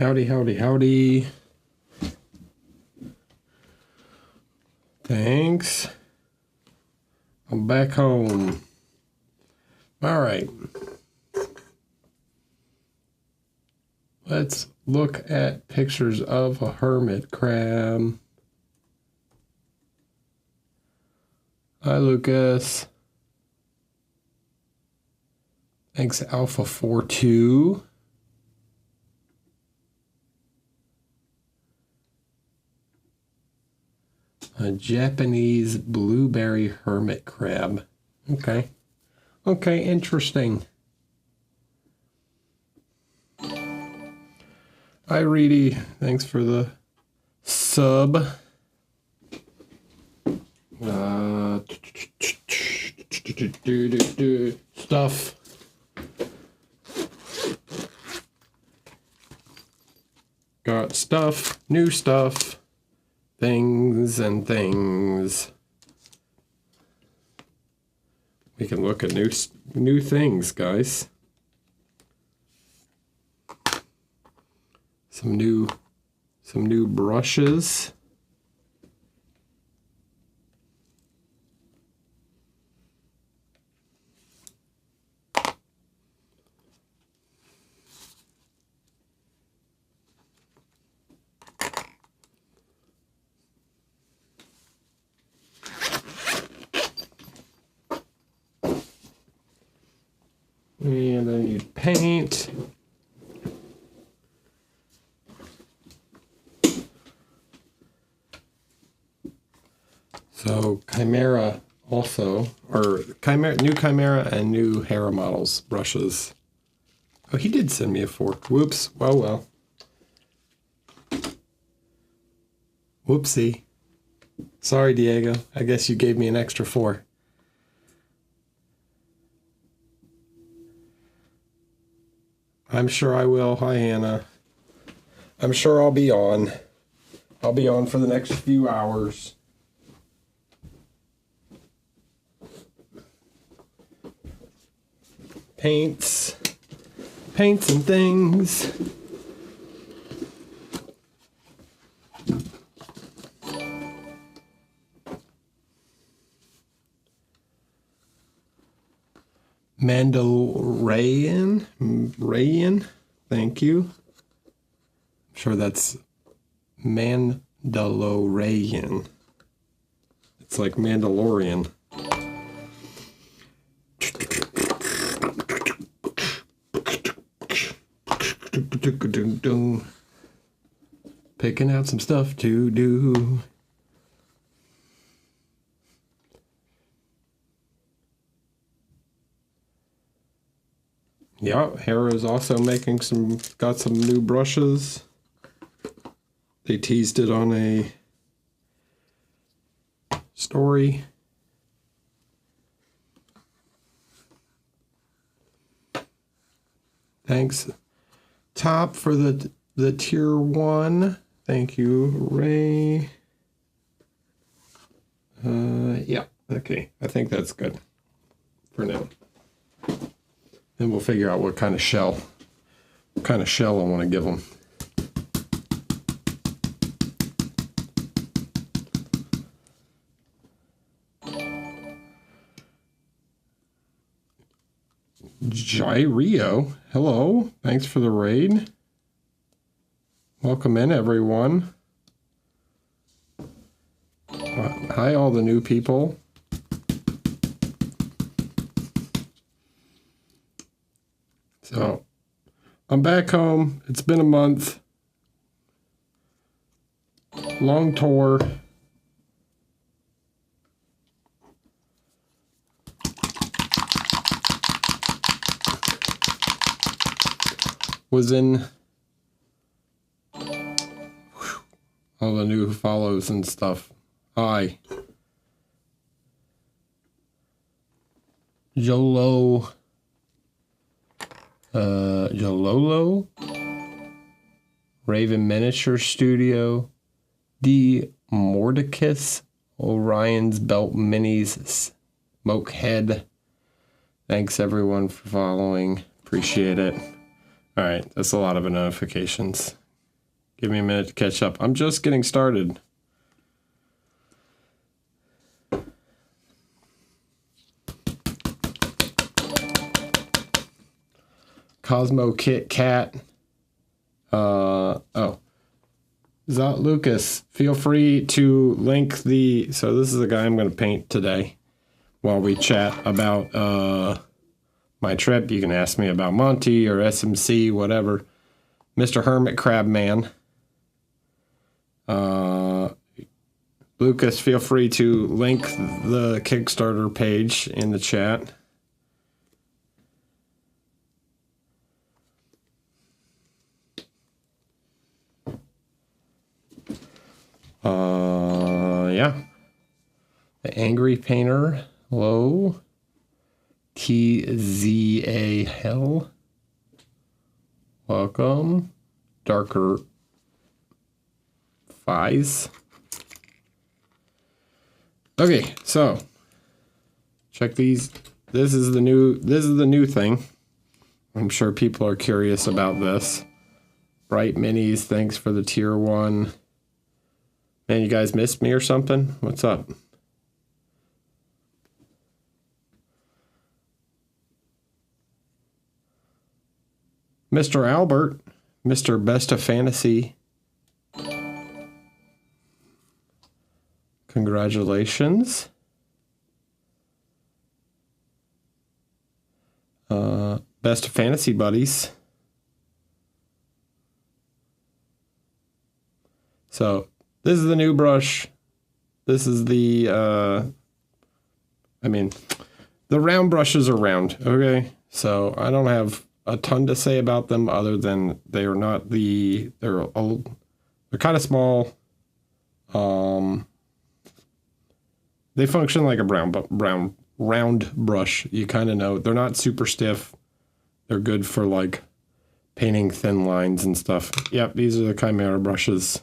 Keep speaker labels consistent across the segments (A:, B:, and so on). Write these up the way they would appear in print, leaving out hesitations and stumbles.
A: Howdy, howdy, howdy. Thanks. I'm back home. All right. Let's look at pictures of a hermit crab. Hi, Lucas. Thanks, Alpha 42. A Japanese blueberry hermit crab. Okay. Okay, interesting. Hi, Reedy. Thanks for the sub. Stuff. Got stuff, new stuff, things and things. We can look at new things, guys. Some new brushes. And I need paint. So Chimera also, or Chimera, new Chimera and new Hera models brushes. Oh, he did send me a fork. Whoops. Well. Whoopsie. Sorry, Diego. I guess you gave me an extra 4. I'm sure I will. Hi, Hannah. I'm sure I'll be on. I'll be on for the next few hours. Paints and things. Rayan, thank you. I'm sure that's Mandalorian. It's like Mandalorian. Picking out some stuff to do. Yeah, Hera's also making got some new brushes. They teased it on a story. Thanks, Top, for the tier 1. Thank you, Ray. Yeah, okay. I think that's good for now. Then we'll figure out what kind of shell I want to give them. Gyrio, hello. Thanks for the raid. Welcome in, everyone. Hi, all the new people. So, I'm back home. It's been a month. Long tour. Was in all the new follows and stuff. Hi. Jololo, Raven Miniature Studio, D. Mordicus, Orion's Belt Minis, Smokehead. Thanks everyone for following. Appreciate it. All right, that's a lot of notifications. Give me a minute to catch up. I'm just getting started. Cosmo Kit Cat. Lucas, feel free to link the... So this is the guy I'm going to paint today while we chat about my trip. You can ask me about Monty or SMC, whatever. Mr. Hermit Crabman. Lucas, feel free to link the Kickstarter page in the chat. Yeah. The Angry Painter. Hello. TZA Hell. Welcome. Darker Fies. Okay, so check these. This is the new thing. I'm sure people are curious about this. Bright Minis, thanks for the tier 1. Man, you guys missed me or something? What's up? Mr. Albert, Mr. Best of Fantasy. Congratulations. Best of Fantasy buddies. So this is the new brush. This is the, the round brushes are round, okay? So I don't have a ton to say about them other than they are not they're old. They're kind of small. They function like a round brush. You kind of know. They're not super stiff. They're good for like painting thin lines and stuff. Yep, these are the Chimera brushes.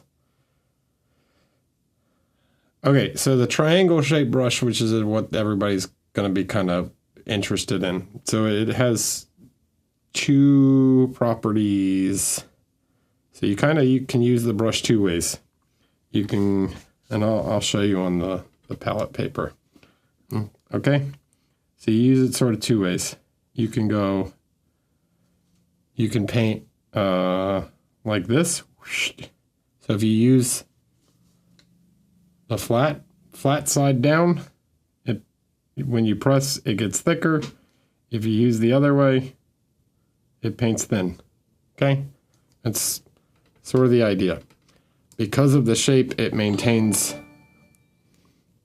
A: Okay, so the triangle shaped brush, which is what everybody's going to be kind of interested in. So it has 2 properties. So you can use the brush 2 ways. You can, and I'll show you on the palette paper. Okay, so you use it sort of 2 ways. You can paint like this. So if you use the flat side down, when you press, it gets thicker. If you use the other way, it paints thin. Okay, that's sort of the idea. Because of the shape, it maintains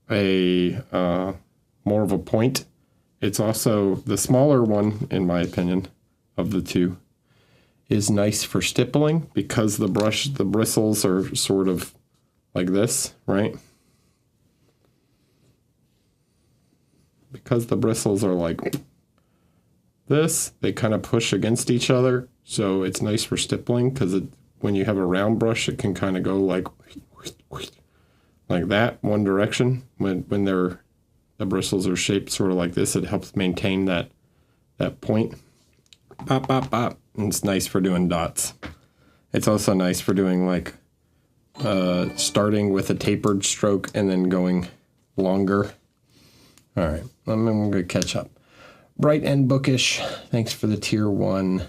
A: a more of a point. It's also the smaller one, in my opinion, of the 2, is nice for stippling because the bristles are sort of like this, right? Because the bristles are like this, they kind of push against each other. So it's nice for stippling because when you have a round brush, it can kind of go like that, one direction. When the bristles are shaped sort of like this, it helps maintain that point. Pop, pop, pop. And it's nice for doing dots. It's also nice for doing like starting with a tapered stroke and then going longer. All right, I'm going to catch up. Bright and Bookish, thanks for the tier 1.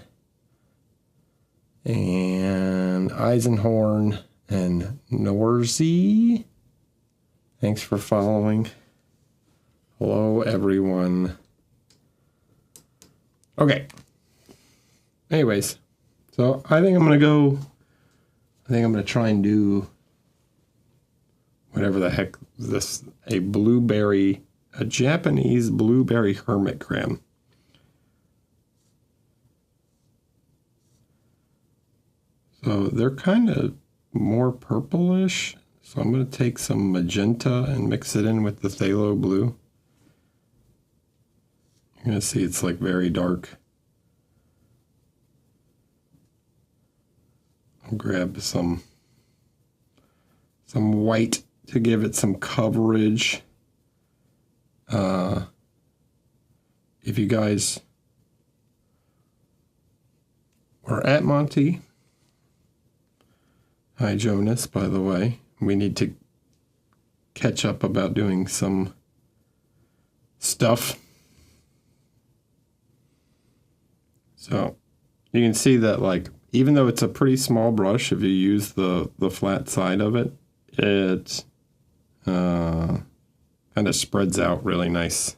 A: And Eisenhorn and Norzy, thanks for following. Hello, everyone. Okay. Anyways, so I think I'm going to try and do whatever the heck this, a Japanese blueberry hermit crab. So they're kind of more purplish. So I'm going to take some magenta and mix it in with the phthalo blue. You're going to see it's like very dark. I'll grab some white to give it some coverage. If you guys were at Monty, Hi, Jonas, by the way. We need to catch up about doing some stuff. So you can see that, like, even though it's a pretty small brush, if you use the flat side of it, it kind of spreads out really nice.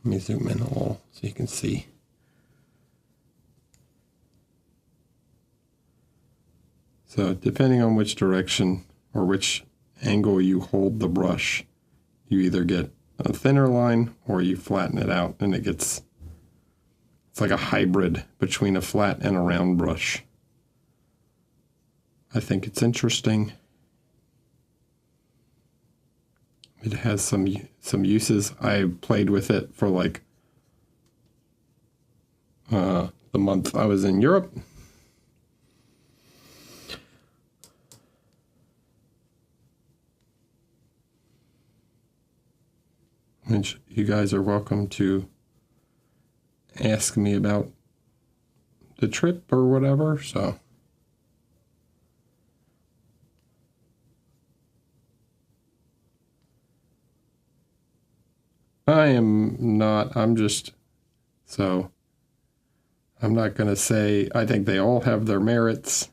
A: Let me zoom in a little so you can see. So depending on which direction or which angle you hold the brush, you either get a thinner line or you flatten it out, and it's like a hybrid between a flat and a round brush. I think it's interesting. It has some uses. I played with it for like the month I was in Europe. Which you guys are welcome to ask me about the trip or whatever. So I'm not going to say, I think they all have their merits.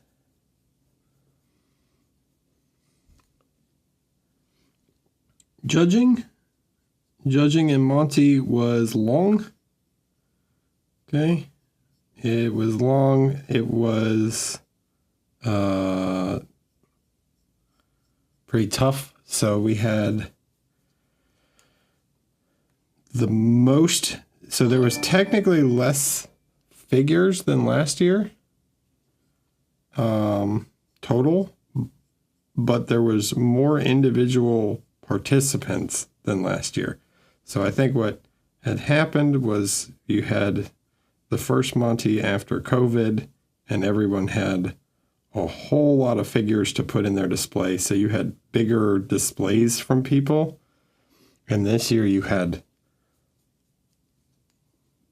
A: Judging in Monty was long. Okay. It was long. It was pretty tough. So we had the most, so there was technically less figures than last year total, but there was more individual participants than last year. So I think what had happened was you had the first Monty after COVID, and everyone had a whole lot of figures to put in their display. So you had bigger displays from people. And this year you had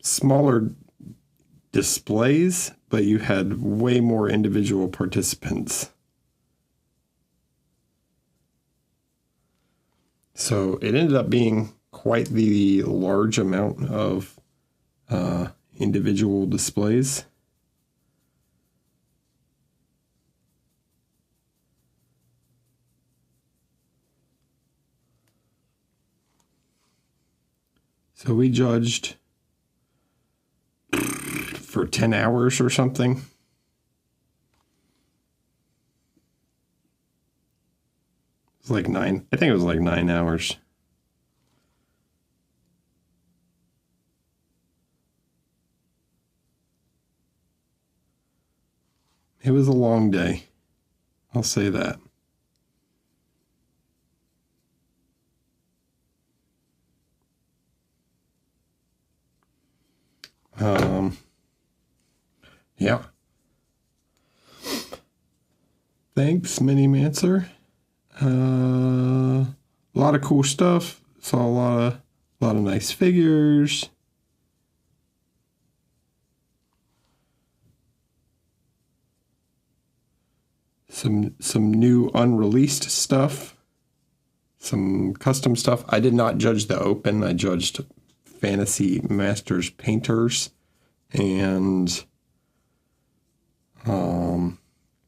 A: smaller displays, but you had way more individual participants. So it ended up being quite the large amount of individual displays. So we judged for 10 hours or something. It was like 9. I think it was like 9 hours. It was a long day. I'll say that. Yeah. Thanks, Minimancer. A lot of cool stuff. Saw a lot of nice figures. Some new unreleased stuff. Some custom stuff. I did not judge the open. I judged Fantasy Masters Painters and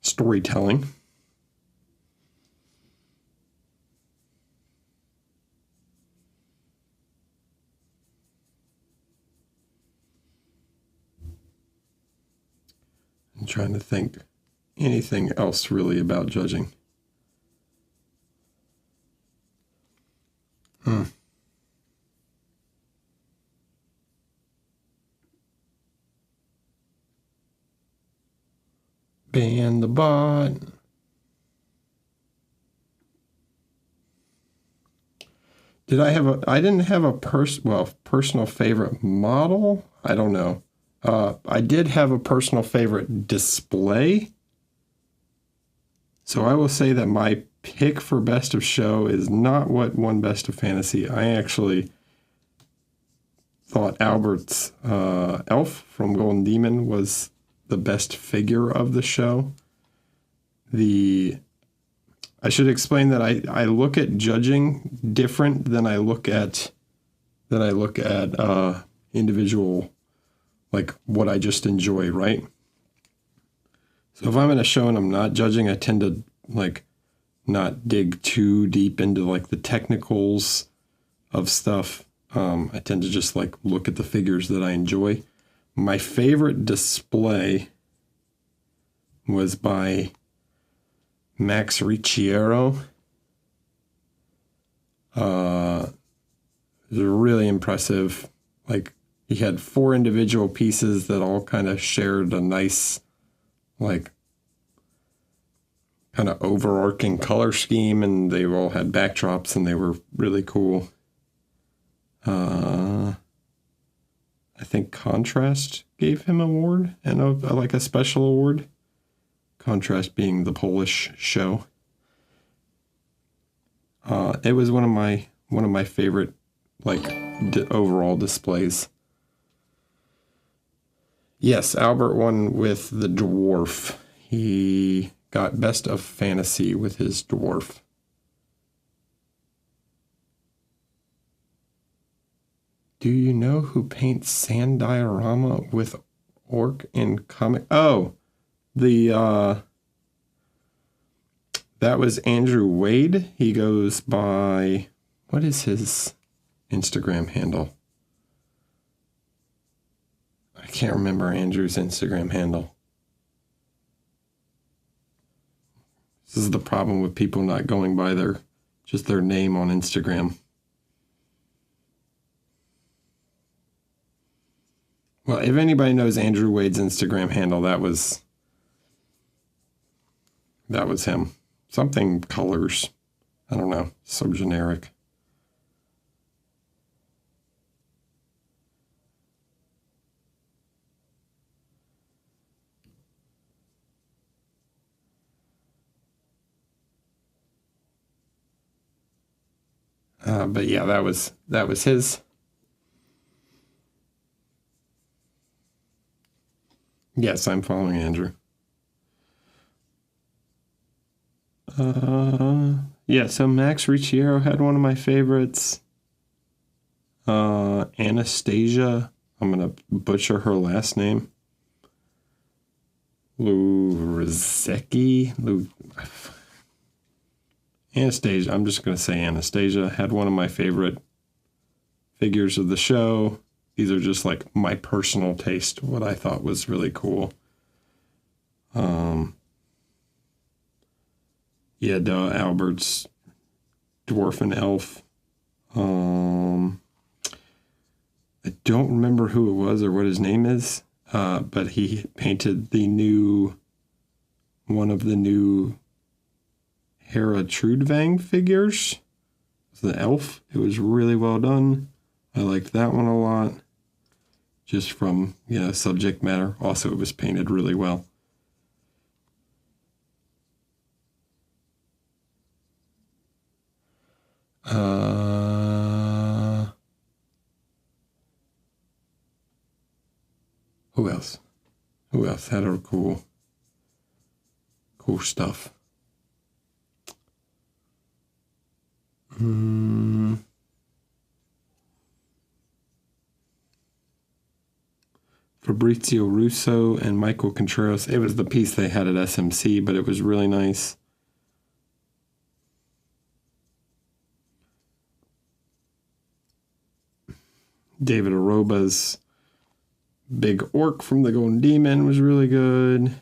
A: storytelling. I'm trying to think anything else really about judging. Ban the bot. I didn't have a personal favorite model. I don't know. I did have a personal favorite display. So I will say that my pick for Best of Show is not what won Best of Fantasy. I actually thought Albert's Elf from Golden Demon was the best figure of the show. I should explain that I look at judging different than I look at individual, like what I just enjoy, right? So if I'm in a show and I'm not judging, I tend to like not dig too deep into like the technicals of stuff. I tend to just like look at the figures that I enjoy. My favorite display was by Max Ricciero. It was really impressive. Like he had 4 individual pieces that all kind of shared a nice, like, kind of overarching color scheme, and they all had backdrops, and they were really cool. I think Contrast gave him an award and like a special award. Contrast being the Polish show. It was one of my favorite like overall displays. Yes, Albert won with the dwarf. He got Best of Fantasy with his dwarf. Do you know who paints sand diorama with orc in comic? Oh, that was Andrew Wade. He goes by, what is his Instagram handle? I can't remember Andrew's Instagram handle. This is the problem with people not going by their name on Instagram. Well, if anybody knows Andrew Wade's Instagram handle, that was him. Something colors. I don't know. So generic. But yeah, that was his. Yes, I'm following Andrew. Yeah, so Max Ricciero had one of my favorites. Anastasia. I'm going to butcher her last name. Lurezeki. Anastasia. I'm just going to say Anastasia had one of my favorite figures of the show. These are just like my personal taste, what I thought was really cool. Yeah, Albert's Dwarf and Elf. I don't remember who it was or what his name is, but he painted one of the new Hera Trudvang figures. The elf. It was really well done. I liked that one a lot. Just from, subject matter. Also, it was painted really well. Who else? Who else had a cool stuff? Fabrizio Russo and Michael Contreras. It was the piece they had at SMC, but it was really nice. David Aroba's Big Orc from the Golden Demon was really good.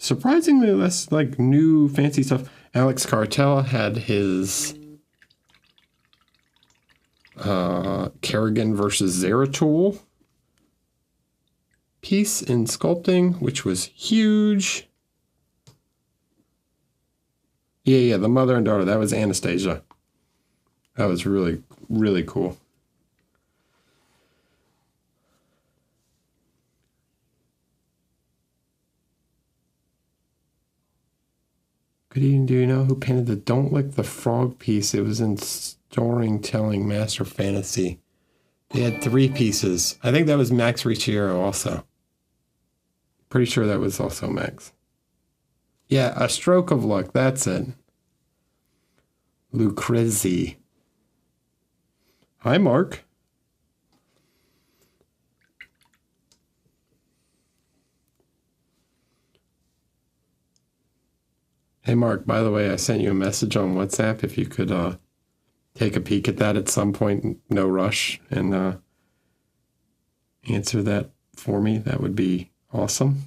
A: Surprisingly less like new fancy stuff. Alex Cartella had his Kerrigan versus Zeratul piece in sculpting, which was huge. Yeah, the mother and daughter. That was Anastasia. That was really, really cool. Good evening. Do you know who painted the Don't Lick the Frog piece? It was in Storytelling Master Fantasy. They had 3 pieces. I think that was Max Ricciero also. Pretty sure that was also Max. Yeah, A Stroke of Luck. That's it. Lucrezi. Hi, Mark. Hey, Mark, by the way, I sent you a message on WhatsApp. If you could take a peek at that at some point, no rush, and answer that for me, that would be awesome.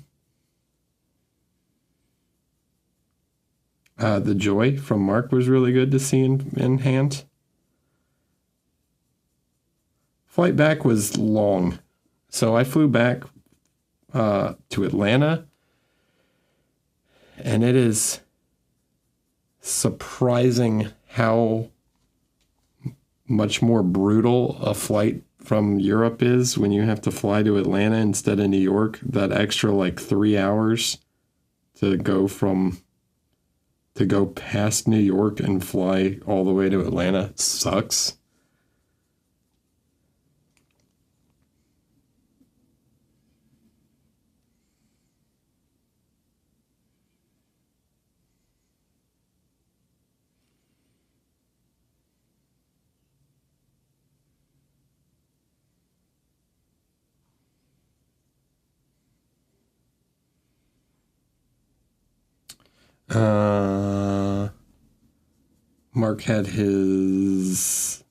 A: The Joy from Mark was really good to see in hand. Flight back was long. So I flew back to Atlanta, and it is surprising how much more brutal a flight from Europe is when you have to fly to Atlanta instead of New York. That extra like 3 hours to go past New York and fly all the way to Atlanta sucks. Mark had his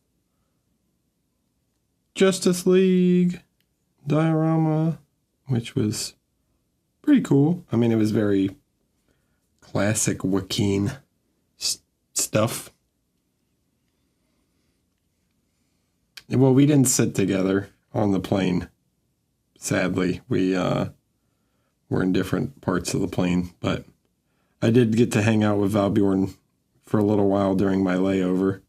A: Justice League diorama, which was pretty cool. I mean, it was very classic Joaquin stuff. Well, we didn't sit together on the plane. Sadly, we were in different parts of the plane, but I did get to hang out with Valbjorn for a little while during my layover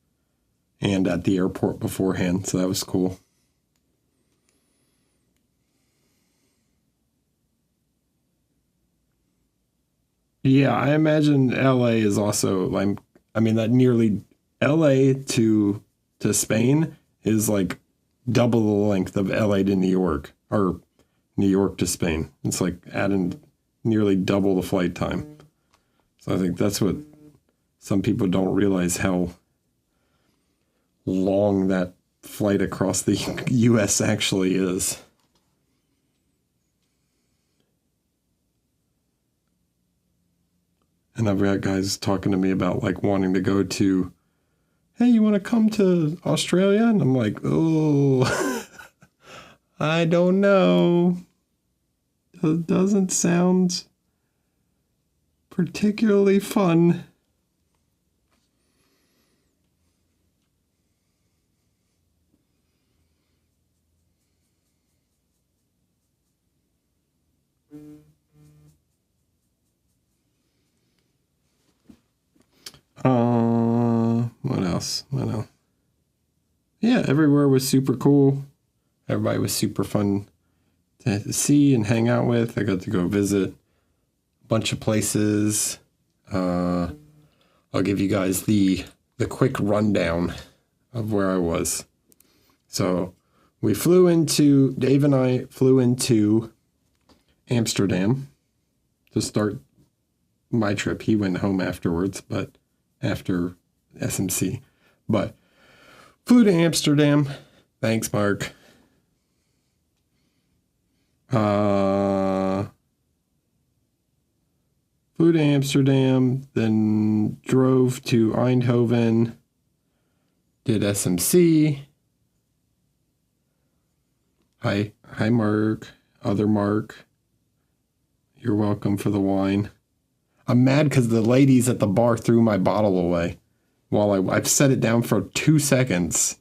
A: and at the airport beforehand, so that was cool. Yeah, I imagine LA is also like, I mean, that nearly LA to Spain is like double the length of LA to New York, or New York to Spain. It's like adding nearly double the flight time. So I think that's what some people don't realize, how long that flight across the U.S. actually is. And I've got guys talking to me about like wanting to go to, hey, you want to come to Australia? And I'm like, oh, I don't know. It doesn't sound particularly fun. What else? Yeah, everywhere was super cool. Everybody was super fun to see and hang out with. I got to go visit a bunch of places. I'll give you guys the quick rundown of where I was. So Dave and I flew into Amsterdam to start my trip. He went home afterwards, but after SMC. But flew to Amsterdam. Thanks, Mark. Flew to Amsterdam, then drove to Eindhoven, did SMC. Hi, Mark. Other Mark. You're welcome for the wine. I'm mad because the ladies at the bar threw my bottle away while I've set it down for 2 seconds,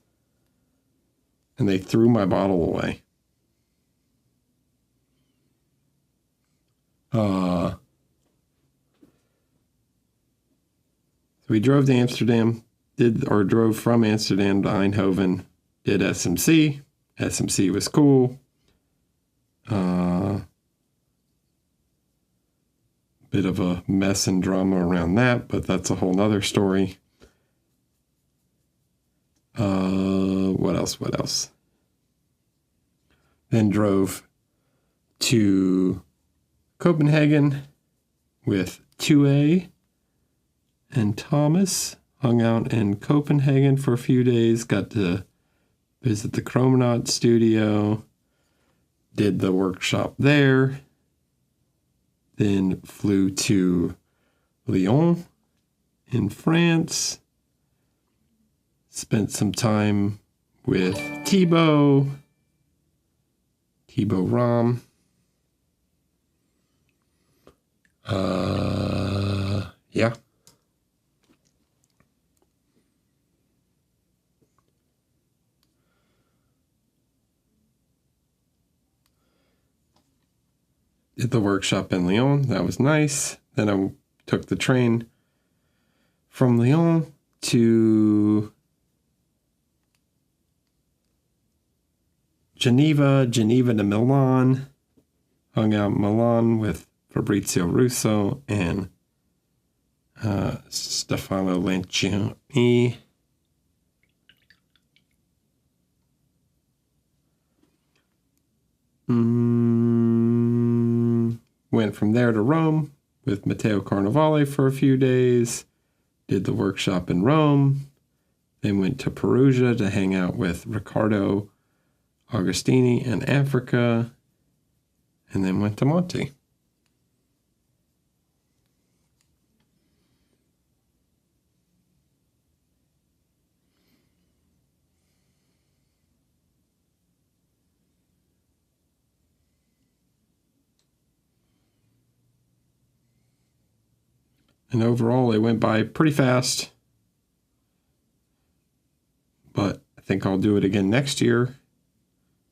A: and they threw my bottle away. So we drove to Amsterdam, drove from Amsterdam to Eindhoven, did SMC. SMC was cool. Bit of a mess and drama around that, but that's a whole nother story. What else? Then drove to Copenhagen with 2A and Thomas. Hung out in Copenhagen for a few days. Got to visit the Chromonaut studio. Did the workshop there. Then flew to Lyon in France. Spent some time with Thibaut Ram. Yeah. Did the workshop in Lyon. That was nice. Then I took the train from Lyon to Geneva to Milan. Hung out in Milan with Fabrizio Russo and Stefano Lancioni. Went from there to Rome with Matteo Carnevale for a few days. Did the workshop in Rome. Then went to Perugia to hang out with Riccardo Agostini in Africa. And then went to Monte. And overall, it went by pretty fast. But I think I'll do it again next year.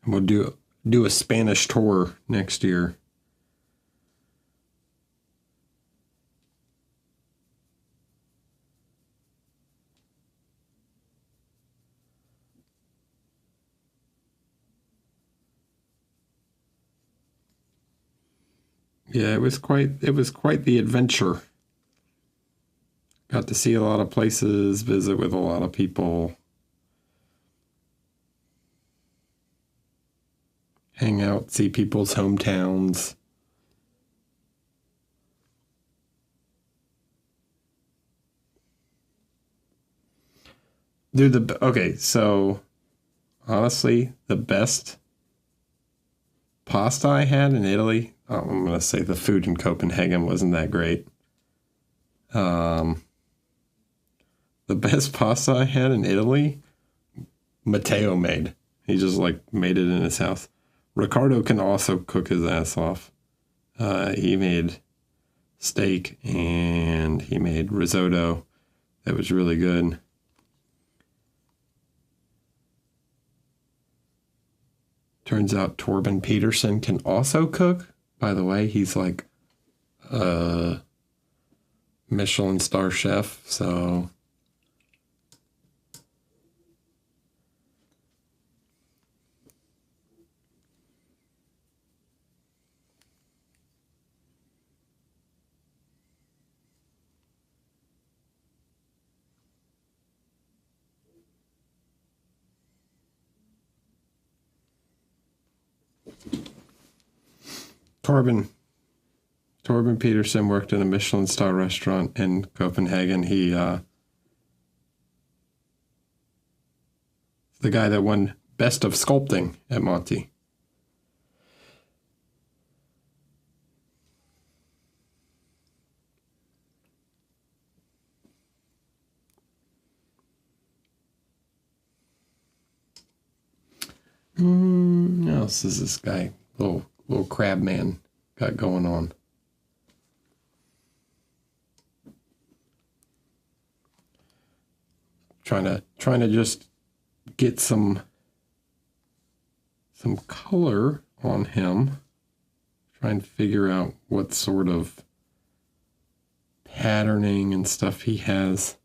A: And we'll do a Spanish tour next year. Yeah, it was quite the adventure. Got to see a lot of places, visit with a lot of people, hang out, see people's hometowns. Okay, so honestly, the best pasta I had in Italy, I'm going to say the food in Copenhagen wasn't that great. The best pasta I had in Italy, Matteo made. He just made it in his house. Riccardo can also cook his ass off. He made steak and he made risotto. That was really good. Turns out Torben Peterson can also cook. By the way, he's a Michelin star chef, so Torben Peterson worked in a Michelin star restaurant in Copenhagen. He the guy that won Best of Sculpting at Monte. What else is this guy, little crab man, got going on? Trying to just get some color on him. Trying to figure out what sort of patterning and stuff he has.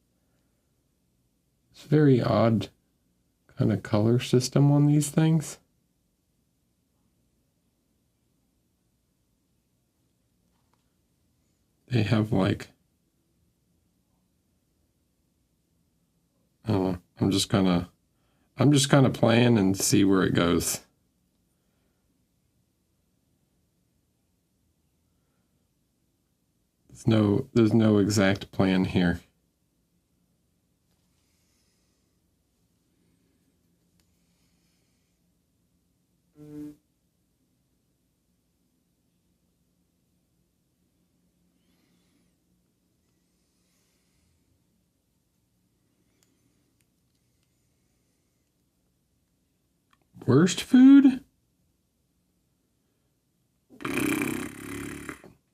A: It's a very odd kind of color system on these things. They have I don't know. I'm just kind of playing and see where it goes. There's no exact plan here. Worst food?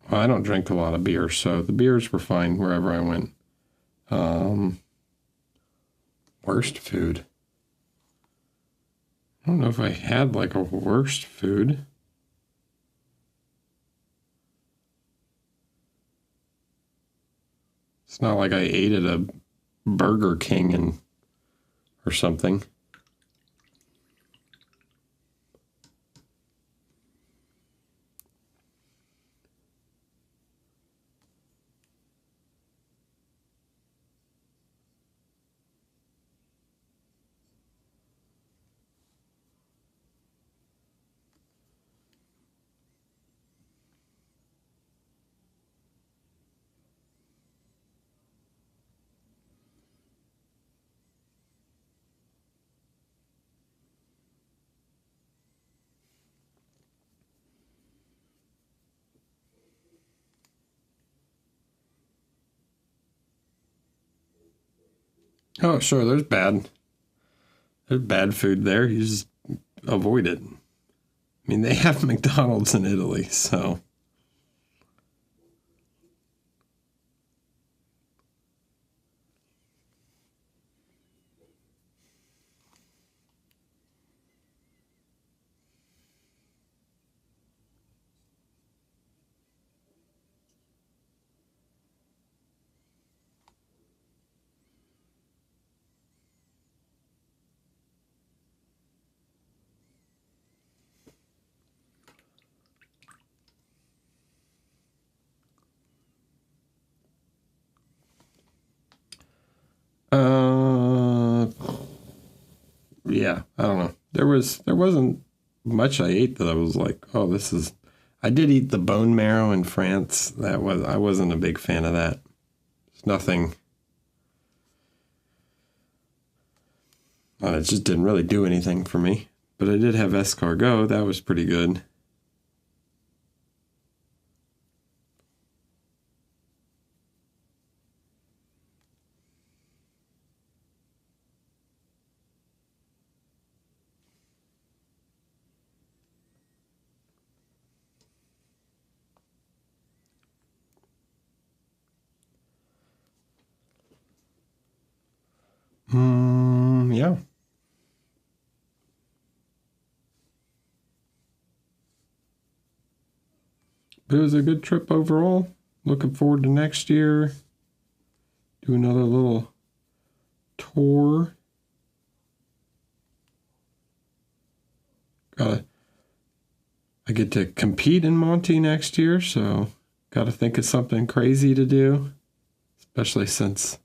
A: Well, I don't drink a lot of beer, so the beers were fine wherever I went. Worst food? I don't know if I had like a worst food. It's not like I ate at a Burger King or something. Oh, sure, there's bad food there. You just avoid it. I mean, they have McDonald's in Italy, so. Yeah, I don't know. There wasn't much I ate that I was like, oh, this is. I did eat the bone marrow in France. I wasn't a big fan of that. It's nothing. It just didn't really do anything for me. But I did have escargot. That was pretty good. Yeah. It was a good trip overall. Looking forward to next year. Do another little tour. I get to compete in Monty next year, so gotta think of something crazy to do, especially since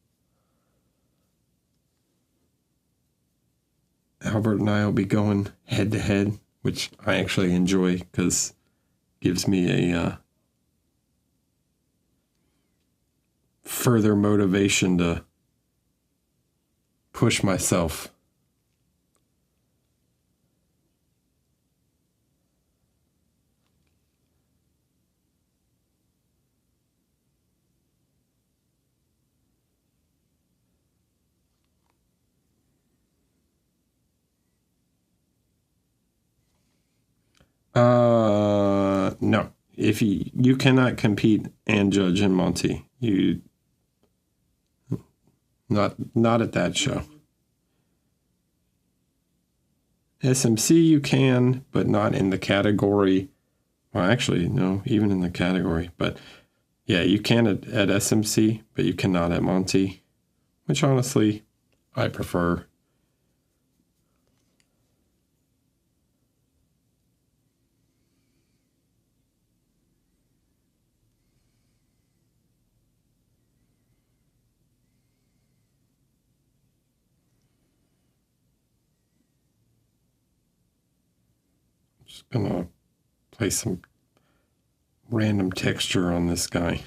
A: Albert and I will be going head to head, which I actually enjoy because it gives me a further motivation to push myself. No. If you cannot compete and judge in Monty, not at that show. SMC you can, but not in the category. Well, actually, no, even in the category. But yeah, you can at SMC, but you cannot at Monty, which honestly, I prefer. Just gonna place some random texture on this guy.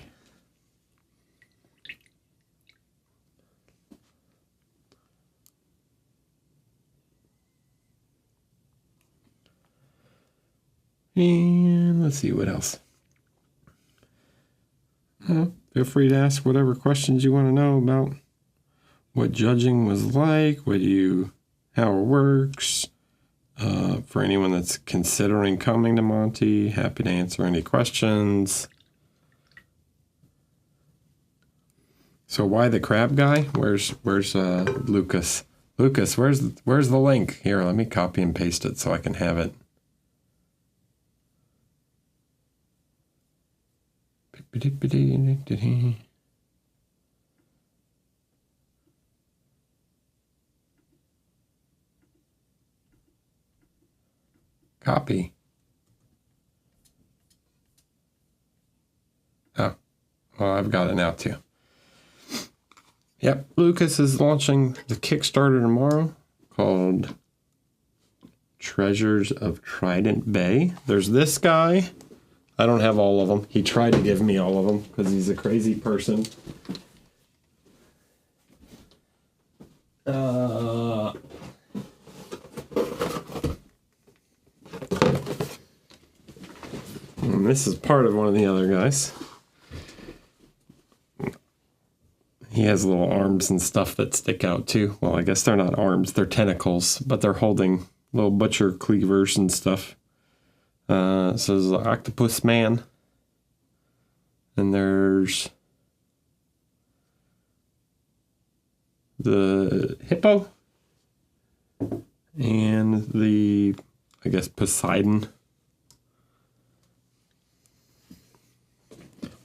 A: And let's see what else. Feel free to ask whatever questions you want to know about what judging was like, how it works. For anyone that's considering coming to Monty, happy to answer any questions. So why the crab guy? Where's Lucas? Lucas, where's the link? Here, let me copy and paste it so I can have it. Copy. Oh, well, I've got it now too. Yep, Lucas is launching the Kickstarter tomorrow called Treasures of Trident Bay. There's this guy. I don't have all of them. He tried to give me all of them because he's a crazy person. And this is part of one of the other guys. He has little arms and stuff that stick out too. Well, I guess they're not arms, they're tentacles, but they're holding little butcher cleavers and stuff. So there's the octopus man. And there's the hippo. And the, I guess, Poseidon.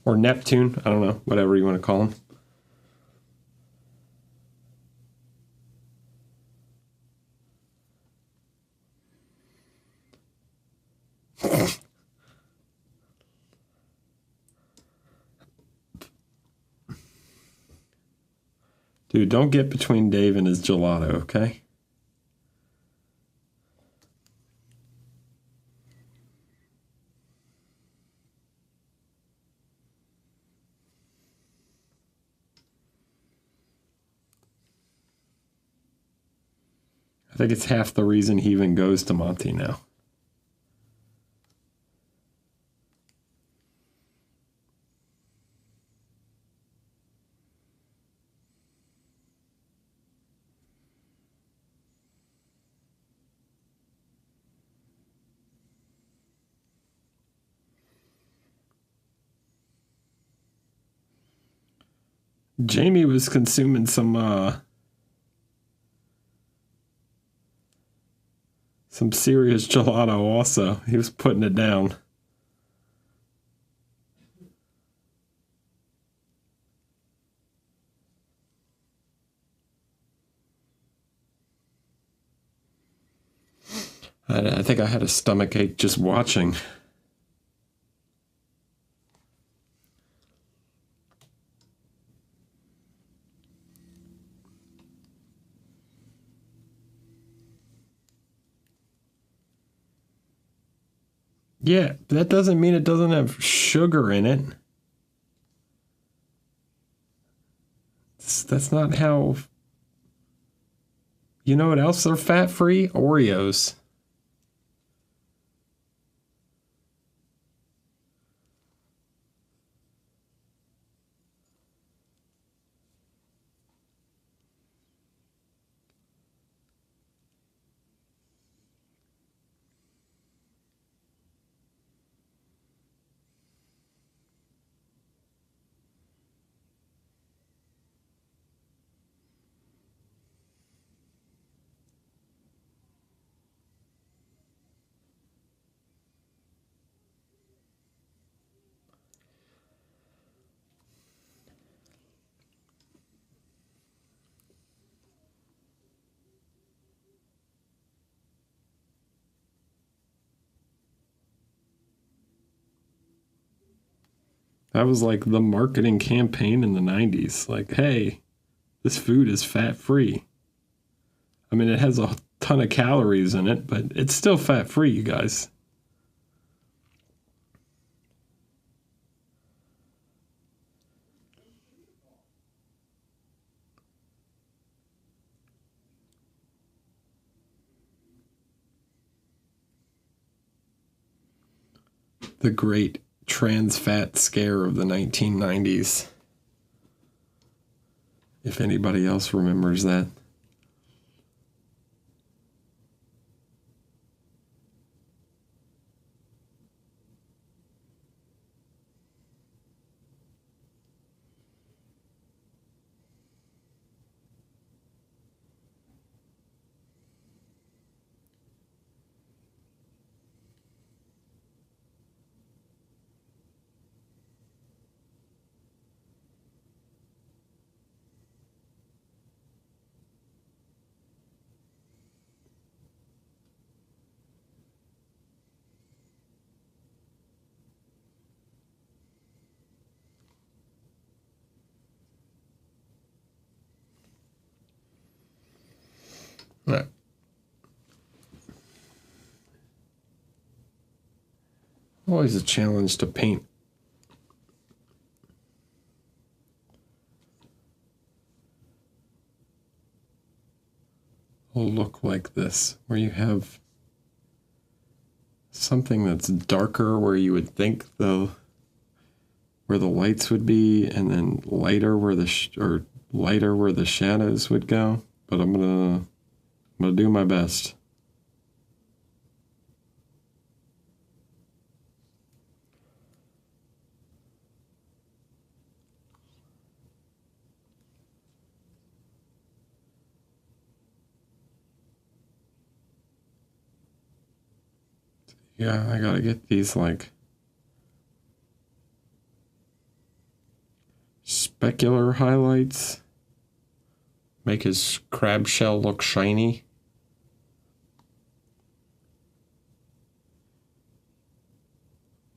A: Or Neptune, I don't know, whatever you want to call him. Dude, don't get between Dave and his gelato, okay? I think it's half the reason he even goes to Monty now. Jamie was consuming some serious gelato also. He was putting it down. I think I had a stomachache just watching. Yeah, that doesn't mean it doesn't have sugar in it. That's not how... You know what else are fat-free? Oreos. That was like the marketing campaign in the 90s. Like, hey, this food is fat-free. I mean, it has a ton of calories in it, but it's still fat-free, you guys. the great trans fat scare of the 1990s. If anybody else remembers that. Right. Always a challenge to paint. A look like this, where you have something that's darker where you would think where the lights would be, and then lighter where lighter where the shadows would go. But I'm gonna do my best. Yeah, I gotta get these like specular highlights. Make his crab shell look shiny.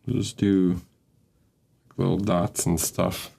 A: Just do little dots and stuff.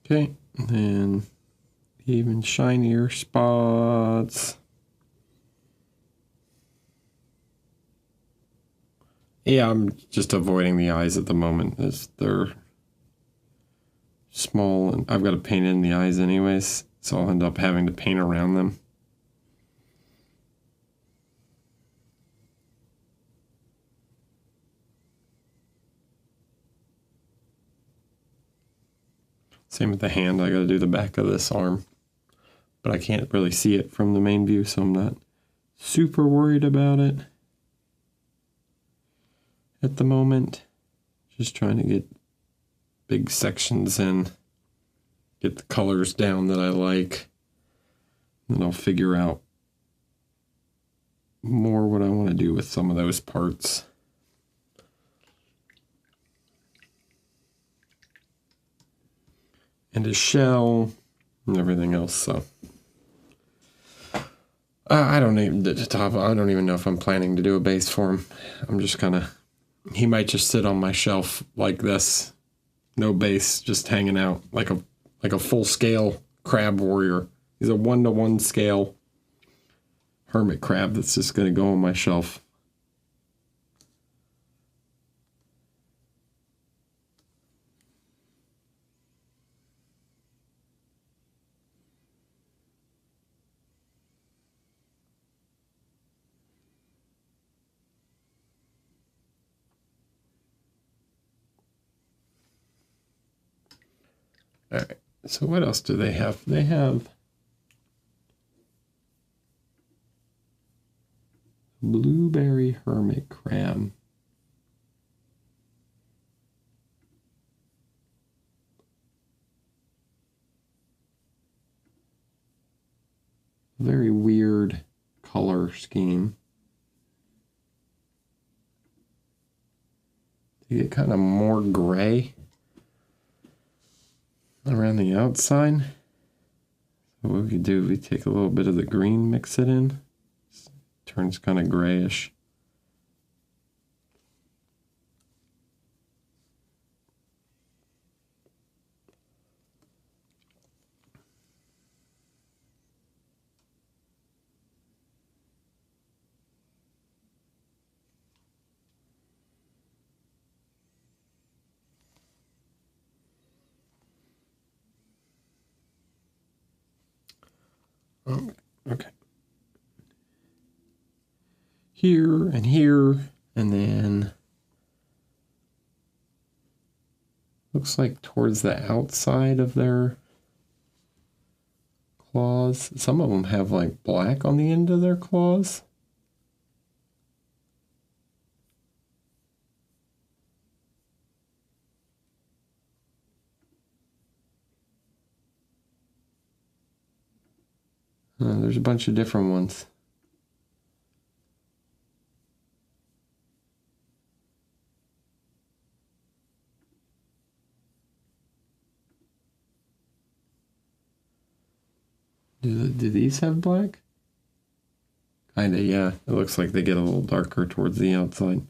A: Okay, and then even shinier spots. Yeah, I'm just avoiding the eyes at the moment as they're small, and I've got to paint in the eyes anyways, so I'll end up having to paint around them. Same with the hand. I got to do the back of this arm, but I can't really see it from the main view, so I'm not super worried about it at the moment. Just trying to get big sections in, get the colors down that I like, then I'll figure out more what I want to do with some of those parts. And his shell and everything else. So I don't even know if I'm planning to do a base for him. I'm just he might just sit on my shelf like this, no base, just hanging out like a full scale crab warrior. He's a 1-to-1 scale hermit crab that's just going to go on my shelf. All right, so what else do they have? They have blueberry hermit crab. very weird color scheme. You get kind of more gray around the outside. So what we do, we take a little bit of the green, mix it in. It turns kind of grayish. Oh, okay. Here and here, and then looks like towards the outside of their claws. Some of them have like black on the end of their claws. There's a bunch of different ones. Do these have black? Kinda, yeah. It looks like they get a little darker towards the outside.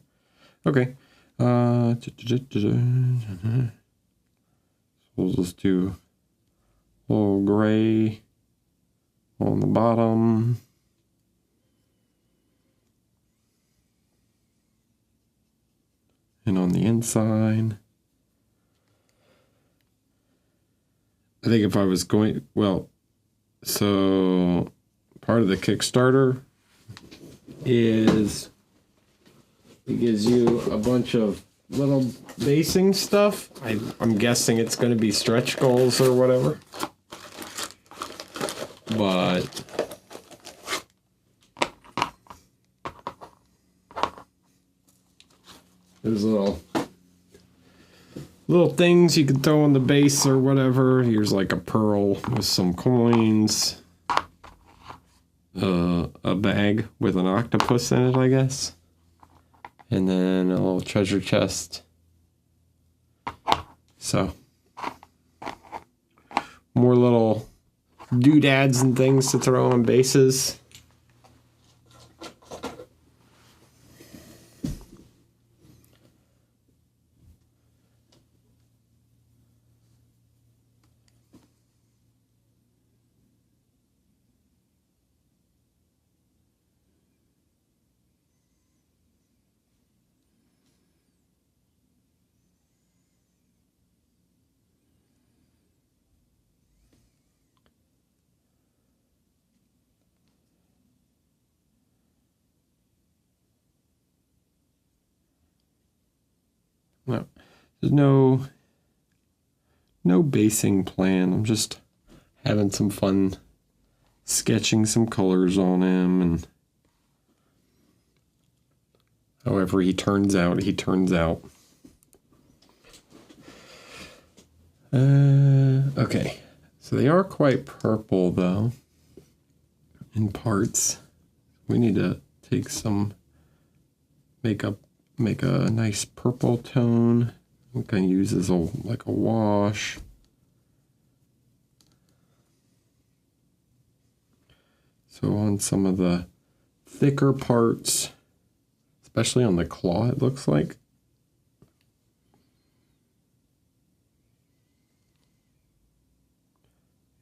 A: Okay. We'll just do a little gray on the bottom. And on the inside. I think if I was going, well, so part of the Kickstarter is it gives you a bunch of little basing stuff. I'm guessing it's going to be stretch goals or whatever. But there's little things you can throw on the base or whatever. Here's like a pearl with some coins. A bag with an octopus in it, I guess. And then a little treasure chest. So, more little doodads and things to throw on bases. No, there's no basing plan. I'm just having some fun sketching some colors on him, and however he turns out, he turns out. Okay, so they are quite purple though in parts. We need to take some makeup. Make a nice purple tone. I'm going to use this like a wash. So on some of the thicker parts, especially on the claw, it looks like.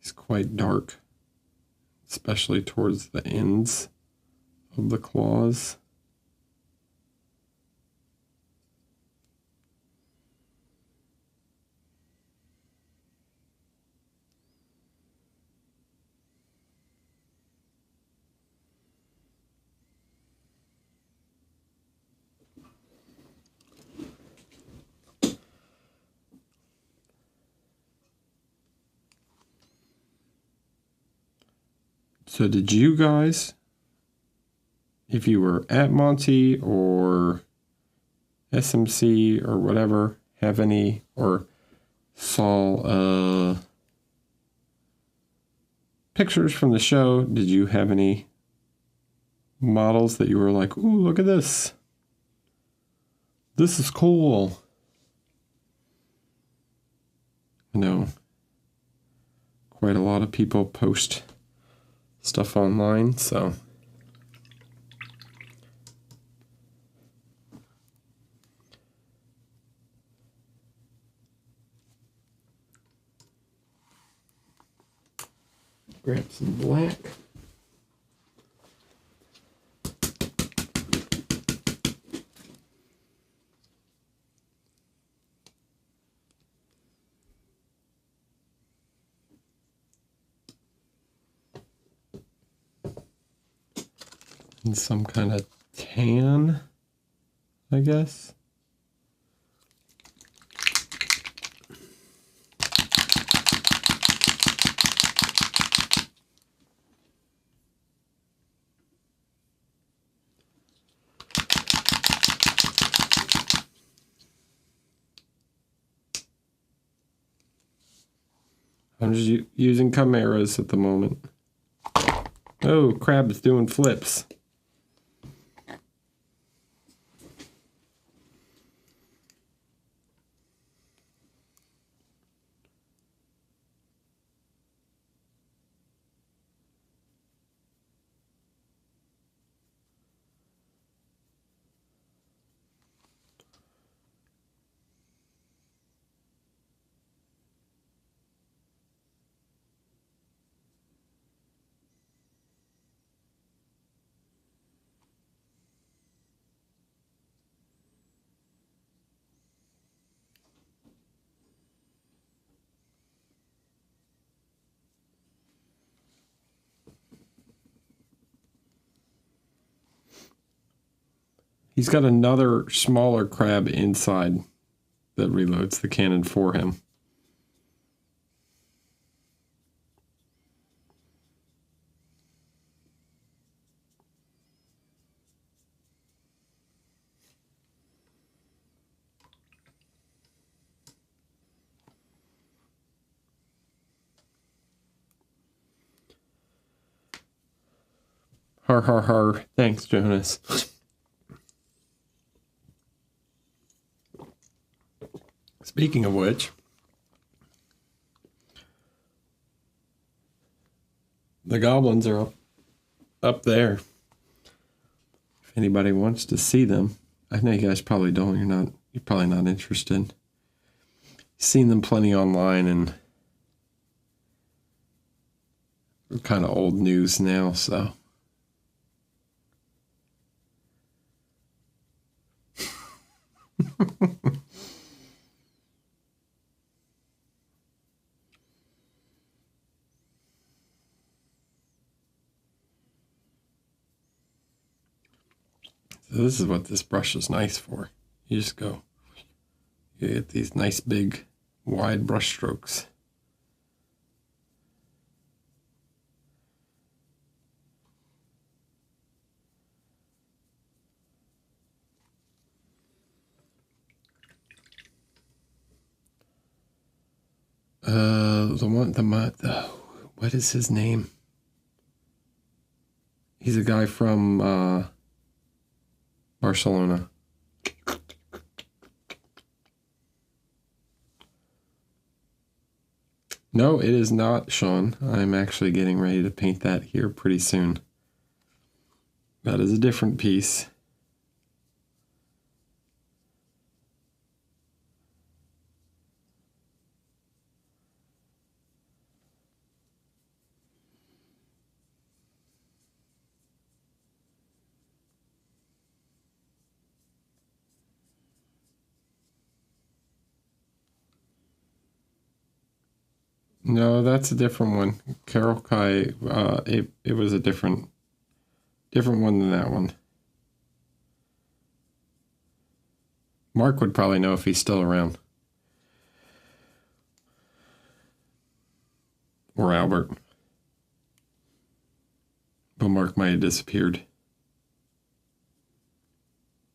A: It's quite dark, especially towards the ends of the claws. So did you guys, if you were at Monty or SMC or whatever, have any, or saw pictures from the show, did you have any models that you were like, ooh, look at this. This is cool. I know quite a lot of people post stuff online, so grab some black. And some kind of tan, I guess. I'm just using chimeras at the moment. Oh, crab's doing flips. He's got another smaller crab inside that reloads the cannon for him. Har har har. Thanks, Jonas. Speaking of which, the goblins are up there. If anybody wants to see them, I know you guys probably don't. You're probably not interested. You've seen them plenty online, and they're kind of old news now, so. So this is what this brush is nice for. You just go, you get these nice big wide brush strokes. What is his name? He's a guy from Barcelona. No, it is not Sean. I'm actually getting ready to paint that here pretty soon. That is a different piece. No, that's a different one. Carol Kai, it was a different one than that one. Mark would probably know if he's still around. Or Albert. But Mark might have disappeared.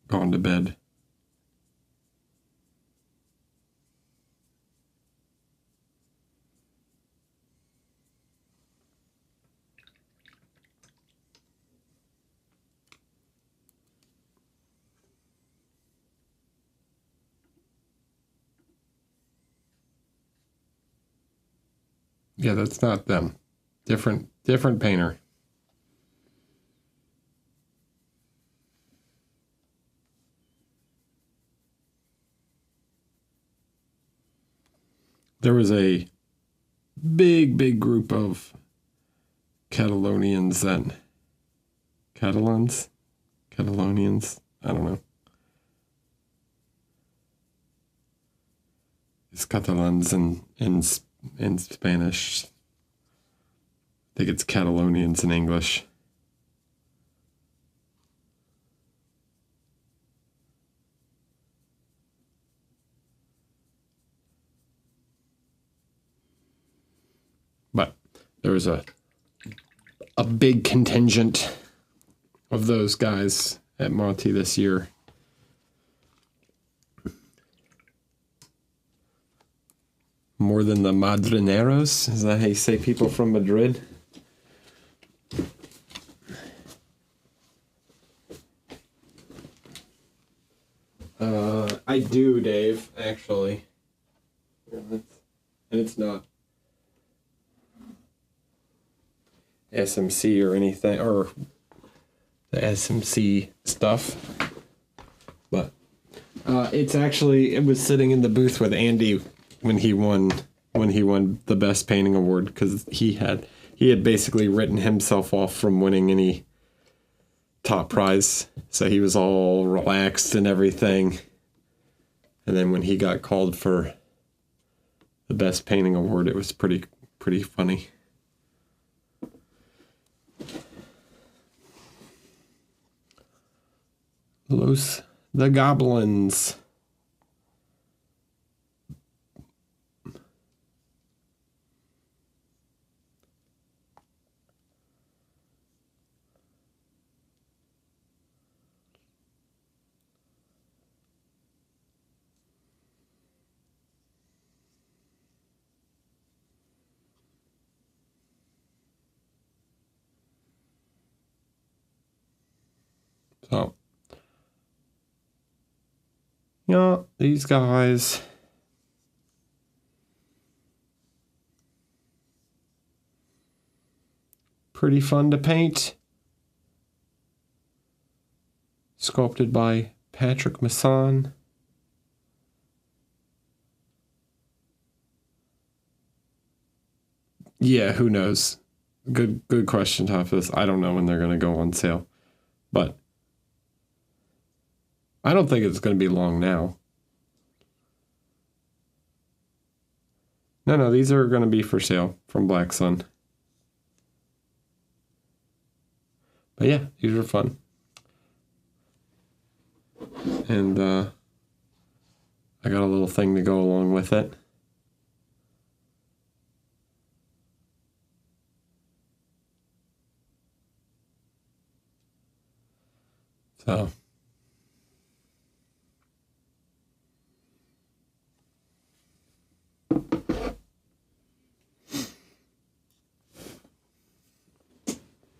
A: Gone to bed. Yeah, that's not them. Different painter. There was a big group of Catalonians, I don't know. It's Catalans in Spanish. I think it's Catalonians in English. But there was a big contingent of those guys at Monty this year. More than the Madrineros? Is that how you say people from Madrid? I do, Dave, actually. And it's not SMC or anything, or the SMC stuff. But it's actually, it was sitting in the booth with Andy when he won the best painting award, because he had basically written himself off from winning any top prize, so he was all relaxed and everything. And then when he got called for the best painting award, it was pretty funny. The Goblins. So, yeah, these guys. Pretty fun to paint. Sculpted by Patrick Masson. Yeah, who knows? Good question, Tafis. I don't know when they're going to go on sale. But I don't think it's going to be long now. No, these are going to be for sale from Black Sun. But yeah, these are fun. And I got a little thing to go along with it. So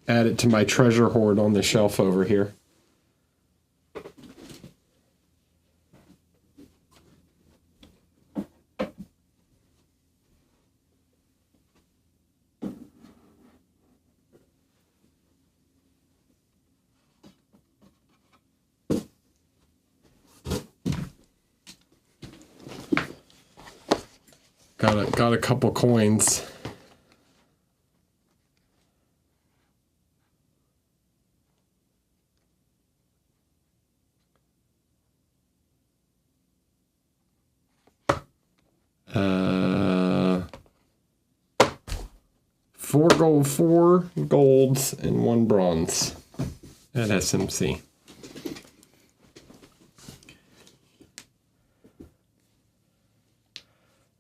A: add it to my treasure hoard on the shelf over here. Got a couple coins. Four golds and 1 bronze at SMC.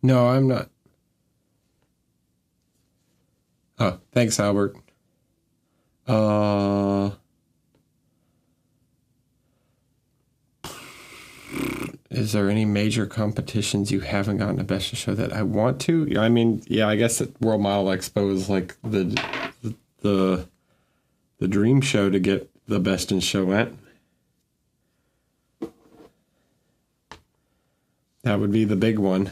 A: No, I'm not. Oh, thanks, Albert. Is there any major competitions you haven't gotten a best in show that I want to? I mean, yeah, I guess at World Model Expo is like the dream show to get the best in show at. That would be the big one.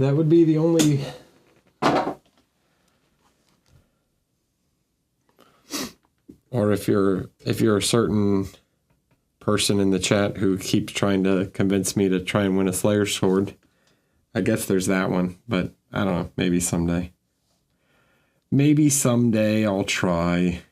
A: That would be the only... Or if you're a certain person in the chat who keeps trying to convince me to try and win a Slayer sword, I guess there's that one. But I don't know, maybe someday. Maybe someday I'll try.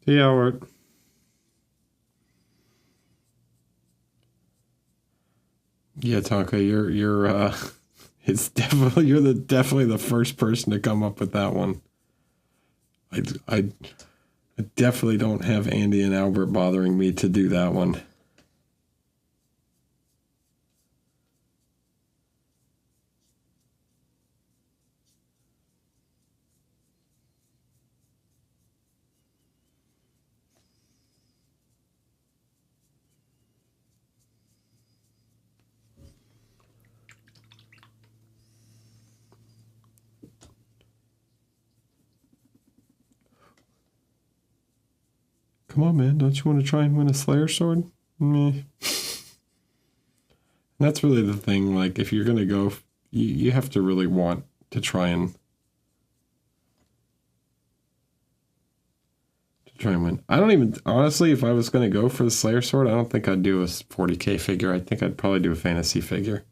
A: Yeah, Howard. Yeah, Tonka, you're it's definitely definitely the first person to come up with that one. I definitely don't have Andy and Albert bothering me to do that one. Come on, man. Don't you want to try and win a Slayer sword? Meh. That's really the thing. Like, if you're going to go, you have to really want to try and win. I don't even, honestly, if I was going to go for the Slayer sword, I don't think I'd do a 40k figure. I think I'd probably do a fantasy figure.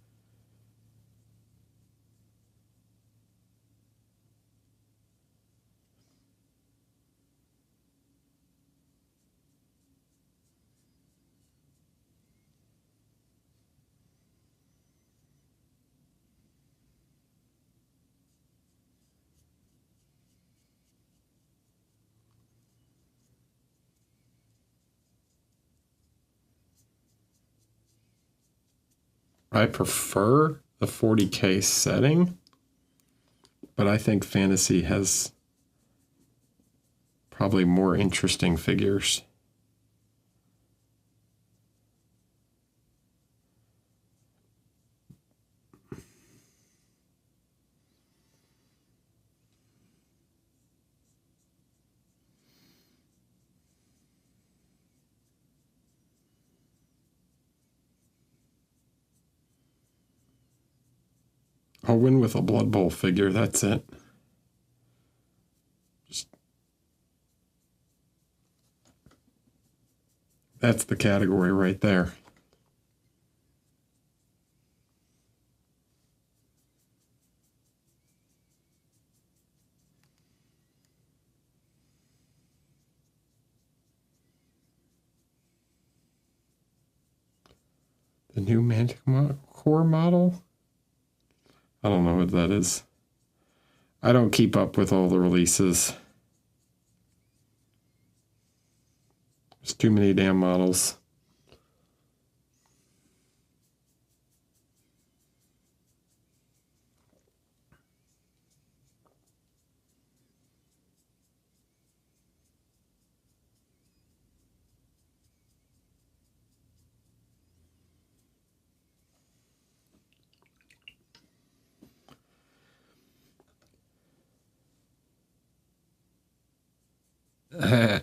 A: I prefer the 40k setting, but I think fantasy has probably more interesting figures. I'll win with a Blood Bowl figure, that's it. That's the category right there. The new Magic Core model? I don't know what that is. I don't keep up with all the releases. There's too many damn models.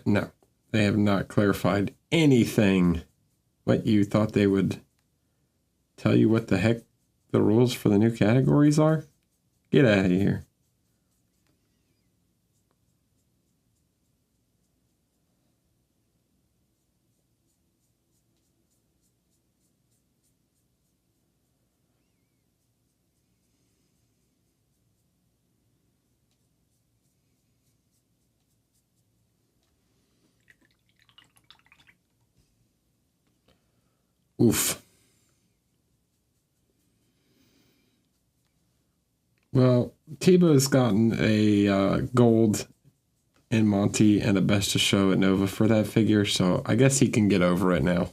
A: No, they have not clarified anything. What, you thought they would tell you what the heck the rules for the new categories are? Get out of here. Oof. Tebow's gotten a gold in Monty and a Best of Show at Nova for that figure, so I guess he can get over it now.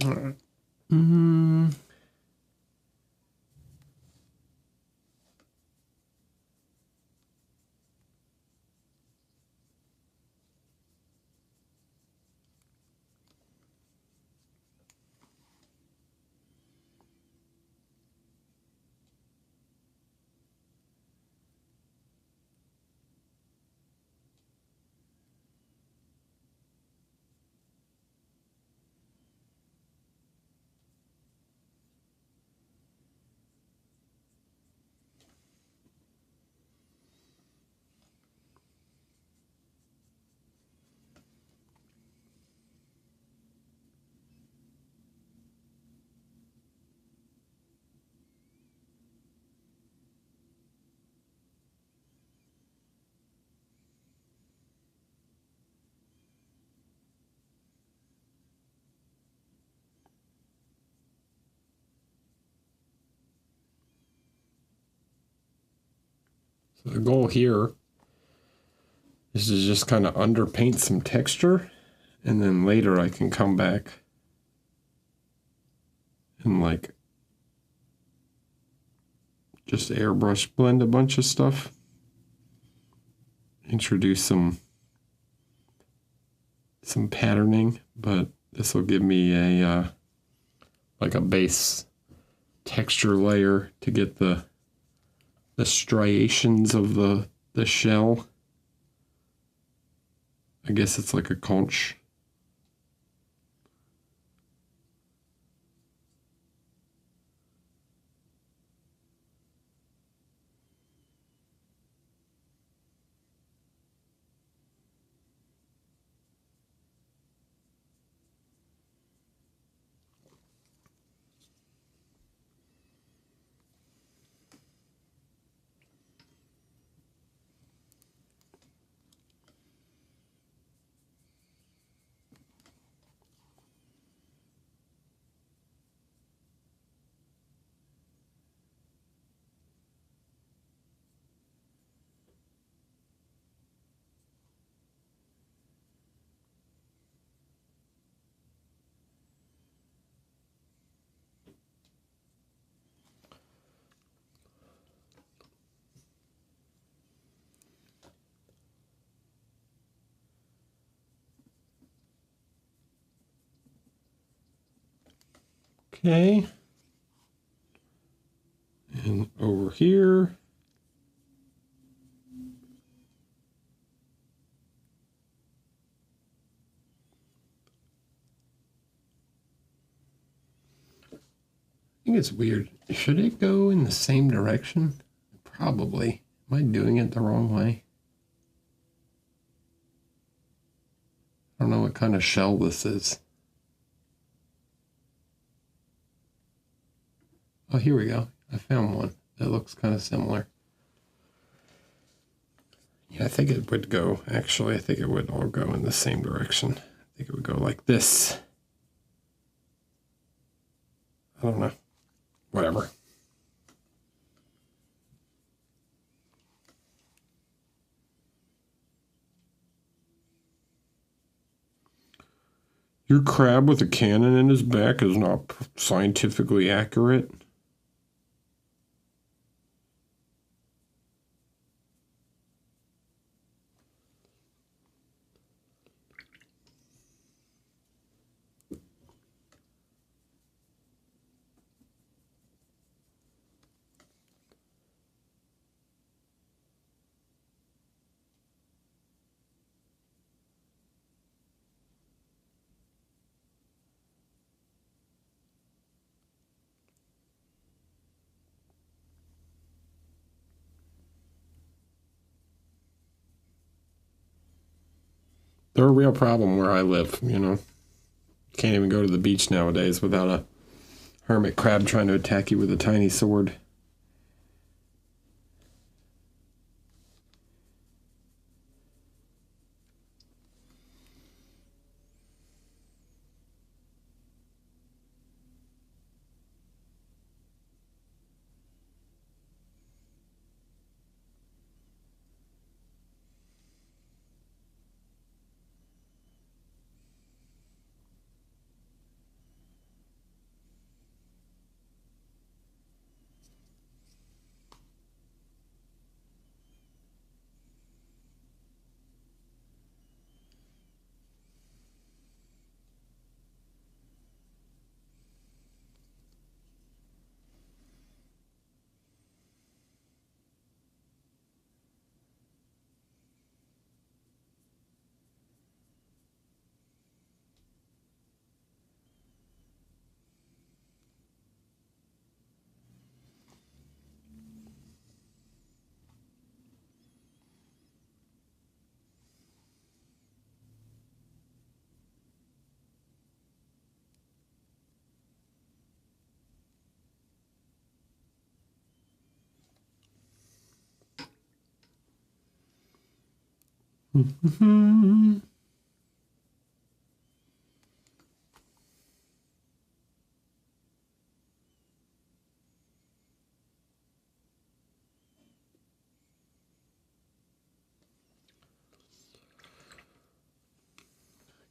A: All right. So the goal here is to just kind of underpaint some texture, and then later I can come back and like just airbrush blend a bunch of stuff, introduce some patterning, but this will give me a like a base texture layer to get the striations of the shell. I guess it's like a conch. Okay. And over here. I think it's weird. Should it go in the same direction? Probably. Am I doing it the wrong way? I don't know what kind of shell this is. Oh, here we go. I found one that looks kind of similar. Yeah, I think it would go, actually, I think it would all go in the same direction. I think it would go like this. I don't know. Whatever. Your crab with a cannon in his back is not scientifically accurate. They're a real problem where I live, you know. Can't even go to the beach nowadays without a hermit crab trying to attack you with a tiny sword.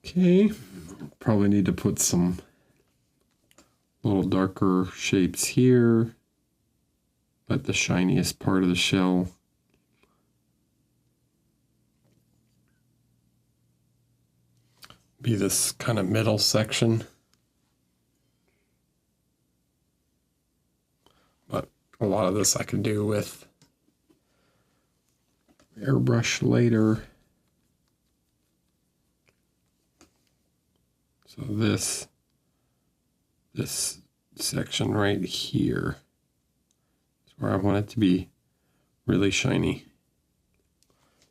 A: Okay, probably need to put some little darker shapes here. Let the shiniest part of the shell be this kind of middle section. But a lot of this I can do with airbrush later. So this section right here is where I want it to be really shiny.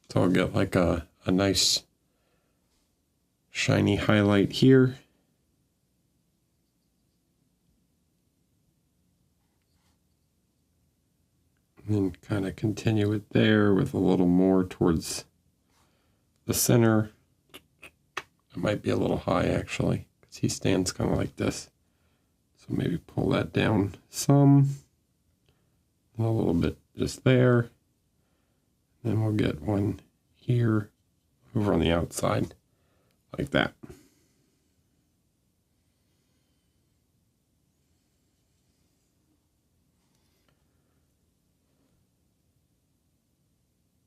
A: So I'll get like a nice shiny highlight here. And then kind of continue it there with a little more towards the center. It might be a little high actually, because he stands kind of like this. So maybe pull that down some, a little bit just there. Then we'll get one here over on the outside like that.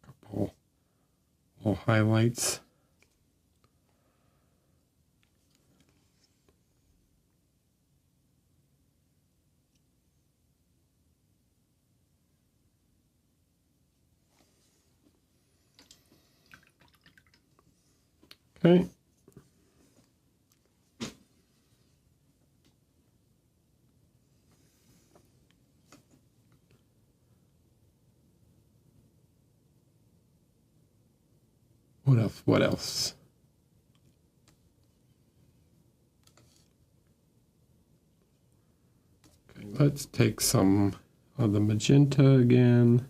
A: Couple little highlights. Okay. What else? What else? Okay, let's take some of the magenta again.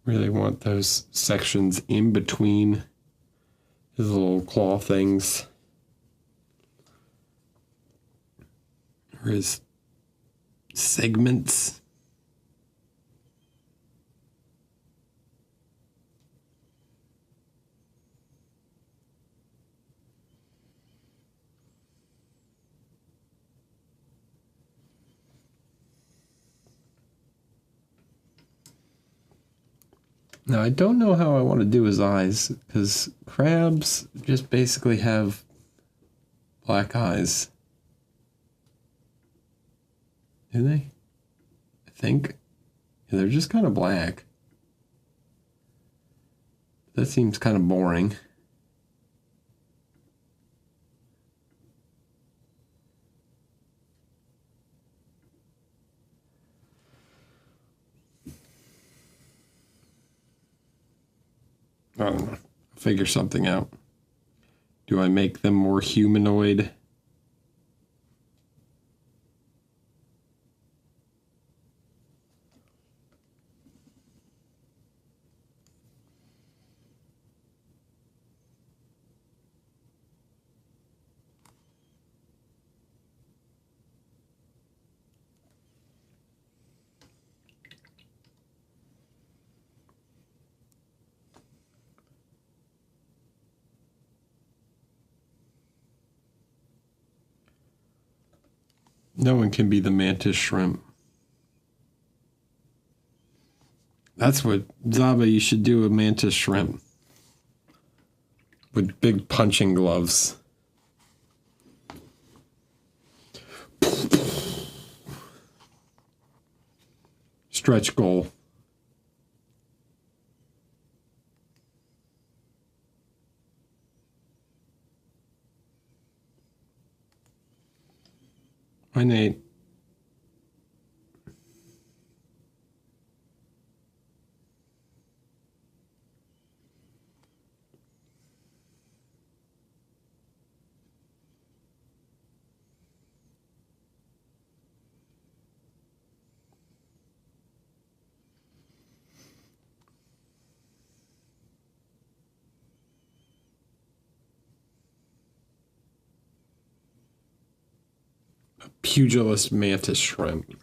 A: Really want those sections in between his little claw things. Or his segments. Now, I don't know how I want to do his eyes, because crabs just basically have black eyes. Do they? I think. Yeah, they're just kind of black. That seems kind of boring. I don't know. Figure something out. Do I make them more humanoid? No one can be the mantis shrimp. That's what, Zaba, you should do a mantis shrimp. With big punching gloves. Stretch goal. Hi, Nate. Pugilist mantis shrimp.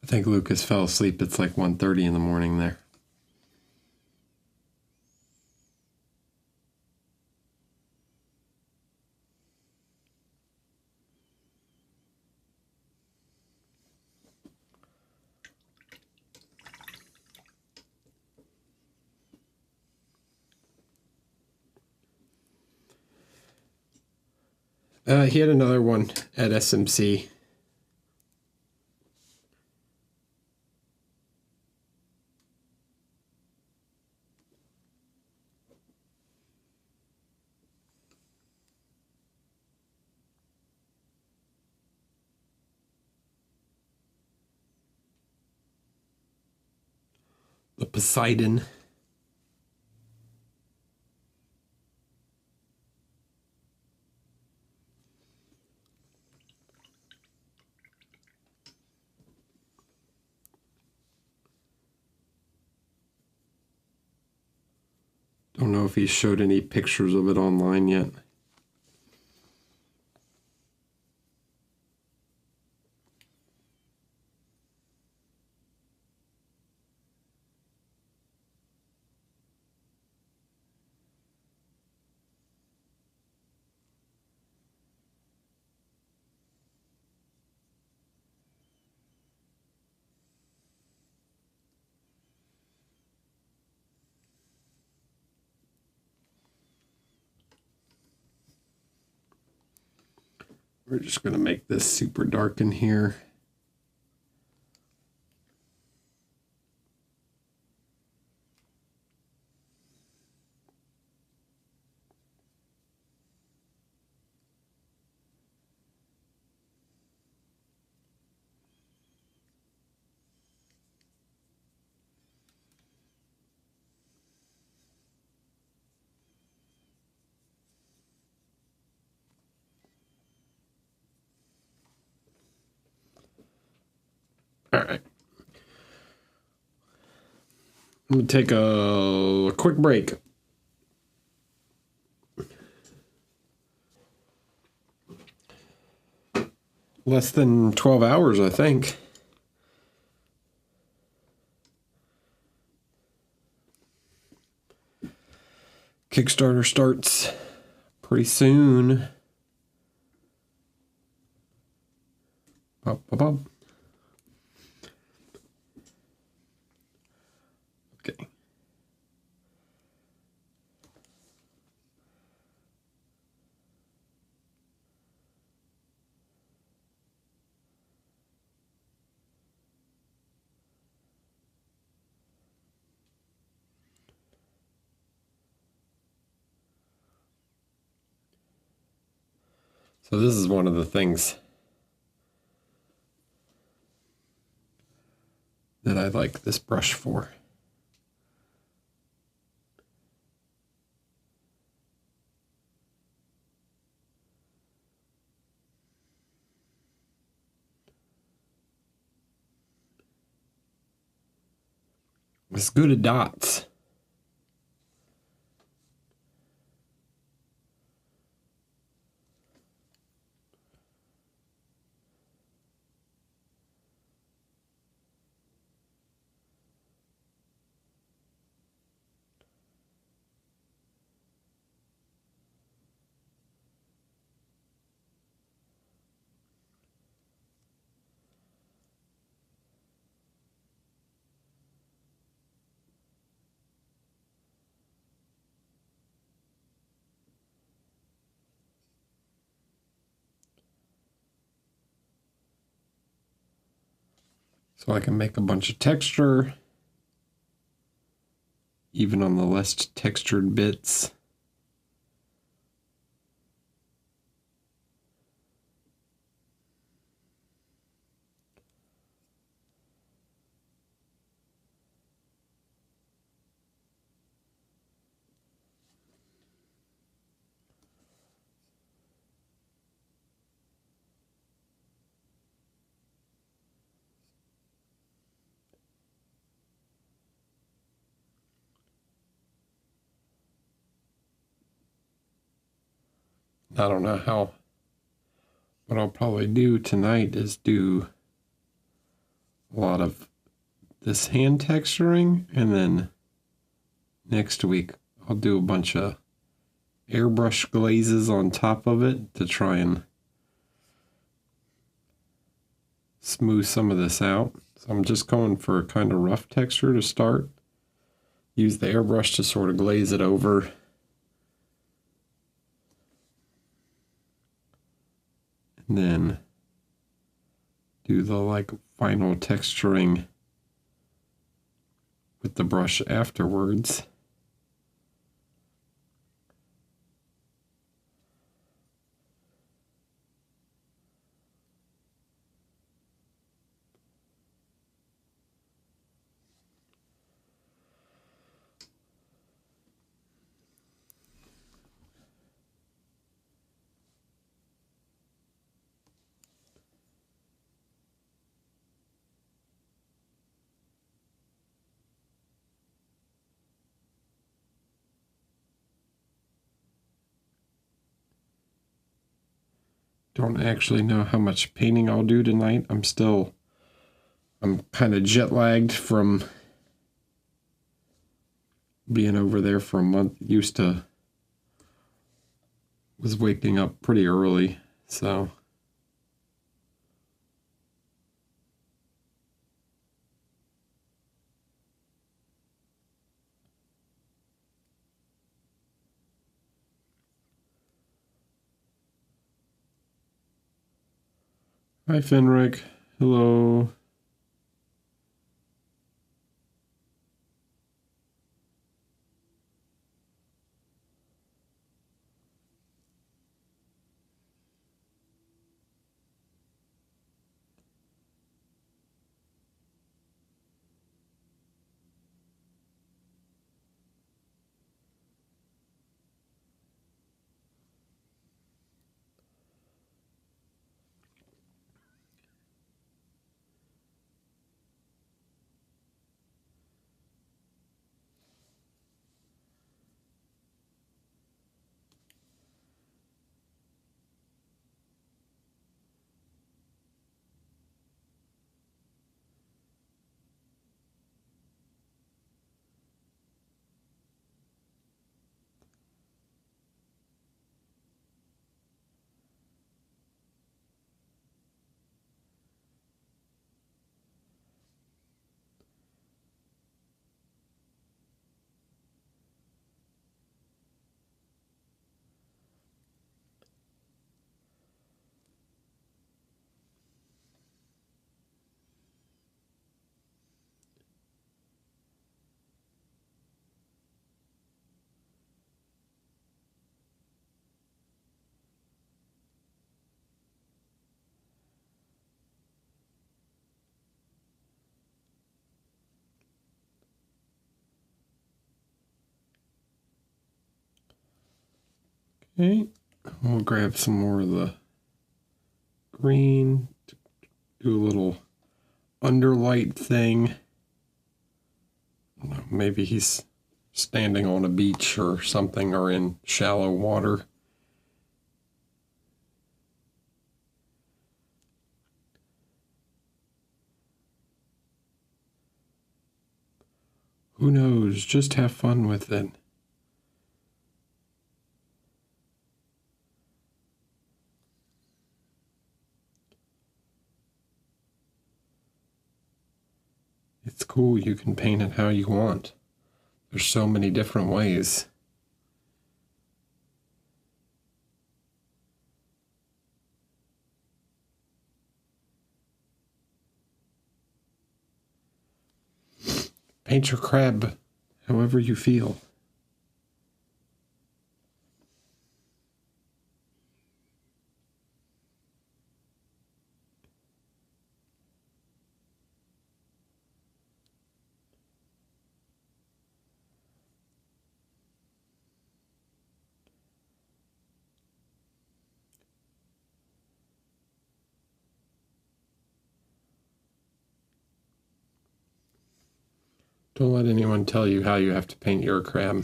A: I think Lucas fell asleep. It's like 1:30 in the morning there. He had another one at SMC. The Poseidon. Don't know if he showed any pictures of it online yet. We're just going to make this super dark in here. All right. I'm going to take a quick break. Less than 12 hours, I think. Kickstarter starts pretty soon. Bop, bop, bop. Okay. So this is one of the things that I like this brush for. It's good at dots. So I can make a bunch of texture, even on the less textured bits. I don't know how. What I'll probably do tonight is do a lot of this hand texturing, and then next week I'll do a bunch of airbrush glazes on top of it to try and smooth some of this out. So I'm just going for a kind of rough texture to start. Use the airbrush to sort of glaze it over. And then do the like final texturing with the brush afterwards. Don't actually know how much painting I'll do tonight. I'm kind of jet lagged from being over there for a month. Was waking up pretty early, so. Hi, Fenric. Hello. Okay, we'll grab some more of the green, do a little underlight thing. Maybe he's standing on a beach or something, or in shallow water. Who knows? Just have fun with it. It's cool. You can paint it how you want. There's so many different ways. Paint your crab however you feel. Don't let anyone tell you how you have to paint your crab.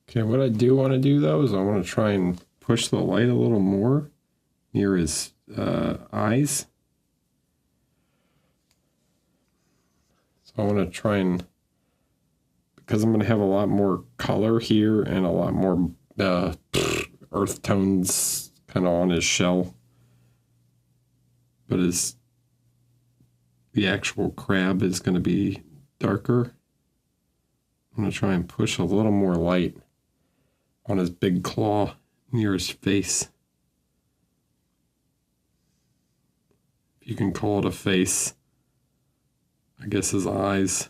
A: Okay, what I do want to do though is I want to try and push the light a little more near his eyes. So I want to try and, because I'm going to have a lot more color here and a lot more earth tones kind of on his shell. But the actual crab is going to be darker. I'm going to try and push a little more light on his big claw near his face. If you can call it a face. I guess his eyes.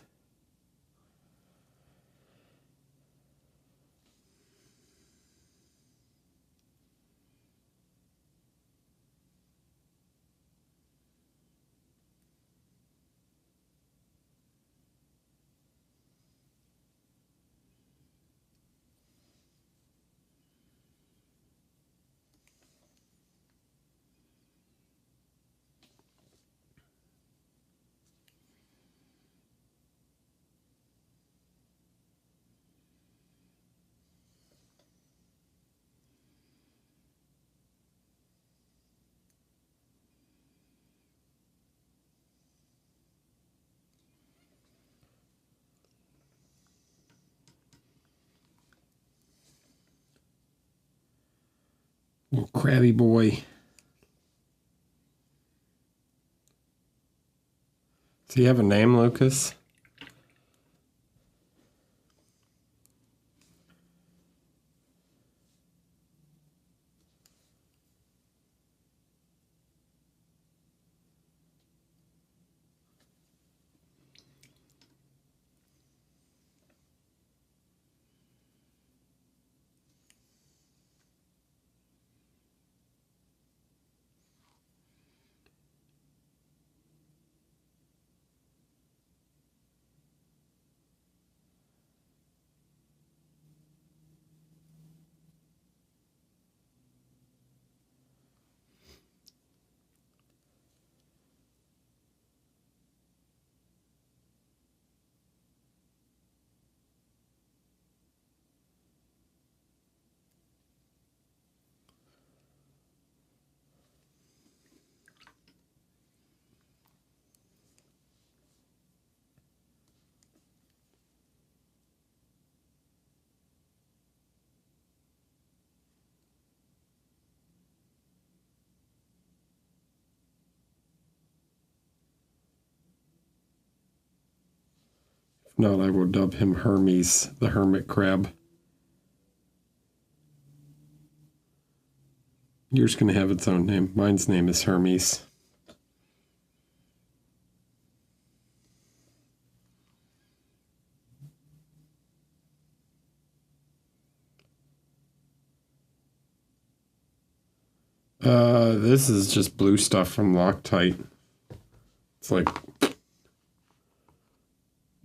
A: Little crabby boy. Does he have a name, Lucas? If not, I will dub him Hermes, the hermit crab. Yours can have its own name. Mine's name is Hermes. This is just blue stuff from Loctite. It's like the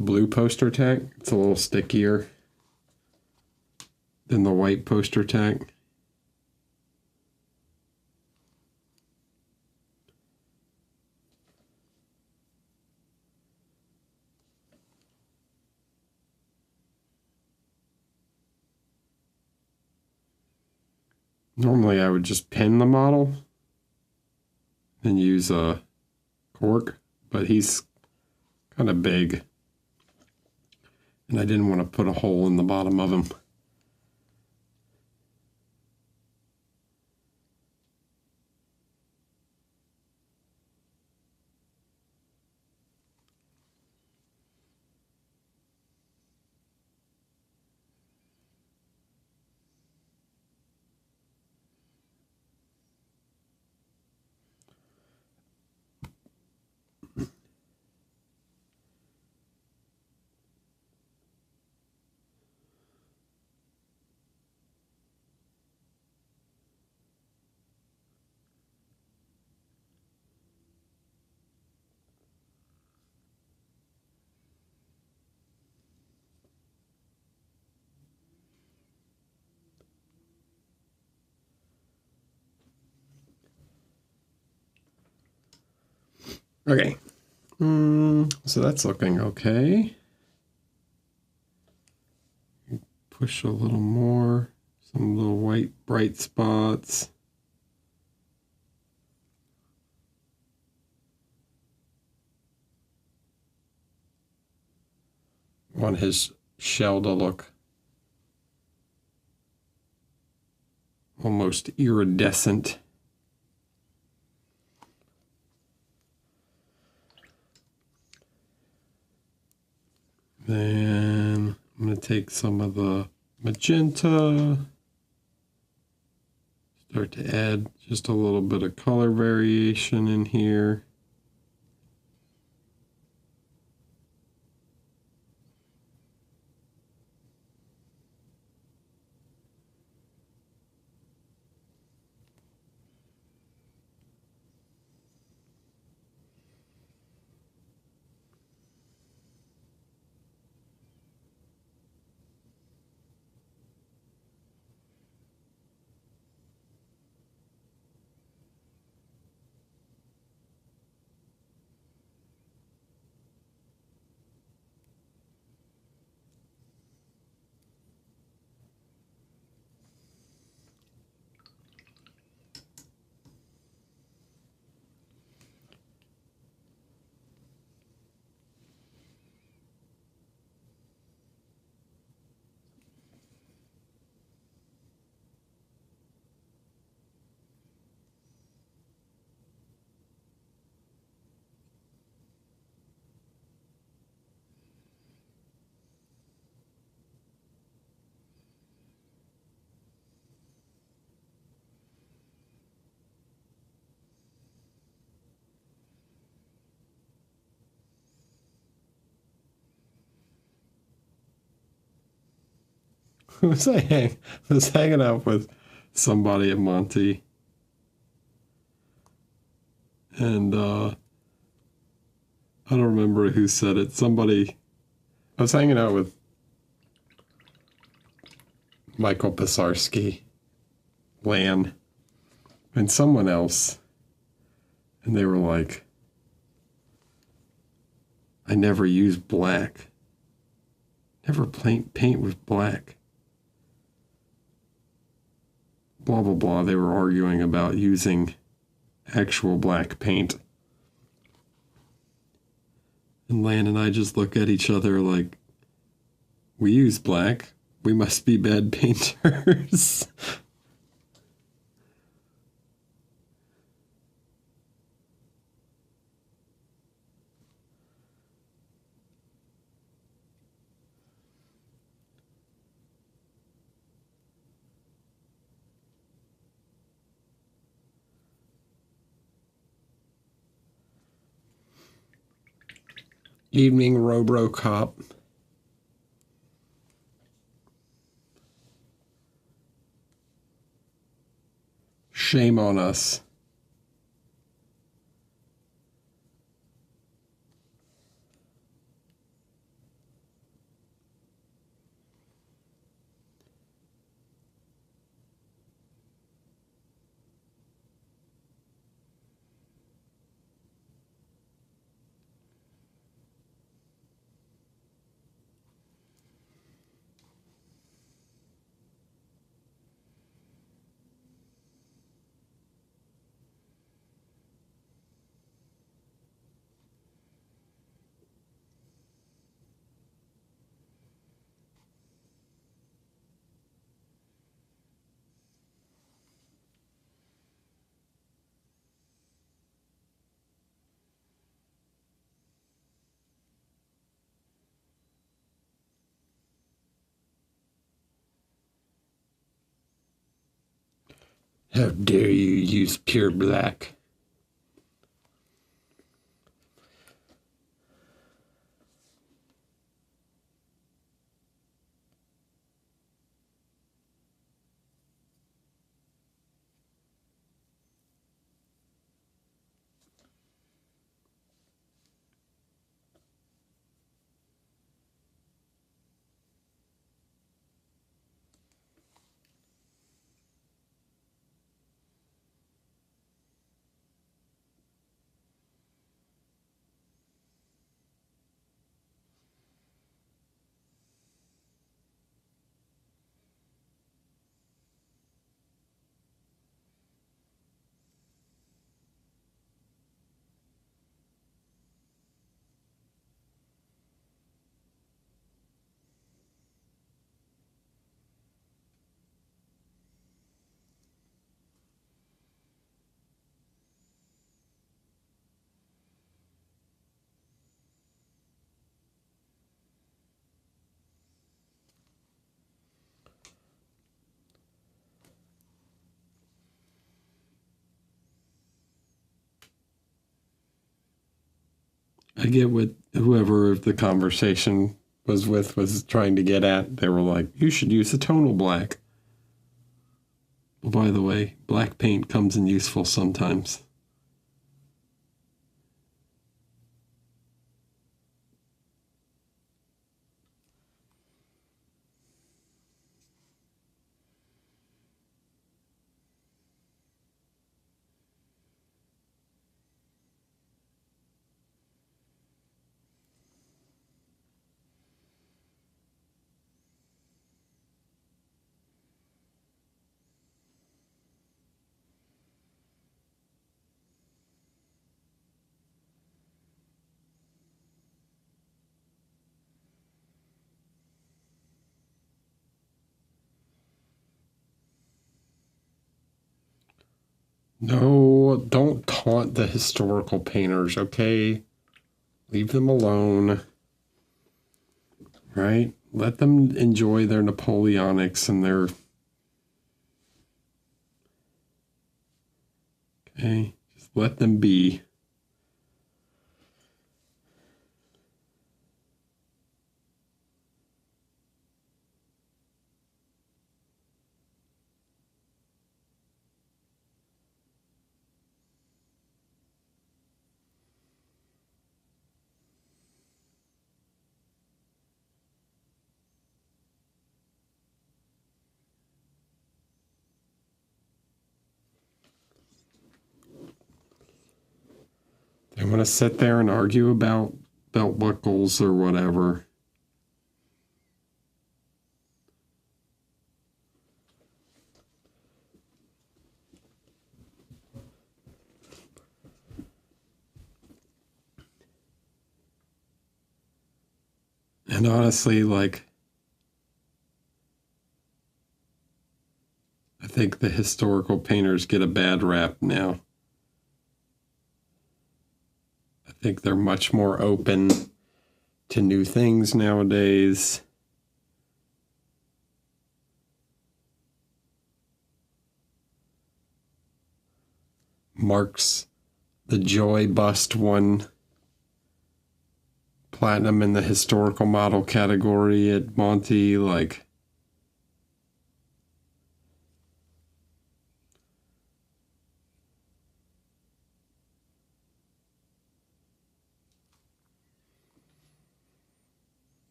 A: blue poster tack. It's a little stickier than the white poster tack. Normally I would just pin the model and use a cork, but he's kind of big and I didn't want to put a hole in the bottom of him. Okay, so that's looking okay. Push a little more, some little white bright spots. Want his shell to look almost iridescent. Then I'm going to take some of the magenta, start to add just a little bit of color variation in here. was hanging out with somebody at Monty, and I don't remember who said it. I was hanging out with Michael Pisarski, Lan, and someone else, and they were like, I never use black. Never paint with black. Blah, blah, blah. They were arguing about using actual black paint. And Lan and I just look at each other like, we use black. We must be bad painters. Evening Robocop. Shame on us. How dare you use pure black? I get what whoever the conversation was with was trying to get at. They were like, you should use a tonal black. Well, by the way, black paint comes in useful sometimes. No, don't taunt the historical painters, okay? Leave them alone. Right? Let them enjoy their Napoleonics and their... Okay? Just let them be. They want to sit there and argue about belt buckles or whatever. And honestly, like, I think the historical painters get a bad rap now. I think they're much more open to new things nowadays. Mark's the Joy Bust one platinum in the historical model category at Monty, like.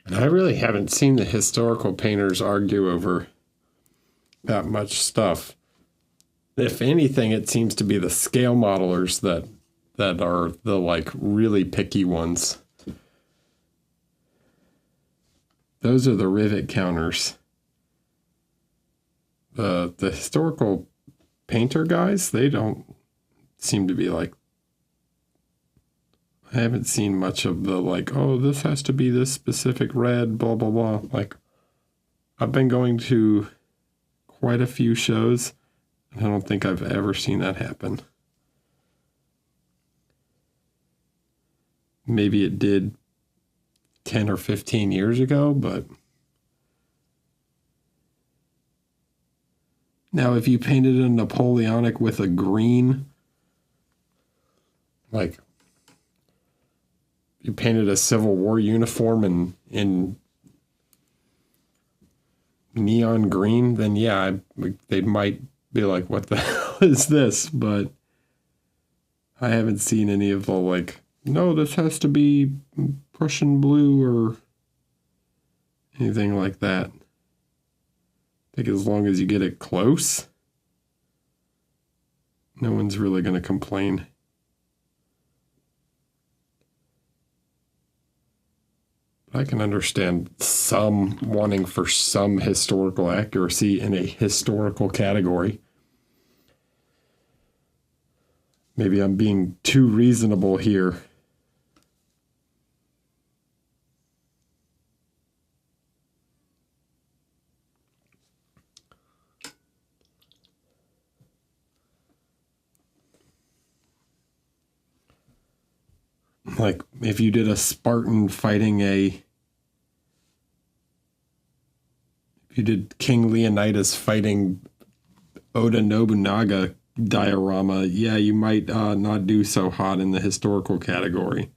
A: And I really haven't seen the historical painters argue over that much stuff. If anything, it seems to be the scale modelers that are the like really picky ones. Those are the rivet counters. The historical painter guys, they don't seem to be like. I haven't seen much of the like, oh, this has to be this specific red, blah, blah, blah. Like, I've been going to quite a few shows, and I don't think I've ever seen that happen. Maybe it did 10 or 15 years ago, but now if you painted a Napoleonic with a green, like you painted a Civil War uniform in neon green, then yeah, they might be like, what the hell is this? But I haven't seen any of the like, no, this has to be Prussian blue or anything like that. I think as long as you get it close, no one's really going to complain. I can understand some wanting for some historical accuracy in a historical category. Maybe I'm being too reasonable here. Like if you did a Spartan fighting if you did King Leonidas fighting Oda Nobunaga diorama, yeah, you might not do so hot in the historical category.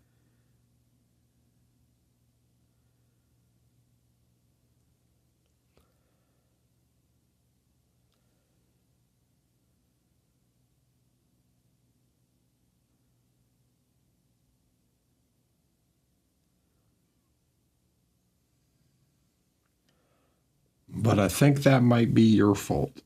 A: But I think that might be your fault.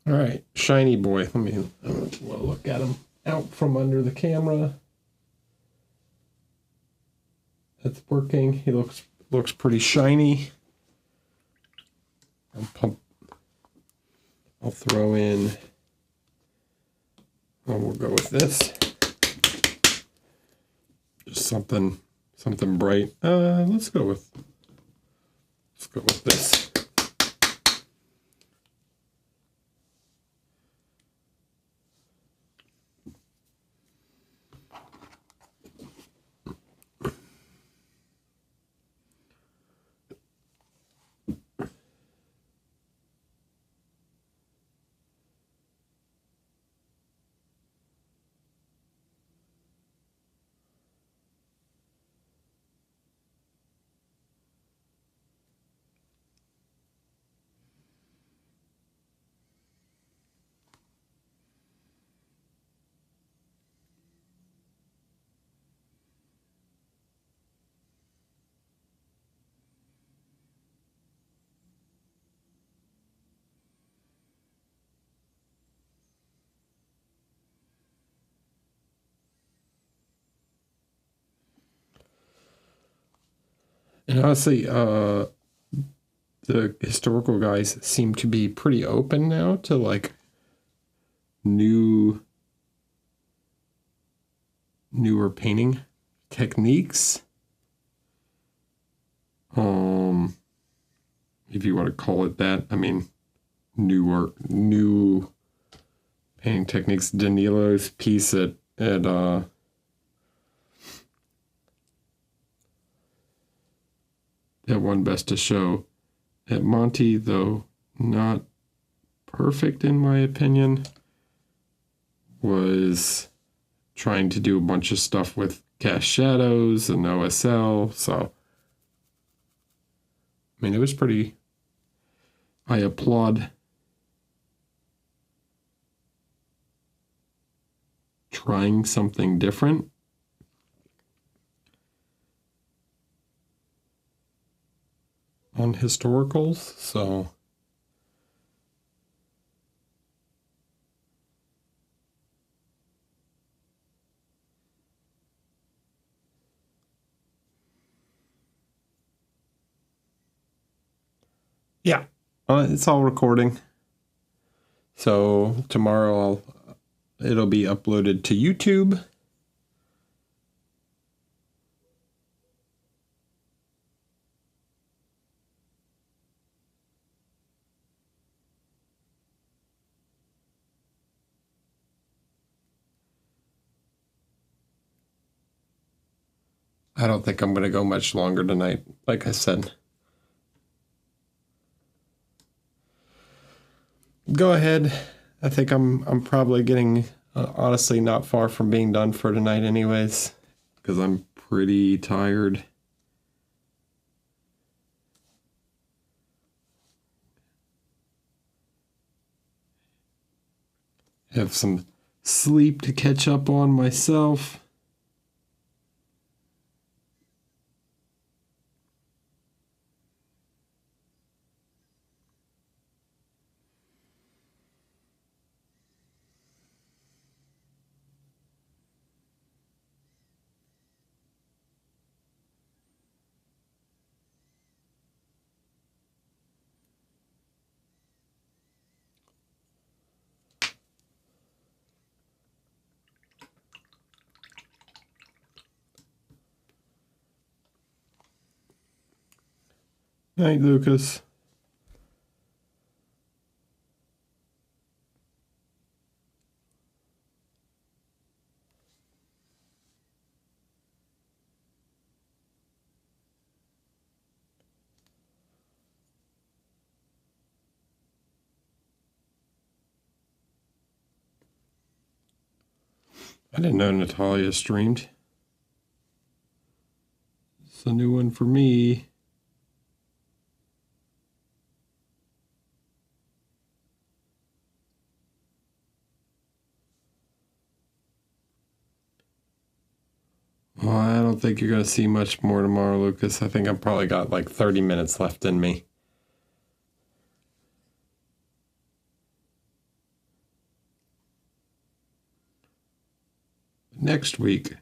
A: All right, shiny boy. Let me look at him out from under the camera. That's working. He looks pretty shiny. I'll throw in. Oh, we'll go with this. Just something bright. Let's go with this. And honestly, the historical guys seem to be pretty open now to like newer painting techniques. If you want to call it that. I mean, new painting techniques. Danilo's piece at that won Best of Show at Monty, though not perfect in my opinion, was trying to do a bunch of stuff with cast shadows and OSL. So, I mean, it was pretty. I applaud trying something different. On historicals, so yeah, it's all recording. So tomorrow it'll be uploaded to YouTube. I don't think I'm going to go much longer tonight, like I said. Go ahead. I think I'm probably getting, honestly, not far from being done for tonight anyways, because I'm pretty tired. Have some sleep to catch up on myself. Night, Lucas. I didn't know Natalia streamed. It's a new one for me. Well, I don't think you're going to see much more tomorrow, Lucas. I think I've probably got like 30 minutes left in me. next week.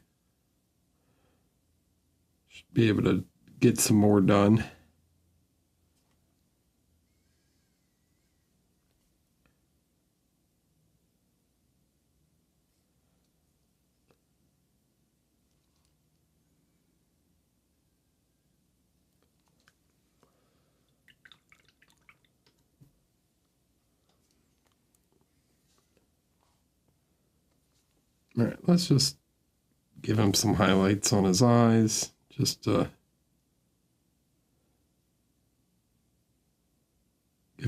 A: Should be able to get some more done. All right, let's just give him some highlights on his eyes. Just give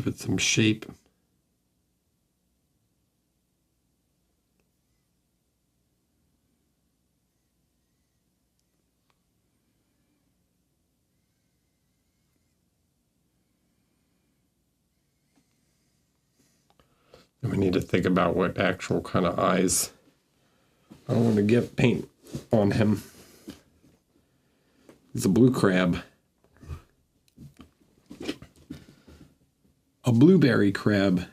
A: it some shape. And we need to think about what actual kind of eyes I want to get paint on him. He's a blue crab. A blueberry crab.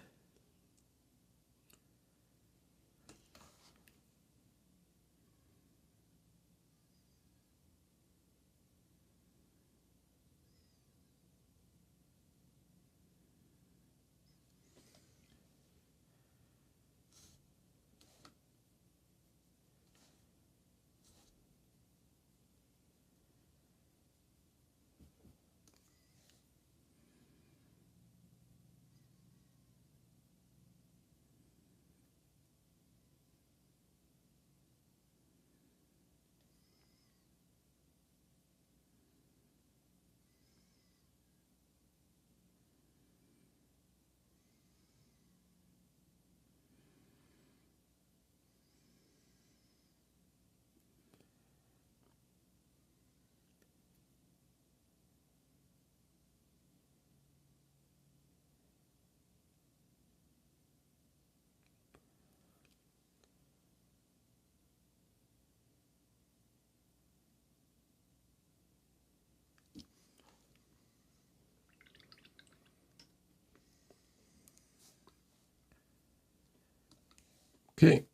A: Okay,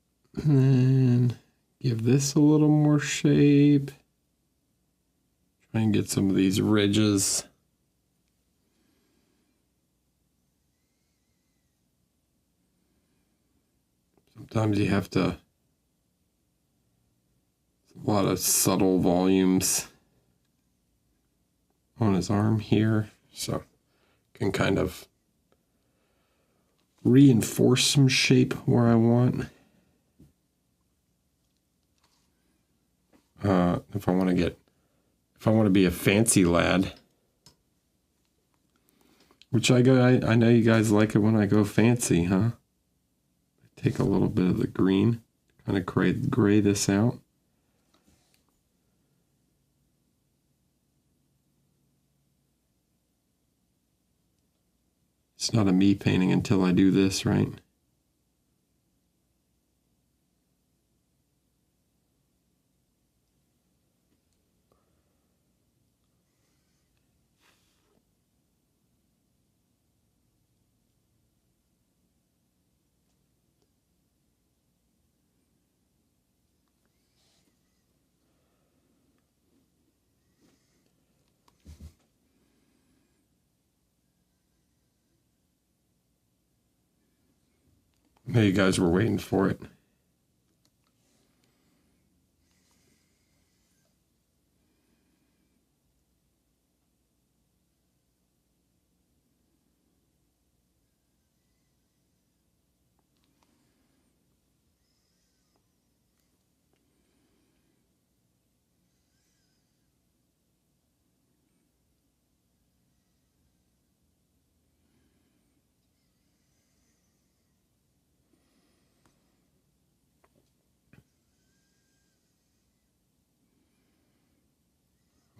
A: and then give this a little more shape. Try and get some of these ridges. Sometimes you have to, a lot of subtle volumes on his arm here, so can kind of reinforce some shape where I want. If I want to be a fancy lad, which I know you guys like it when I go fancy, huh? Take a little bit of the green, kind of gray this out. It's not a me painting until I do this, right? I know you guys were waiting for it.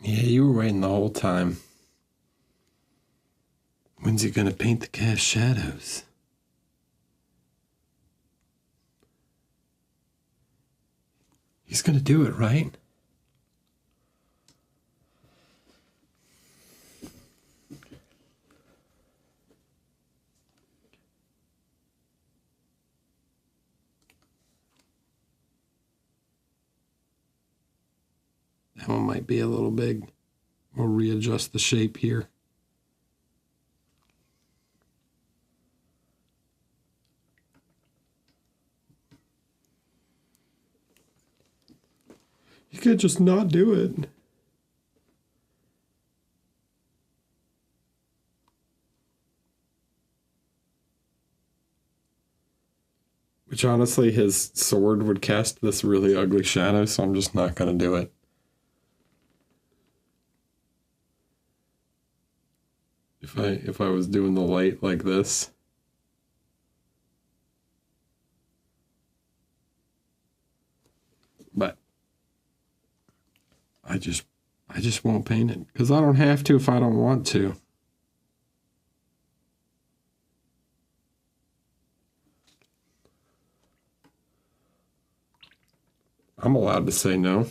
A: Yeah, you were waiting the whole time. When's he gonna paint the cast shadows? He's gonna do it, right? That one might be a little big. We'll readjust the shape here. You could just not do it. Which honestly, his sword would cast this really ugly shadow, so I'm just not going to do it. If I was doing the light like this. But I just won't paint it because I don't have to if I don't want to. I'm allowed to say no.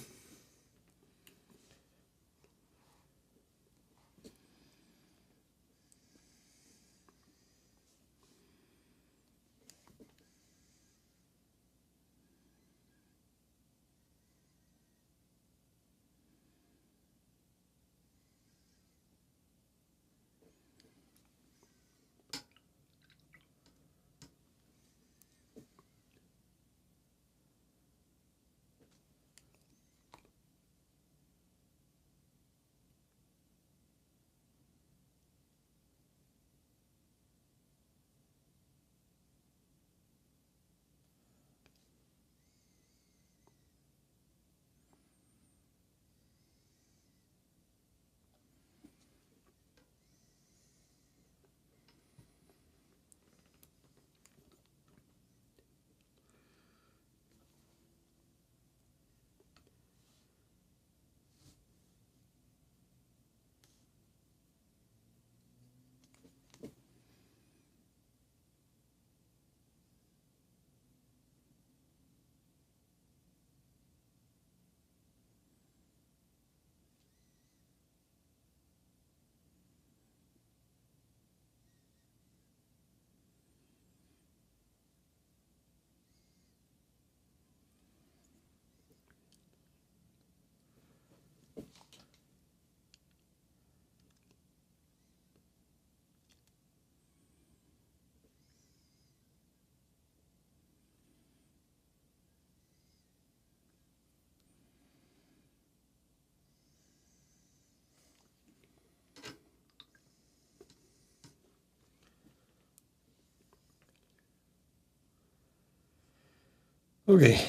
A: Okay,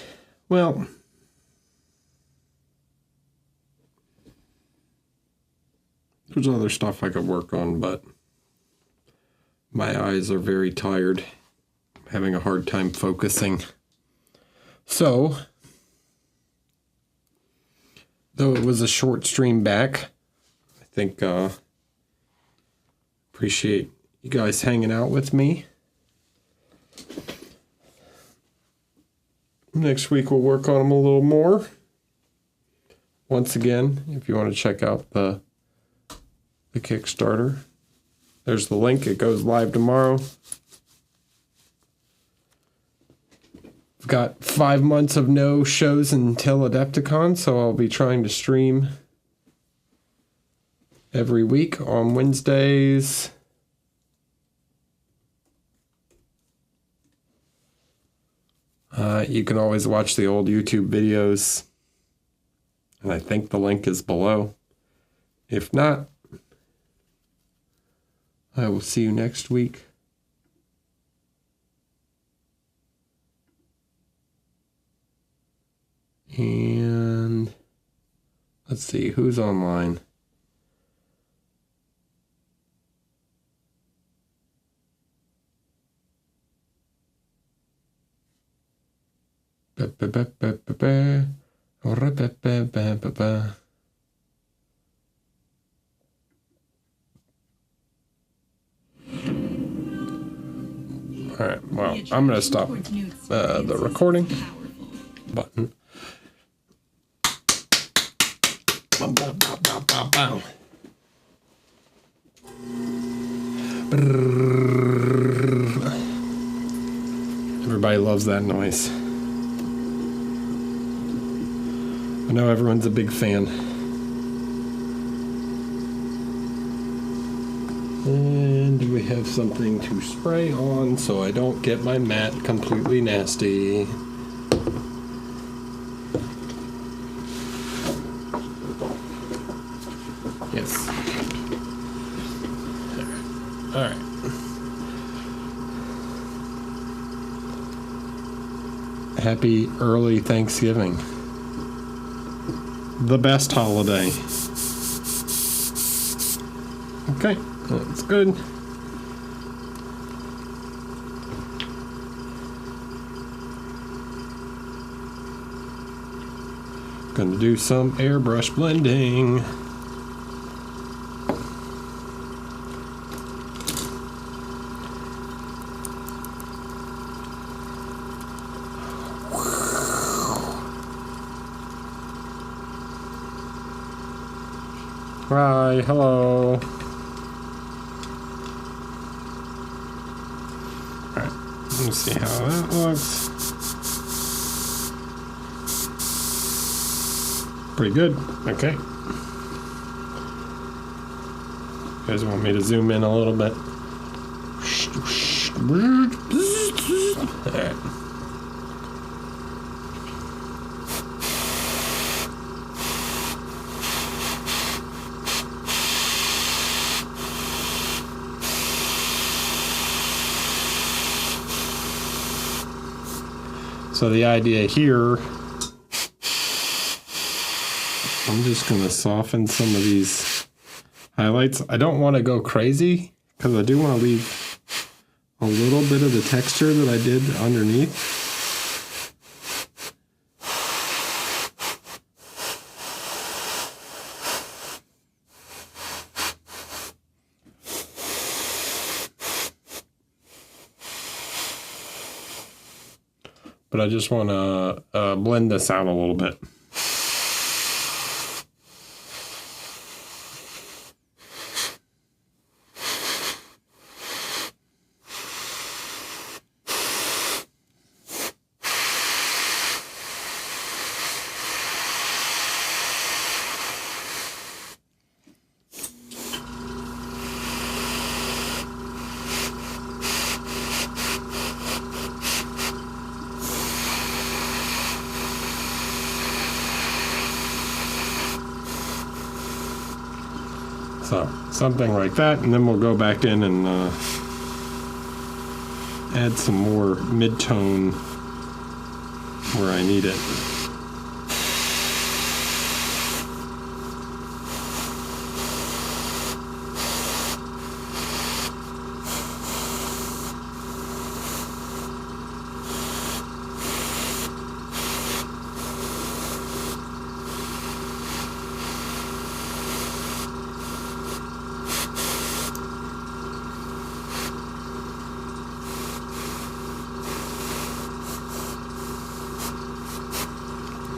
A: well, there's other stuff I could work on, but my eyes are very tired. I'm having a hard time focusing. So, though it was a short stream back, I think appreciate you guys hanging out with me. Next week we'll work on them a little more. Once again, if you want to check out the Kickstarter, there's the link. It goes live tomorrow. I've got 5 months of no shows until Adepticon, so I'll be trying to stream every week on Wednesdays. You can always watch the old YouTube videos, and I think the link is below. If not, I will see you next week. And let's see who's online. Alright, well, I'm going to stop the recording button. Everybody loves that noise. I know everyone's a big fan. And do we have something to spray on so I don't get my mat completely nasty? Yes. All right. Happy early Thanksgiving. The best holiday. Okay, that's good. Gonna do some airbrush blending. Hi, hello. Alright, let me see how that looks. Pretty good. Okay. You guys want me to zoom in a little bit? Alright. So the idea here, I'm just going to soften some of these highlights. I don't want to go crazy because I do want to leave a little bit of the texture that I did underneath. But I just want to blend this out a little bit. So something like that, and then we'll go back in and add some more mid-tone where I need it.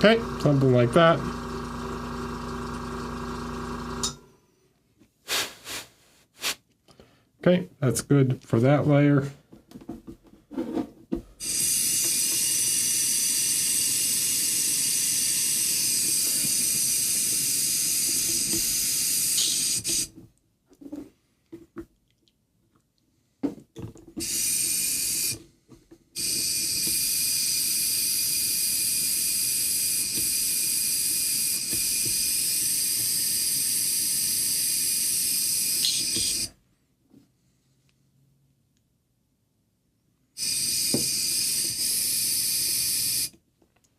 A: Okay, something like that. Okay, that's good for that layer.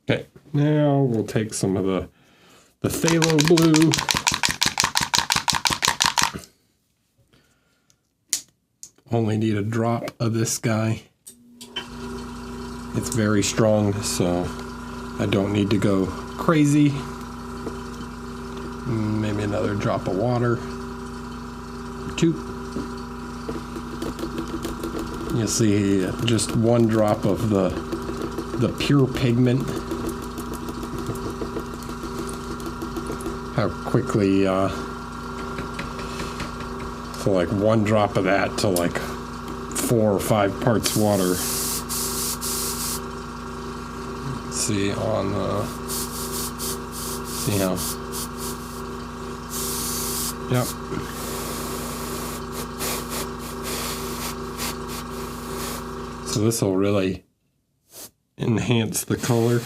A: Okay, now we'll take some of the phthalo blue. Only need a drop of this guy. It's very strong, so I don't need to go crazy. Maybe another drop of water. 2. You'll see just 1 drop of the pure pigment. How quickly, so like 1 drop of that to like 4 or 5 parts water. Let's see on see how, yep. So this will really enhance the color.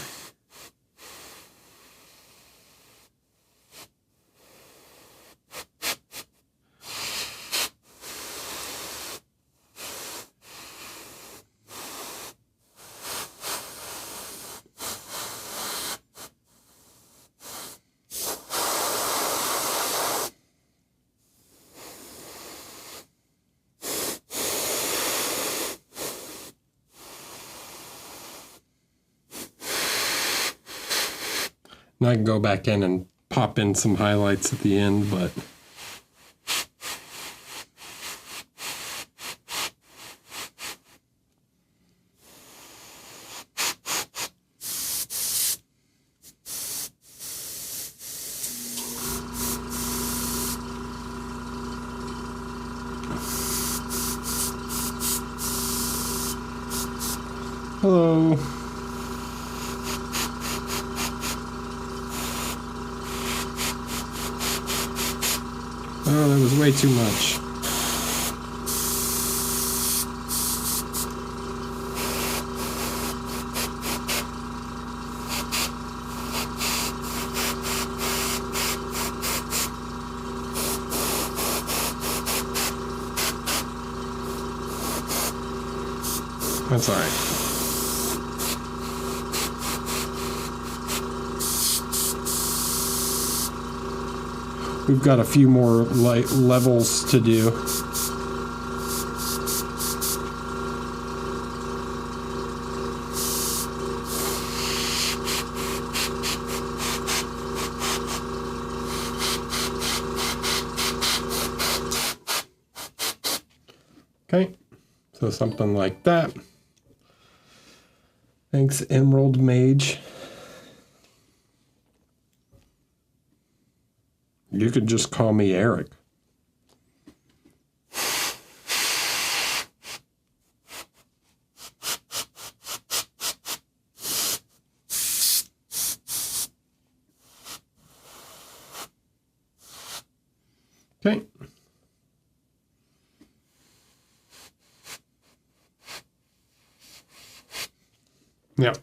A: And I can go back in and pop in some highlights at the end, but hello. Oh, that was way too much. That's all right. We've got a few more light levels to do. Okay, so something like that. Thanks, Emerald Mage. You could just call me Eric. Okay. Yeah.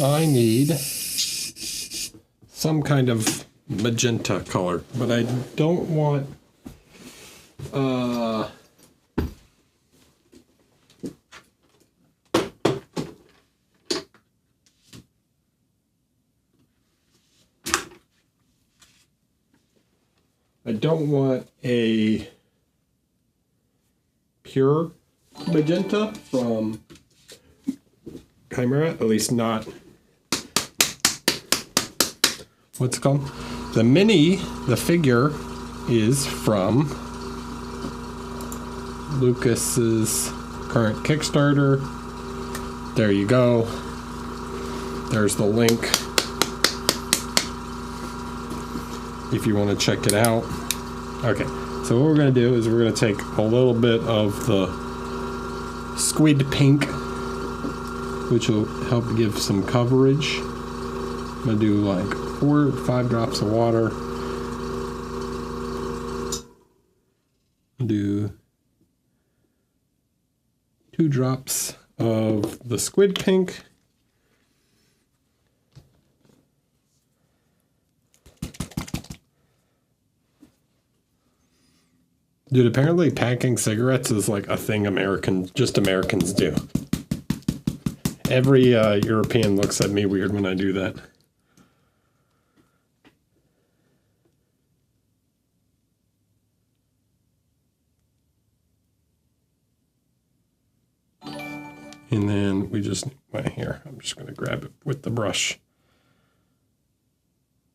A: I need some kind of magenta color, but I don't want a pure magenta from Chimera, at least not what's it called? The mini, the figure is from Lucas's current Kickstarter. There you go. There's the link if you want to check it out. Okay, so what we're going to do is we're going to take a little bit of the squid pink, which will help give some coverage. I'm going to do like 4 or 5 drops of water. Do 2 drops of the squid pink. Dude, apparently packing cigarettes is like a thing just Americans do. Every European looks at me weird when I do that. And then we just, right here, I'm just going to grab it with the brush.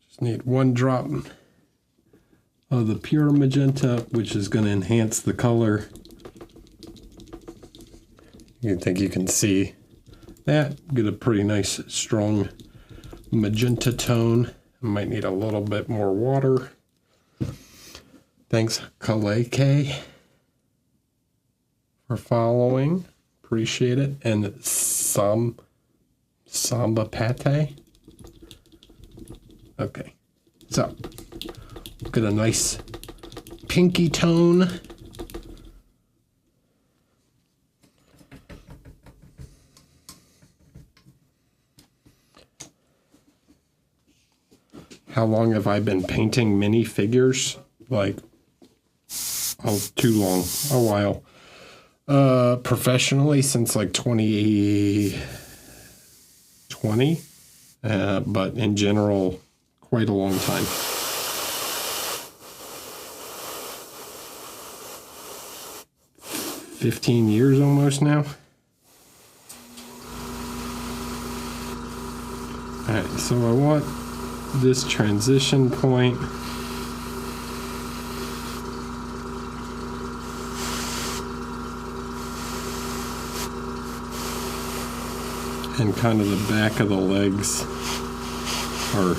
A: Just need 1 drop of the pure magenta, which is going to enhance the color. You think you can see that? Get a pretty nice, strong magenta tone. I might need a little bit more water. Thanks, Kaleke. for following. Appreciate it. And Samba Pate. Okay. So, get a nice pinky tone. How long have I been painting minifigures? Like, too long, a while. Professionally since like 2020, but in general, quite a long time. $15 years almost now. Alright, so I want this transition point. And kind of the back of the legs, or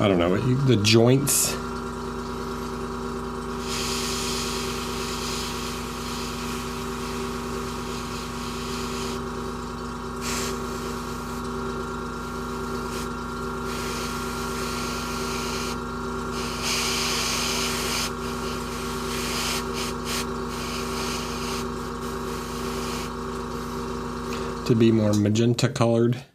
A: I don't know, the joints. To be more magenta colored.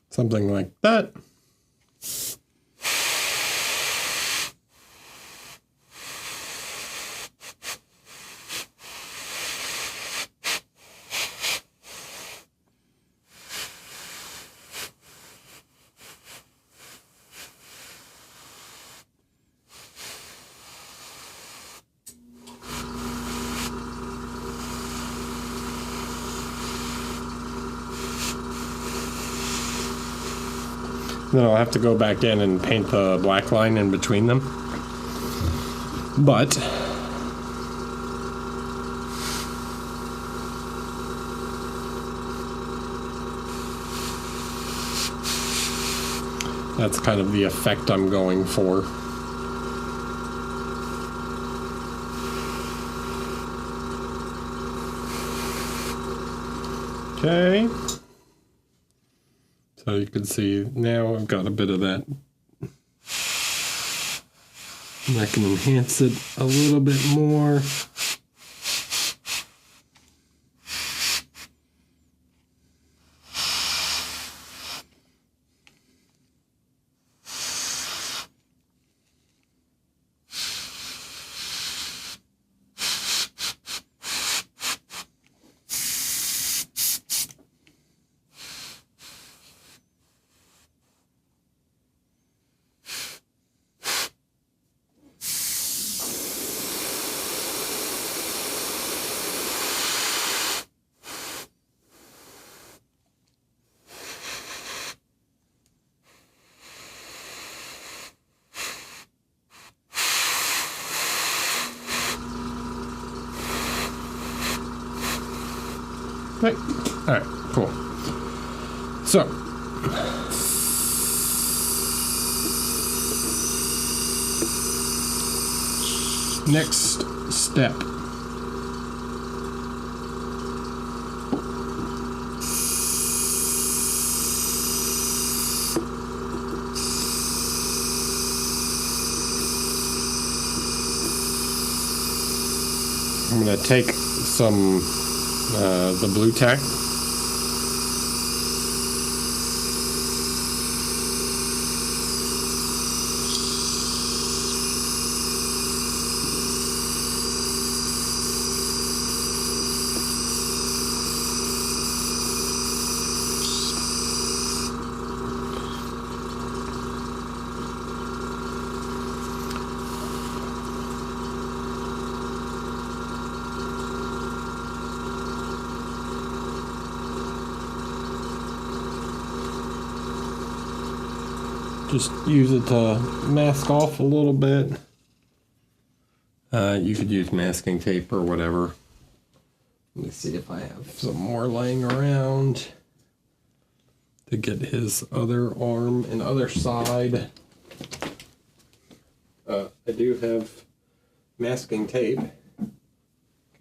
A: Something like that. Then I'll have to go back in and paint the black line in between them. But that's kind of the effect I'm going for. Okay. So you can see now I've got a bit of that. And I can enhance it a little bit more. Right. All right, cool. So, next step. I'm going to take some the blue tack. just use it to mask off a little bit. You could use masking tape or whatever. Let me see if I have some more laying around to get his other arm and other side. I do have masking tape.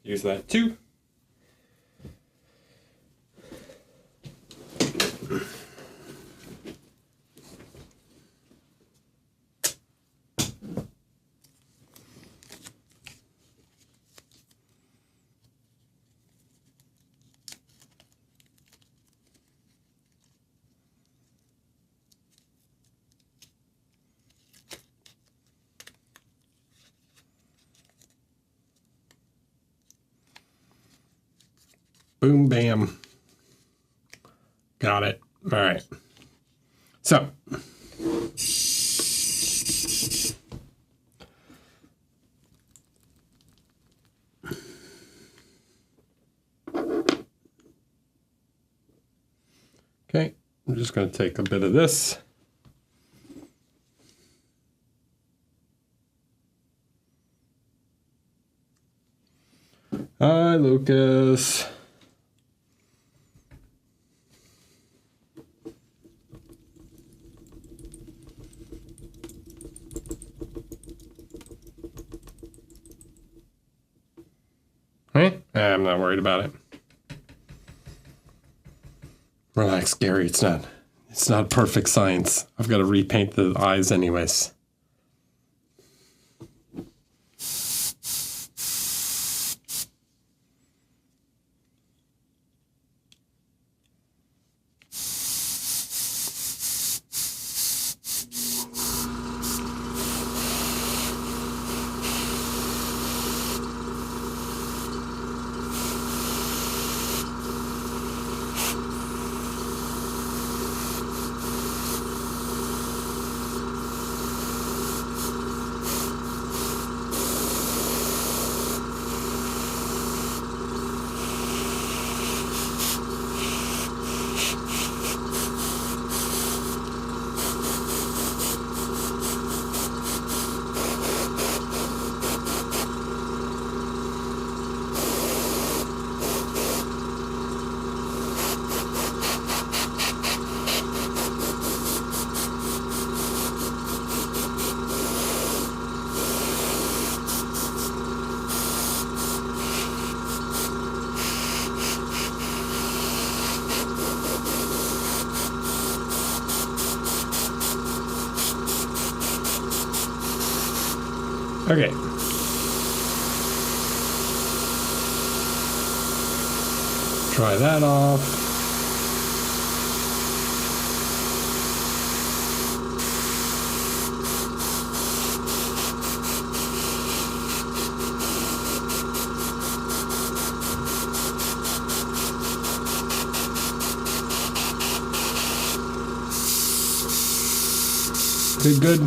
A: Use that too. Boom, bam. Got it. All right. So, okay, I'm just going to take a bit of this. Hi, Lucas. I'm not worried about it. Relax, Gary. It's not perfect science. I've got to repaint the eyes anyways. Okay. Try that off. Good.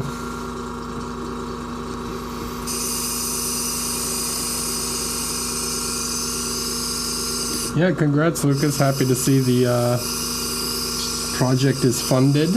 A: Yeah, congrats, Lucas. Happy to see the project is funded.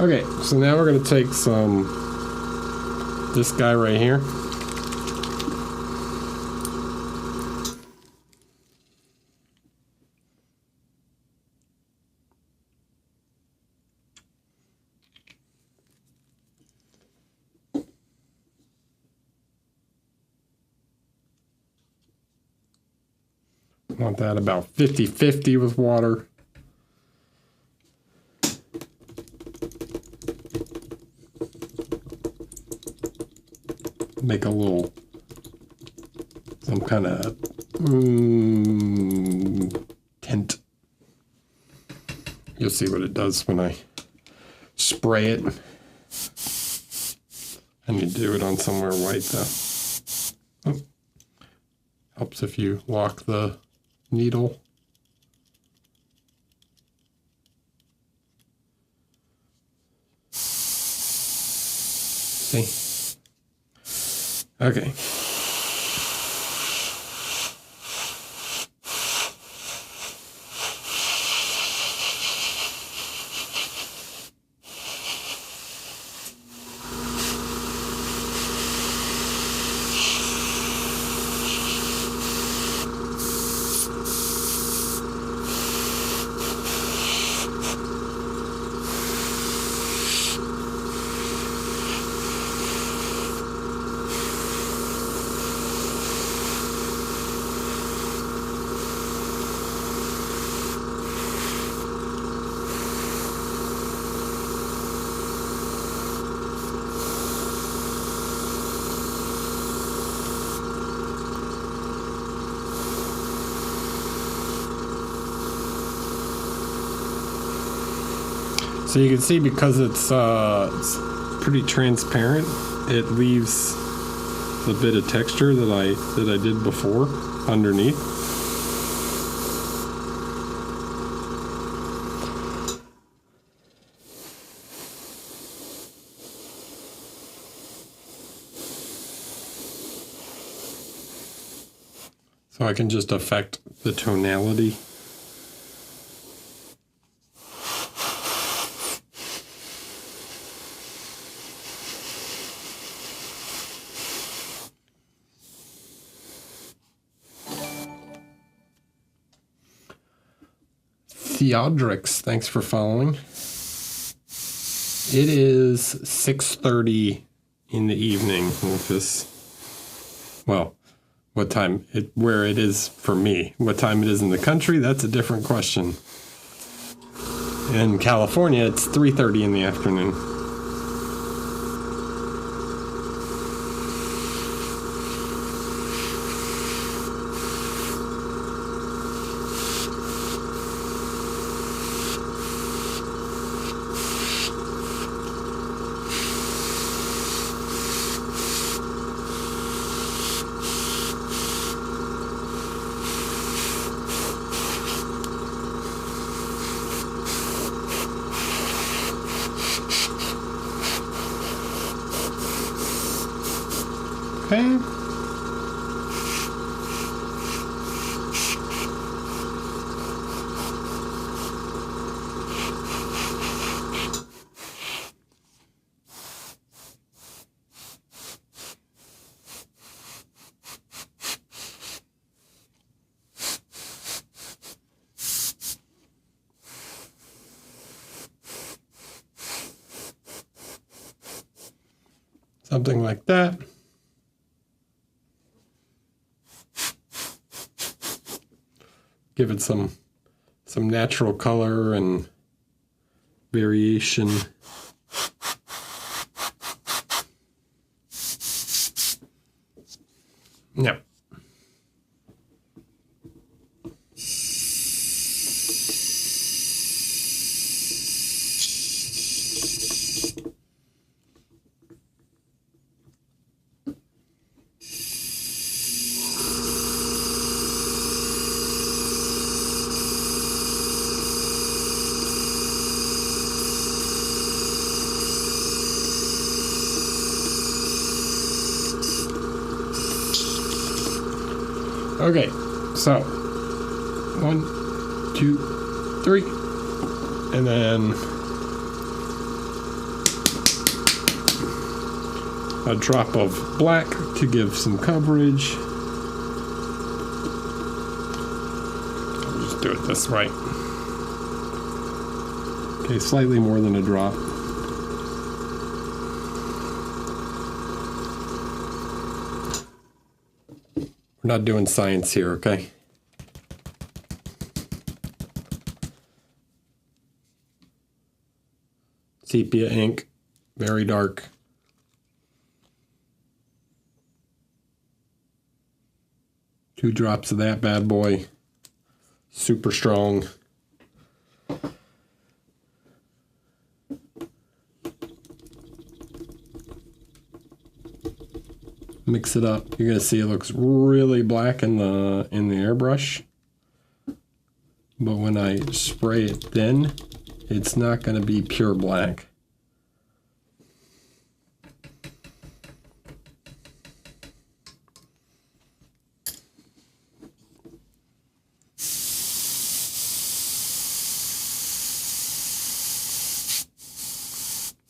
A: Okay, so now we're going to take this guy right here. Want that about 50-50 with water. Make a little, some kind of tint. You'll see what it does when I spray it. I need to do it on somewhere white though. Helps if you lock the needle. See? Okay. So you can see, because it's pretty transparent, it leaves the bit of texture that I did before underneath. So I can just affect the tonality. Theodrix, thanks for following. It is 6:30 in the evening with this. Well, what time where it is for me. What time it is in the country, that's a different question. In California, it's 3:30 in the afternoon. Okay. Something like that. Give it some natural color and variation. Yep. Okay, so 1, 2, 3, and then a drop of black to give some coverage. I'll just do it this way. Okay, slightly more than a drop. We're not doing science here, okay? Sepia ink, very dark. Two drops of that bad boy, super strong. mix it up. You're gonna see it looks really black in the airbrush, but when I spray it thin, it's not gonna be pure black.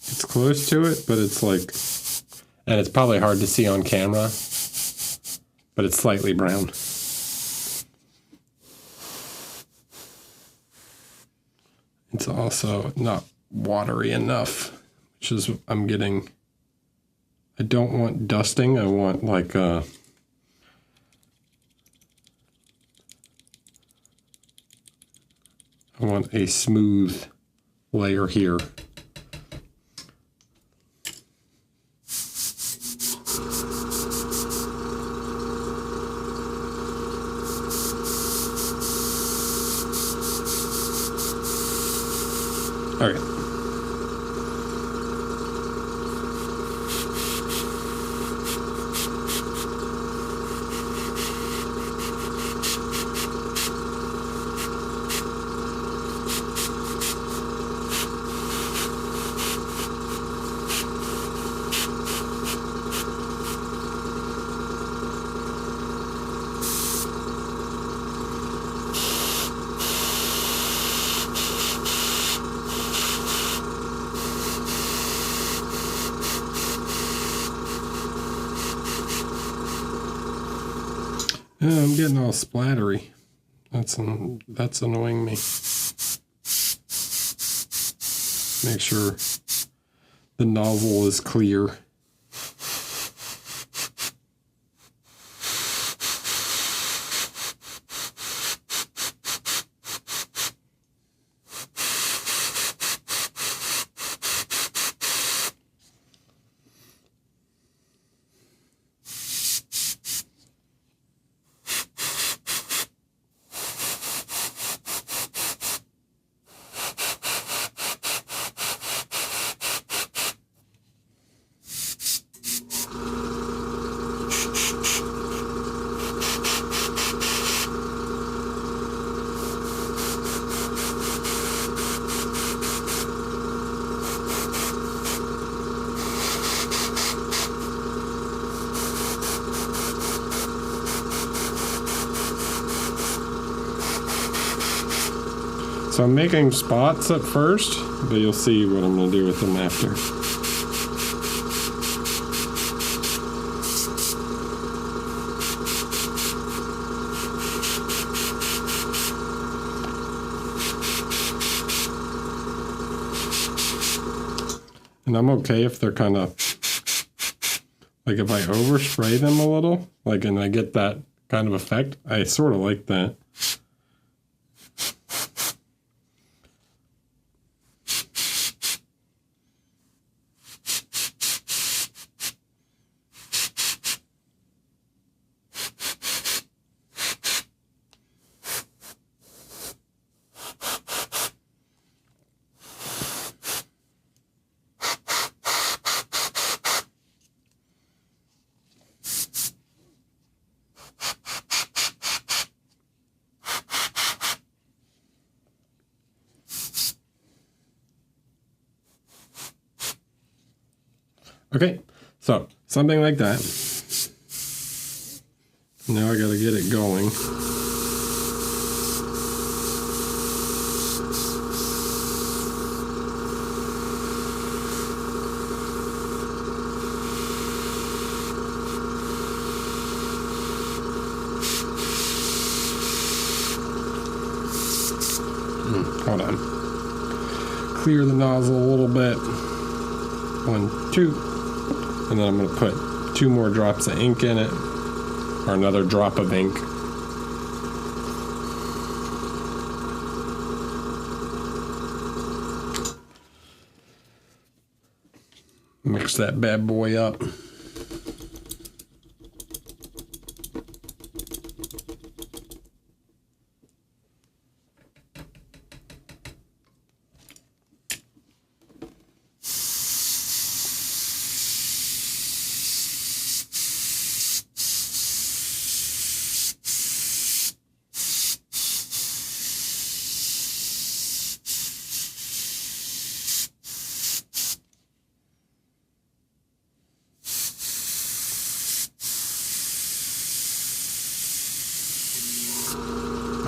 A: It's close to it, but it's like, and it's probably hard to see on camera, but it's slightly brown. It's also not watery enough, which is I'm getting. I don't want dusting. I want like I want a smooth layer here. Okay. I'm getting all splattery. That's annoying me. Make sure the nozzle is clear. So I'm making spots at first, but you'll see what I'm going to do with them after. And I'm okay if they're kind of, like if I overspray them a little, like, and I get that kind of effect, I sort of like that. Okay, so something like that. Now I gotta get it going. Hold on. Clear the nozzle a little bit. 1, 2. And then I'm going to put 2 more drops of ink in it, or another drop of ink. Mix that bad boy up.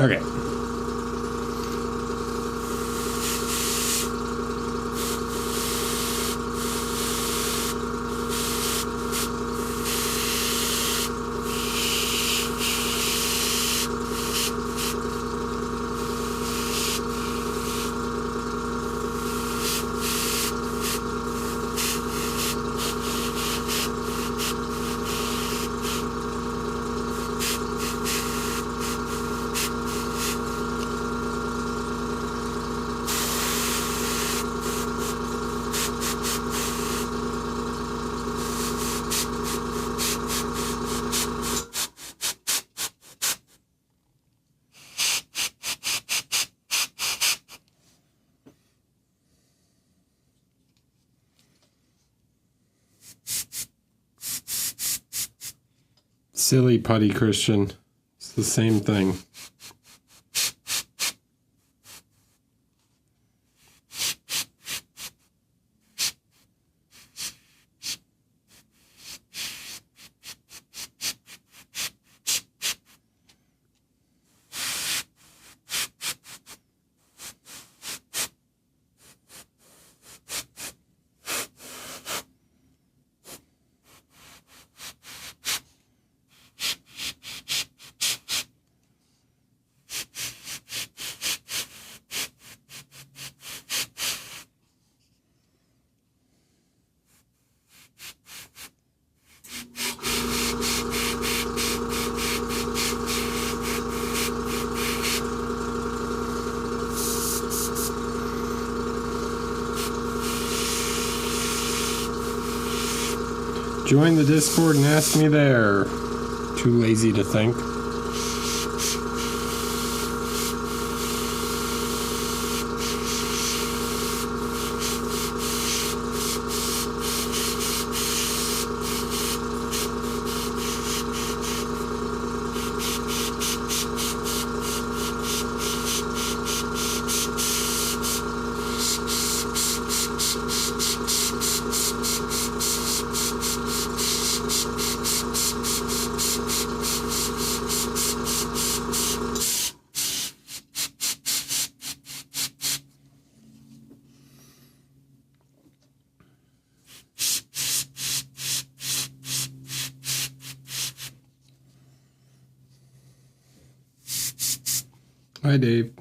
A: Okay. Silly putty, Christian. It's the same thing. Join the Discord and ask me there. Too lazy to think. Hi, Dave.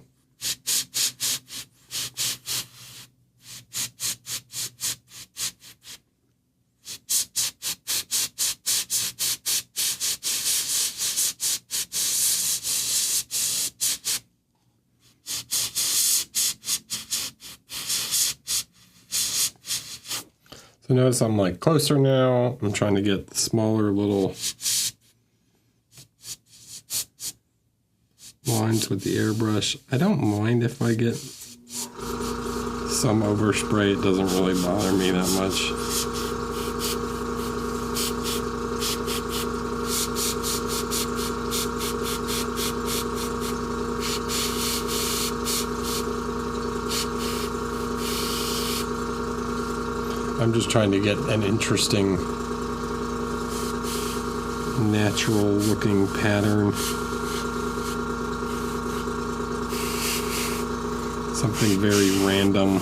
A: So notice I'm like closer now. I'm trying to get the smaller little lines with the airbrush. I don't mind if I get some overspray. It doesn't really bother me that much. I'm just trying to get an interesting, natural looking pattern. Something very random.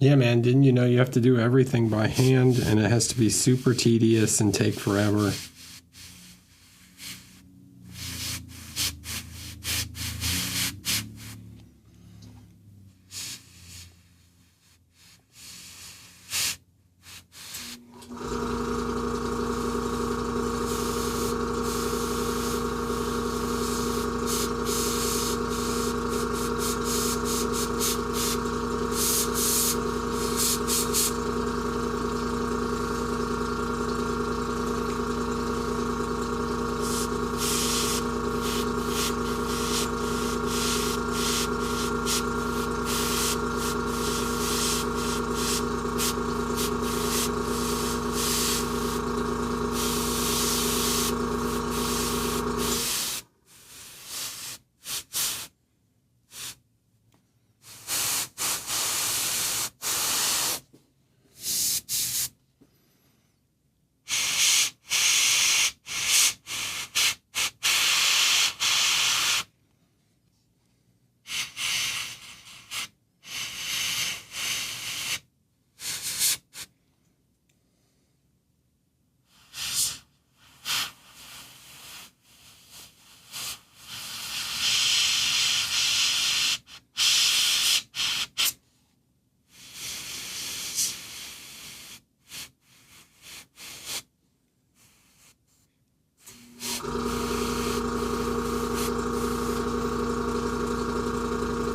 A: Yeah, man, didn't you know you have to do everything by hand and it has to be super tedious and take forever?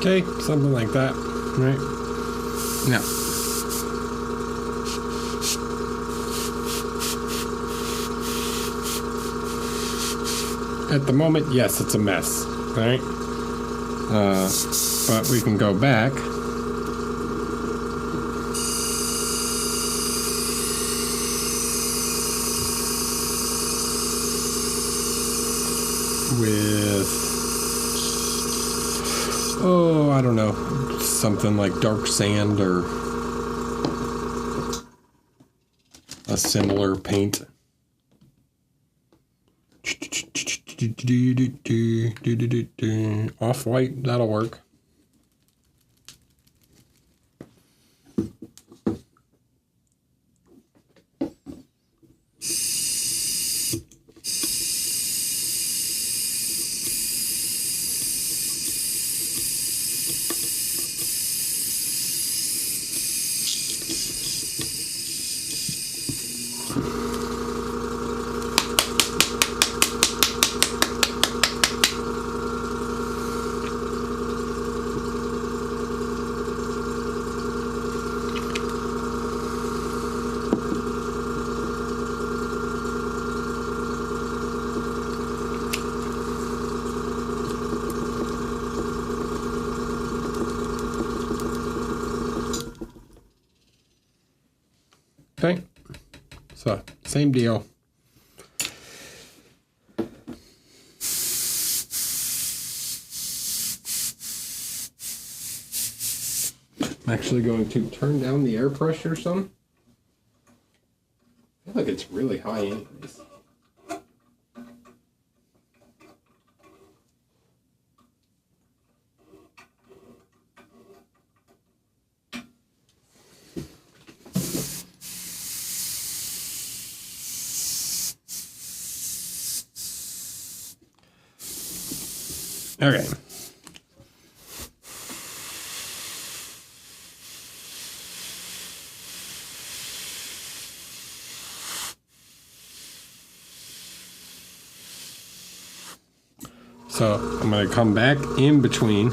A: Okay, something like that, right?
B: Yeah.
A: At the moment, yes, it's a mess, right? But we can go back. With, oh, I don't know, something like dark sand or a similar paint. Off-white, that'll work. Okay, so same deal. I'm actually going to turn down the air pressure some. I feel like it's really high anyways. Okay. So I'm going to come back in between.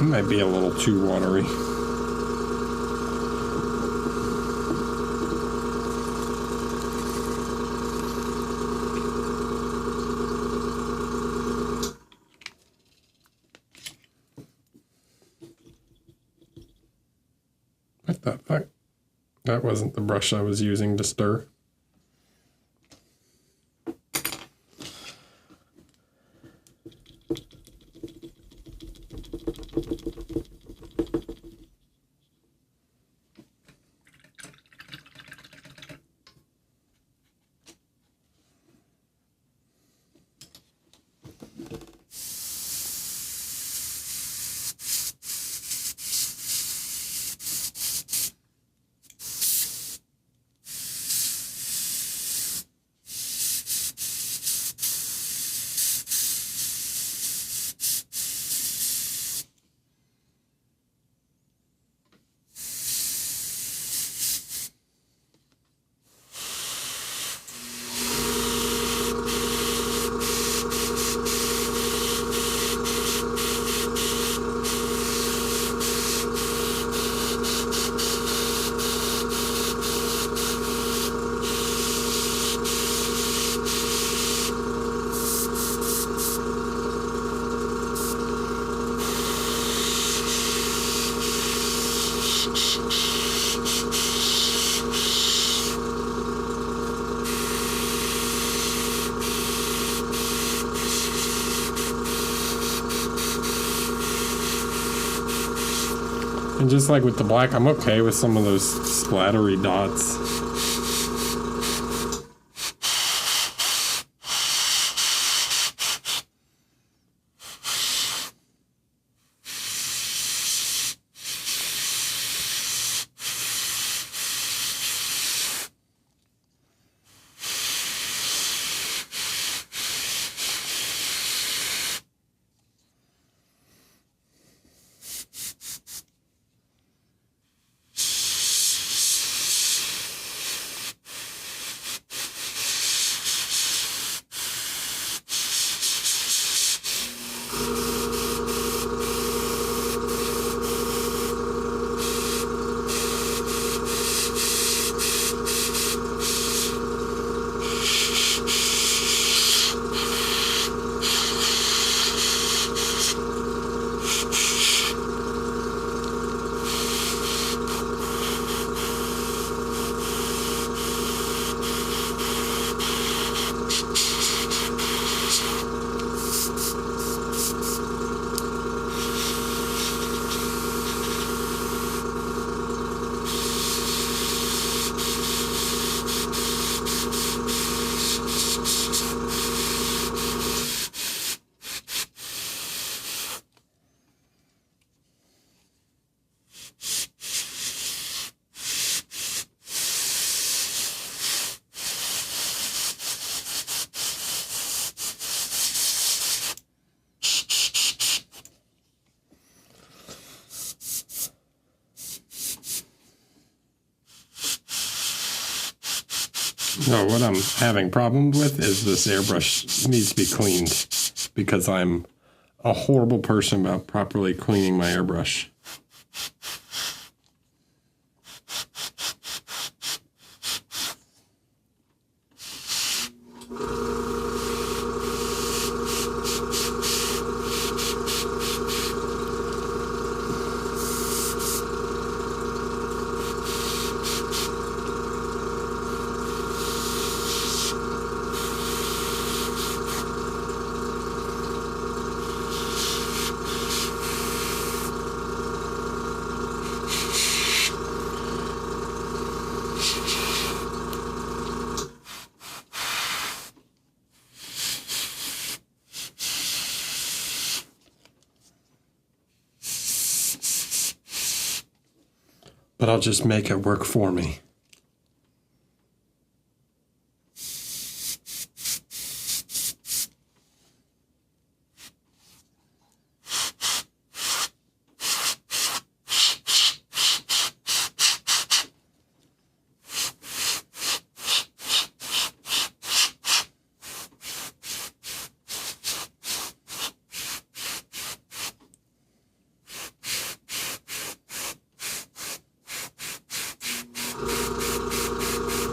A: It might be a little too watery. What the fuck? That wasn't the brush I was using to stir. And just like with the black, I'm okay with some of those splattery dots. No, what I'm having problems with is this airbrush needs to be cleaned because I'm a horrible person about properly cleaning my airbrush. But I'll just make it work for me.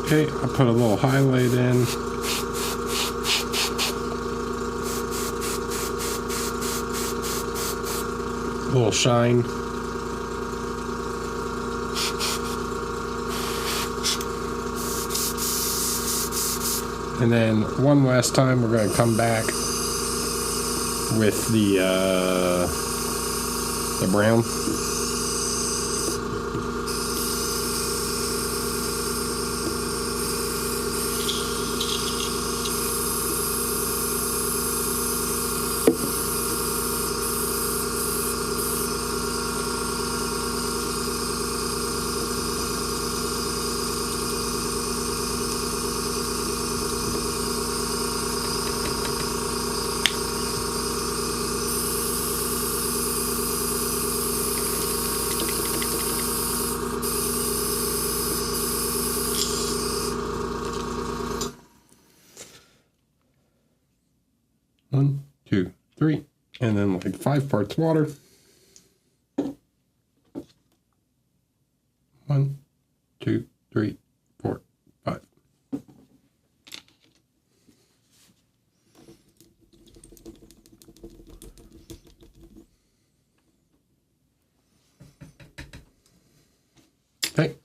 A: Okay, I'll put a little highlight in. A little shine. And then one last time we're going to come back with the brown. One, two, three, and then like 5 parts water. 1, 2, 3, 4, 5. Okay.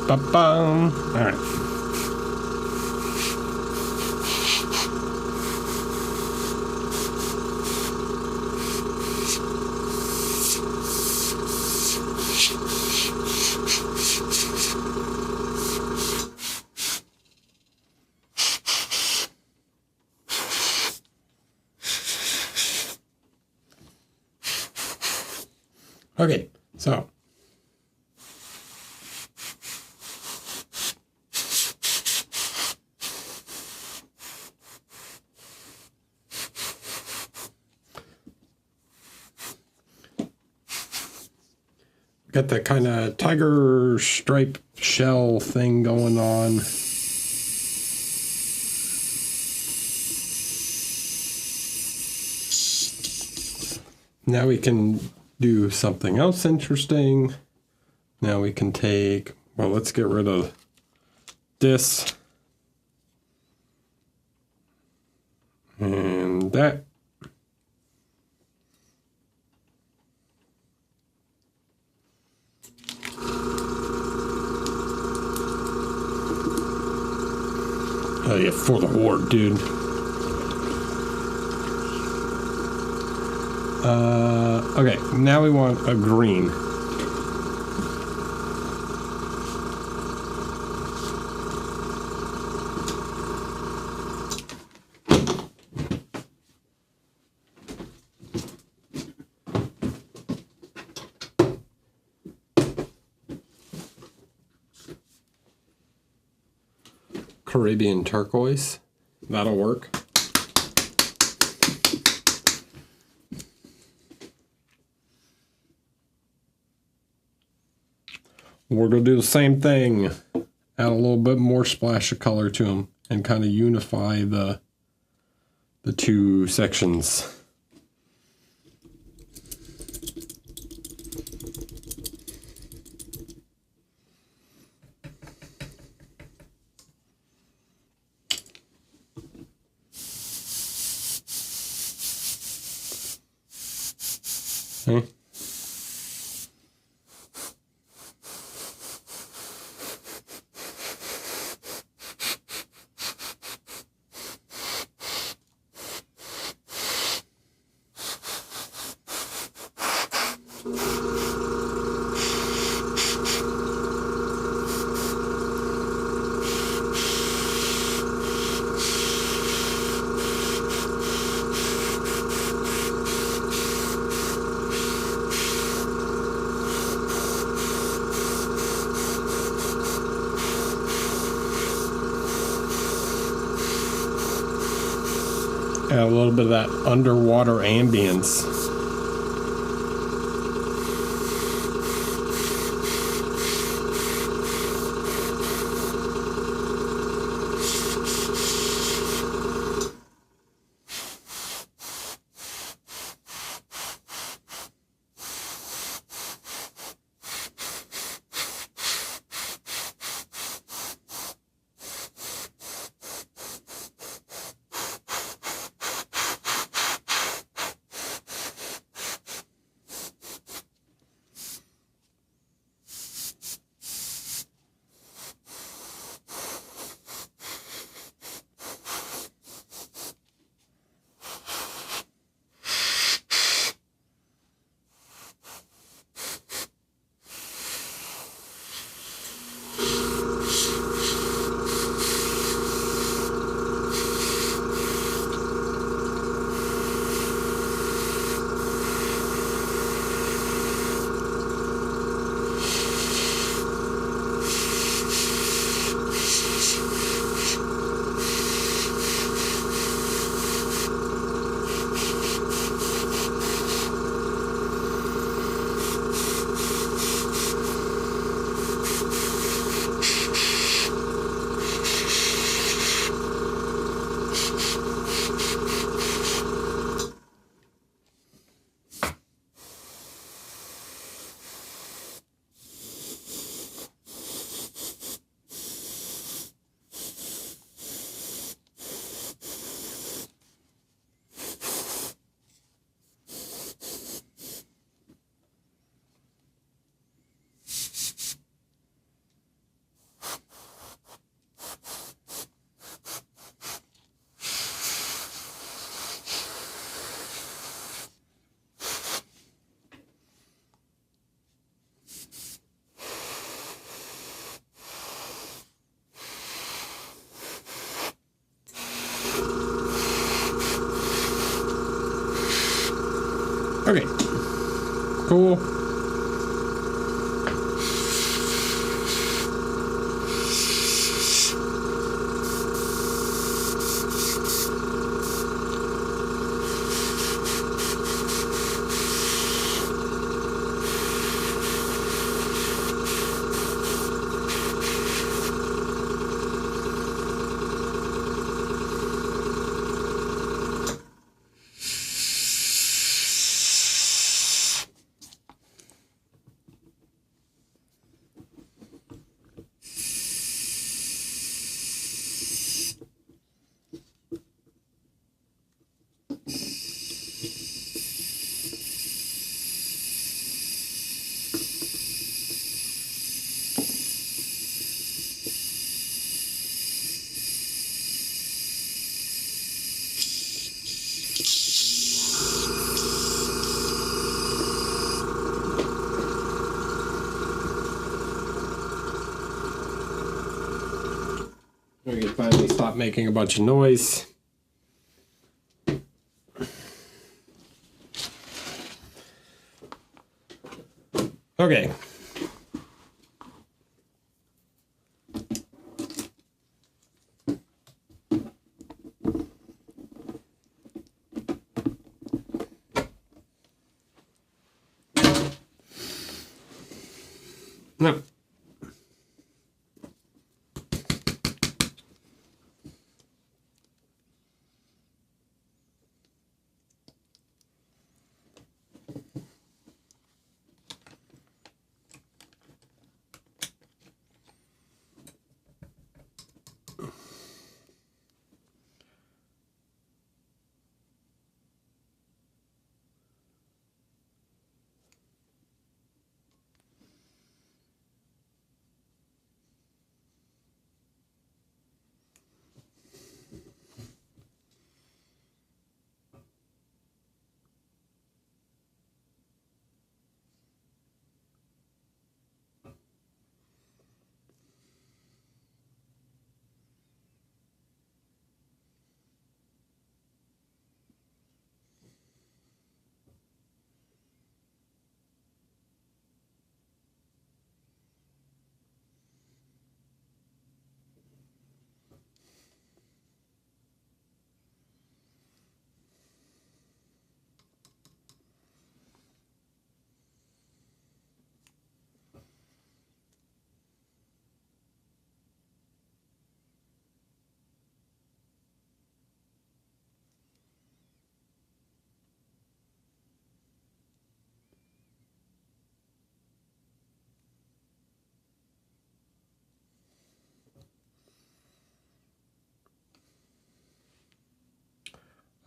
A: Ba-bum. All right. Okay, so got that kind of tiger stripe shell thing going on. Now we can do something else interesting. Now we can take, well, let's get rid of this and that. Oh yeah, for the horde, dude. Okay, now we want a green. Caribbean turquoise. That'll work. We're going to do the same thing. Add a little bit more splash of color to them and kind of unify the two sections. Okay. Add a little bit of that underwater ambience. Okay, cool. We can finally stop making a bunch of noise. Okay. No.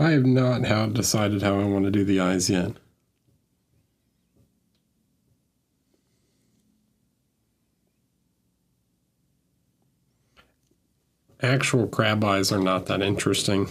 A: I have not decided how I want to do the eyes yet. Actual crab eyes are not that interesting.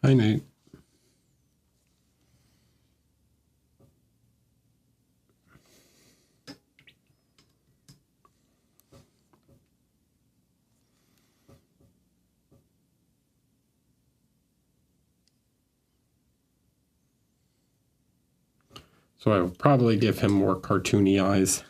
A: Hi, Nate. So I will probably give him more cartoony eyes.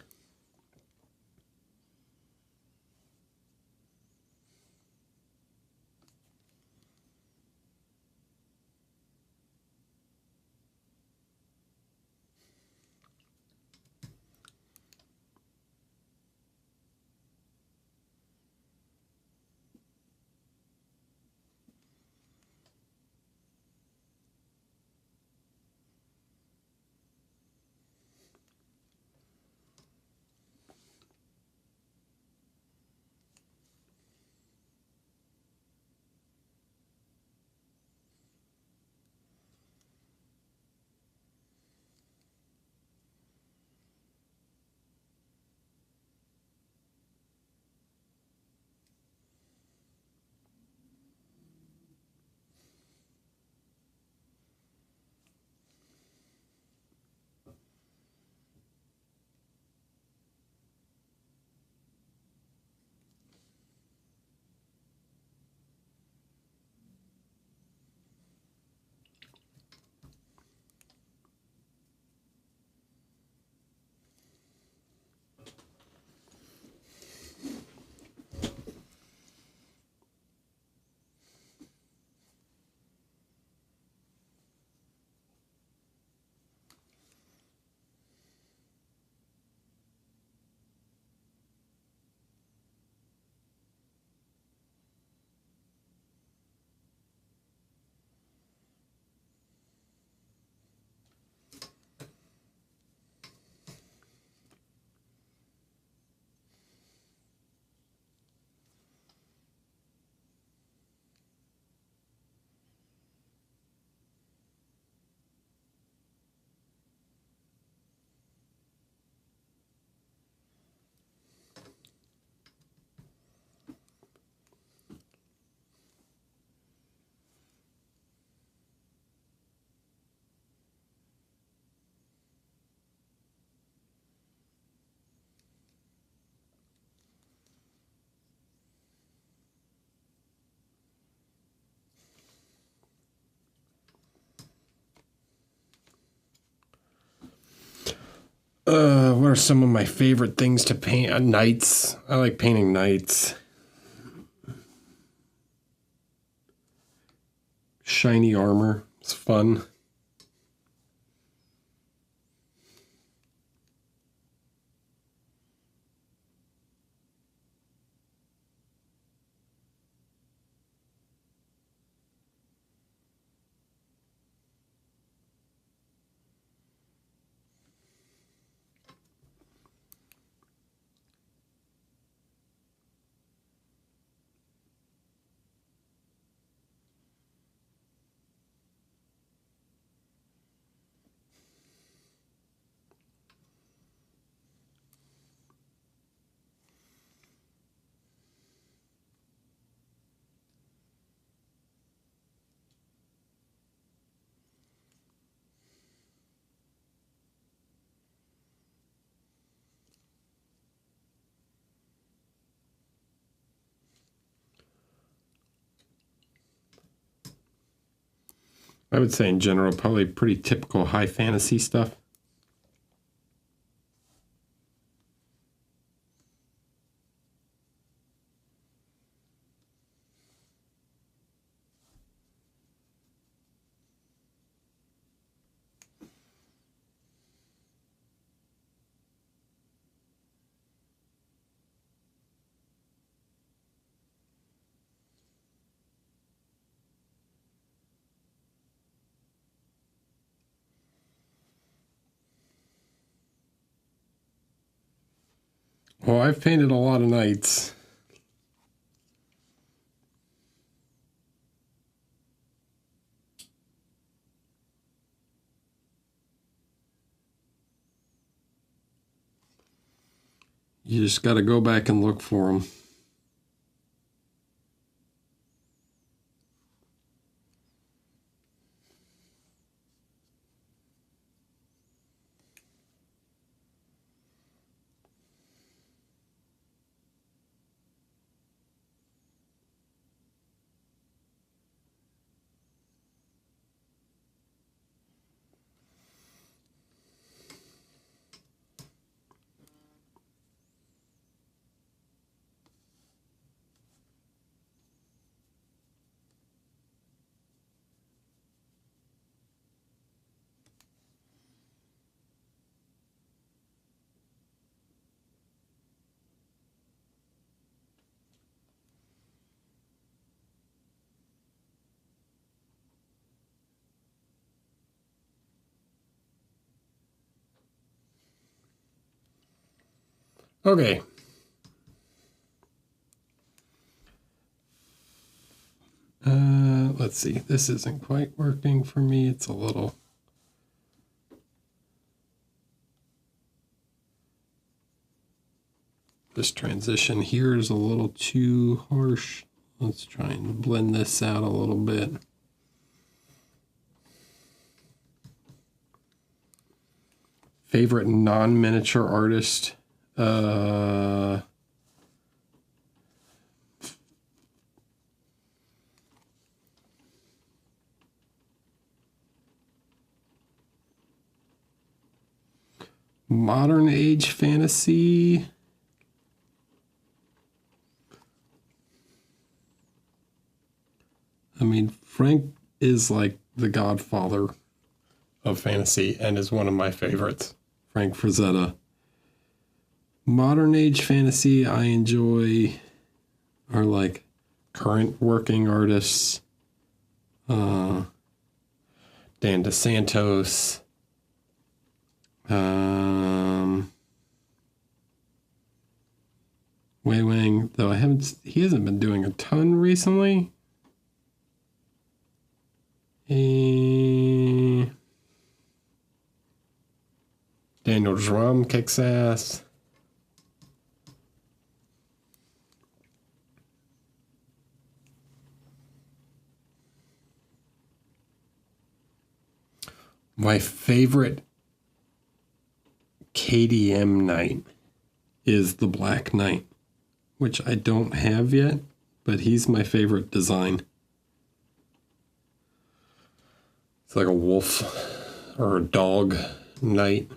A: What are some of my favorite things to paint? Knights. I like painting knights. Shiny armor. It's fun. I would say in general, probably pretty typical high fantasy stuff. Well, I've painted a lot of knights. You just got to go back and look for them. Okay. Let's see. This isn't quite working for me. It's a little... This transition here is a little too harsh. Let's try and blend this out a little bit. Favorite non-miniature artist? Modern age fantasy. I mean, Frank is like the godfather of fantasy and is one of my favorites. Frank Frazetta. Modern age fantasy I enjoy are like current working artists. Dan DeSantos. Wei Wang, though he hasn't been doing a ton recently. Daniel Drum kicks ass. My favorite KDM Knight is the Black Knight, which I don't have yet, but he's my favorite design. It's like a wolf or a dog knight.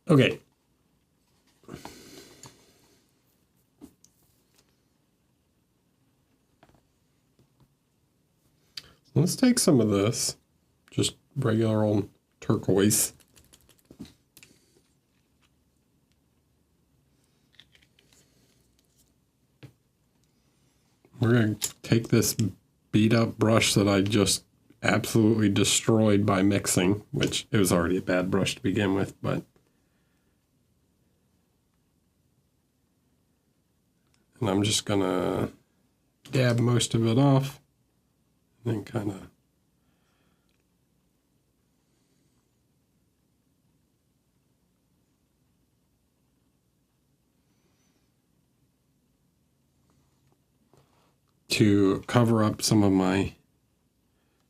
A: Okay. Let's take some of this, just regular old turquoise. We're going to take this beat up brush that I just absolutely destroyed by mixing, which it was already a bad brush to begin with, but and I'm just going to dab most of it off and then kind of to cover up some of my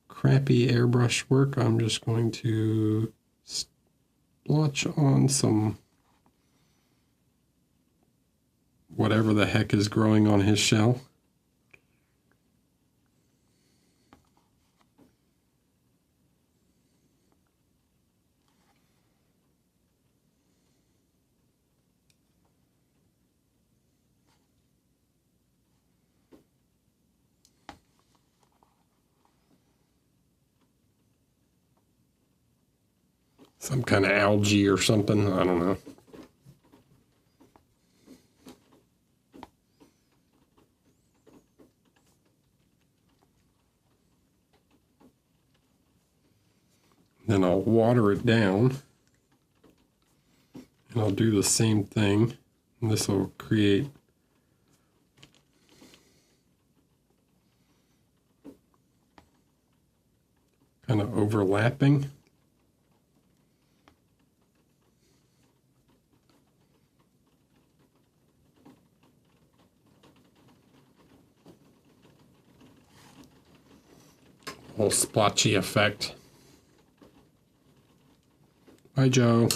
A: crappy airbrush work. I'm just going to splotch on some whatever the heck is growing on his shell. Some kind of algae or something, I don't know. Then I'll water it down. And I'll do the same thing. And this will create kind of overlapping. Whole splotchy effect. Bye, Joe.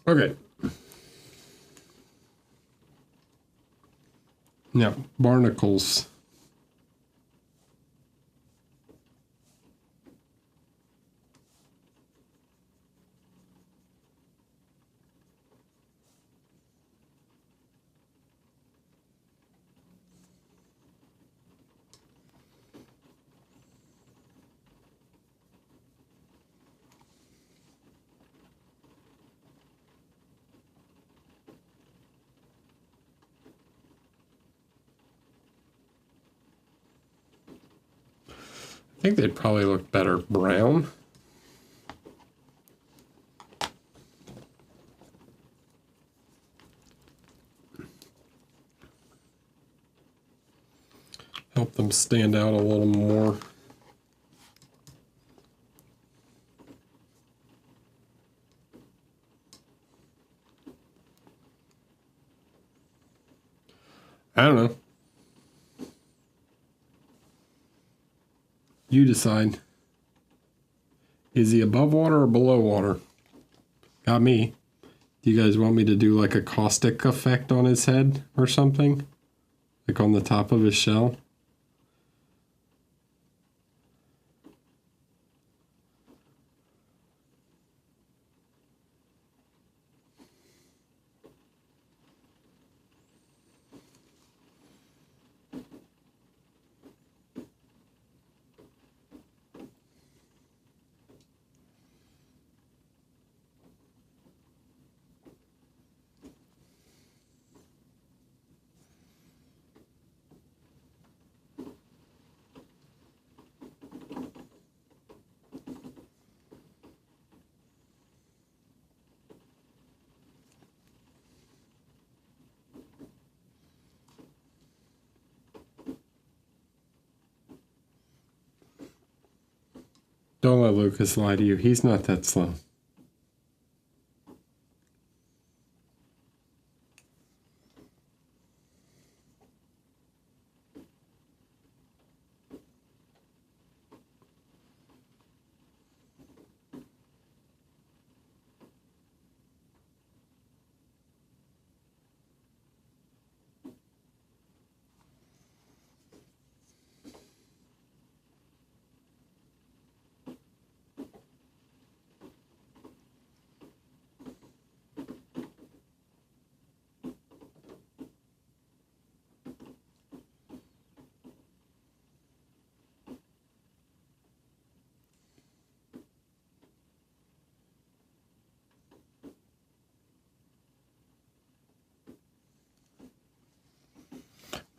A: Okay. Now, barnacles. I think they'd probably look better brown. Help them stand out a little more. I don't know. You decide. Is he above water or below water? Got me. Do you guys want me to do like a caustic effect on his head or something? Like on the top of his shell? Don't let Lucas lie to you. He's not that slow.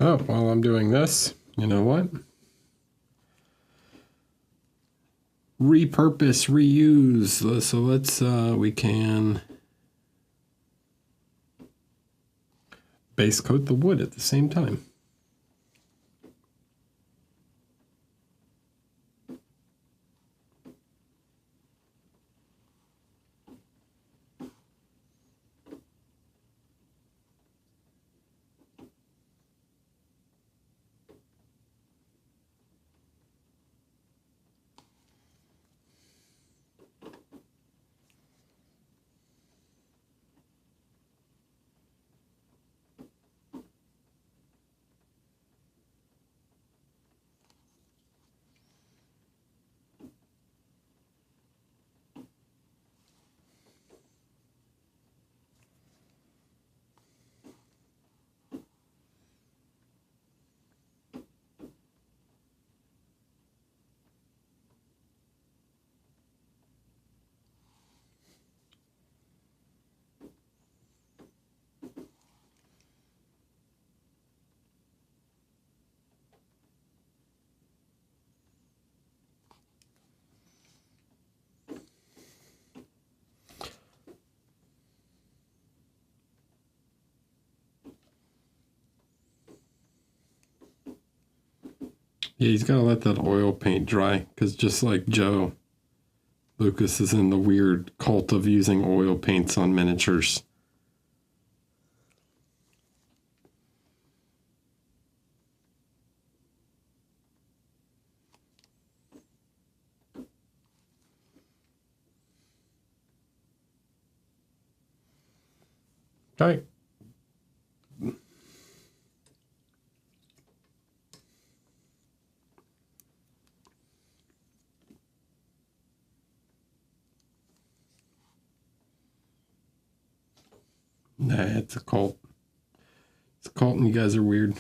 A: Oh, while I'm doing this, you know what? Repurpose, reuse. So let's, we can base coat the wood at the same time. Yeah, he's got to let that oil paint dry, because just like Joe, Lucas is in the weird cult of using oil paints on miniatures. Okay. Nah, it's a cult. It's a cult and you guys are weird.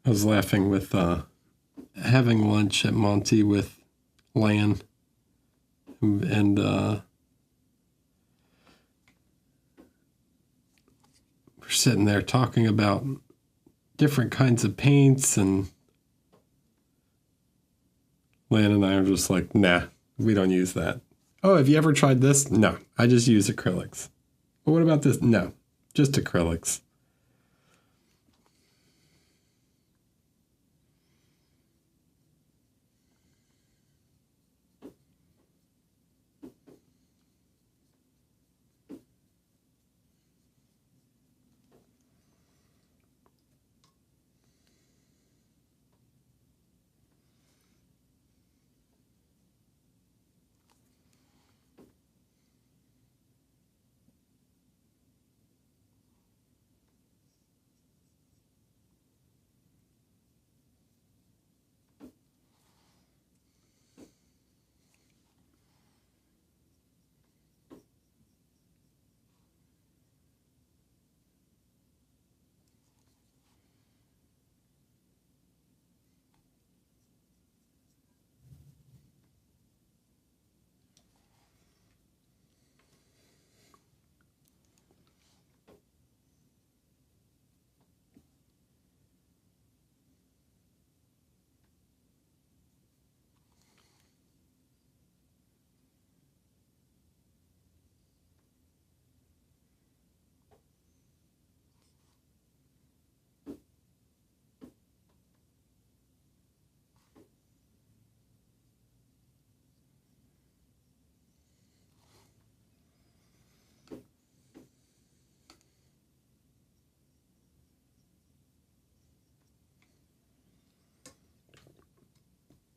A: I was laughing with having lunch at Monty with Lan, and we're sitting there talking about different kinds of paints, and Lan and I are just like, nah, we don't use that. Oh, have you ever tried this? No, I just use acrylics. But what about this? No, just acrylics.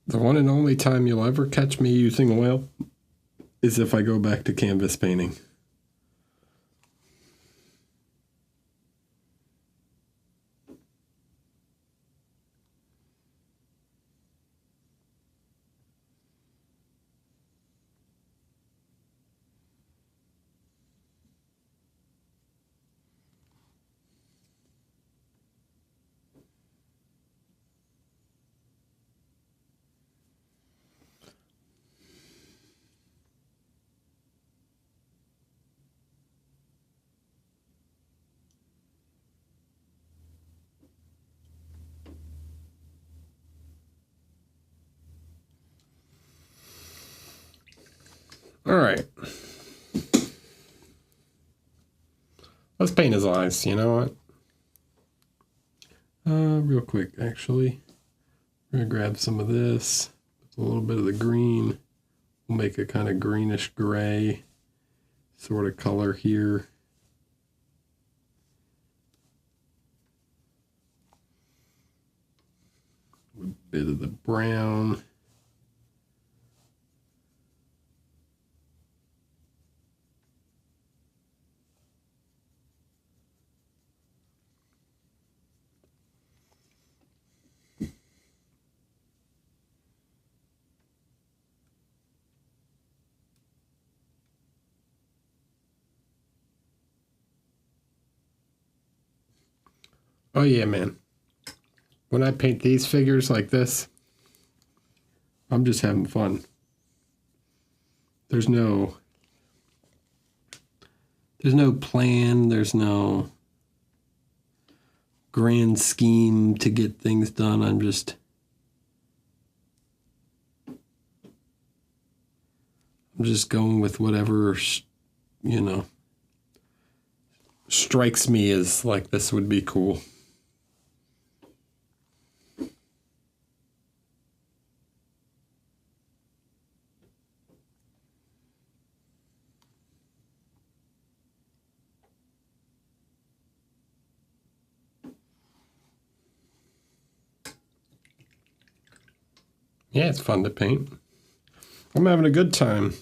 A: The one and only time you'll ever catch me using oil is if I go back to canvas painting. All right. Let's paint his eyes. You know what? Real quick, actually. We're going to grab some of this. A little bit of the green. We'll make a kind of greenish gray sort of color here. A bit of the brown. Oh yeah, man. When I paint these figures like this, I'm just having fun. There's no plan, there's no grand scheme to get things done. I'm just going with whatever, you know, strikes me as like this would be cool. Yeah, it's fun to paint. I'm having a good time.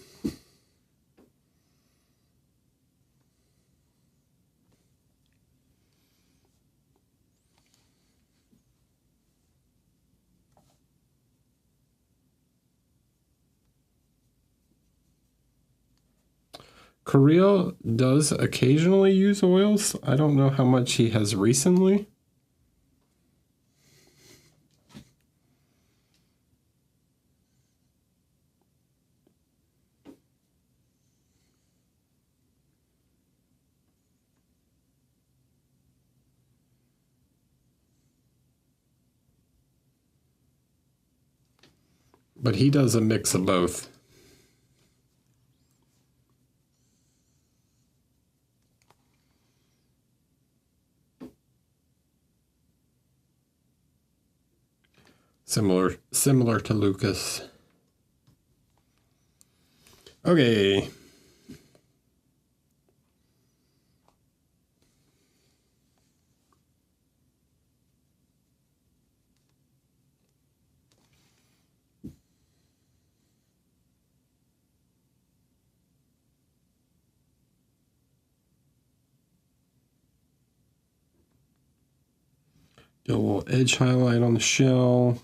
A: Kirill does occasionally use oils. I don't know how much he has recently. But he does a mix of both. Similar to Lucas. Okay. Do a little edge highlight on the shell.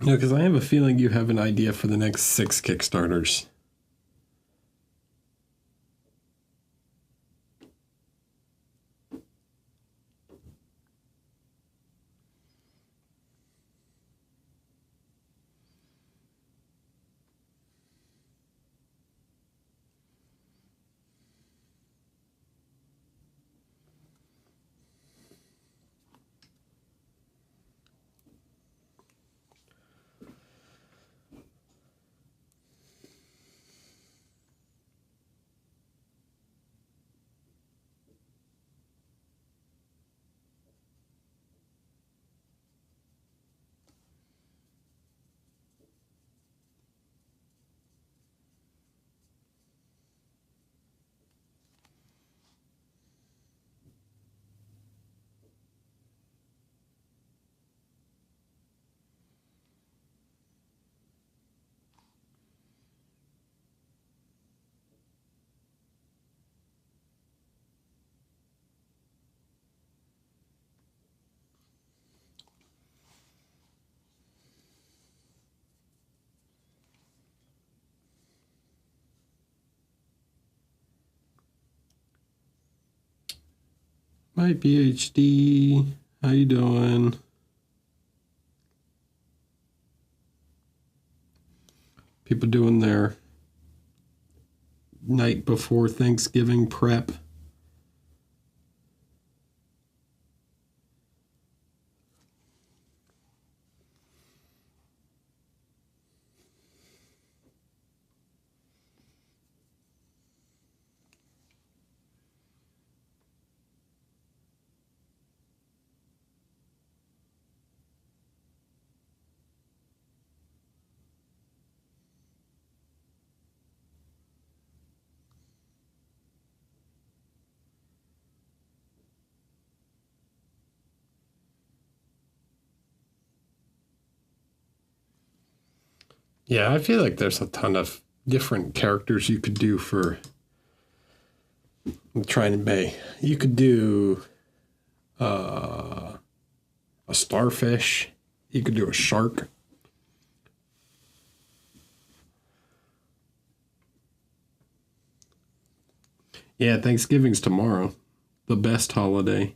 A: No, because I have a feeling you have an idea for the next 6 Kickstarters. Hi, PhD. How you doing? People doing their night before Thanksgiving prep. Yeah, I feel like there's a ton of different characters you could do for. I'm trying to be. You could do a starfish. You could do a shark. Yeah, Thanksgiving's tomorrow. The best holiday.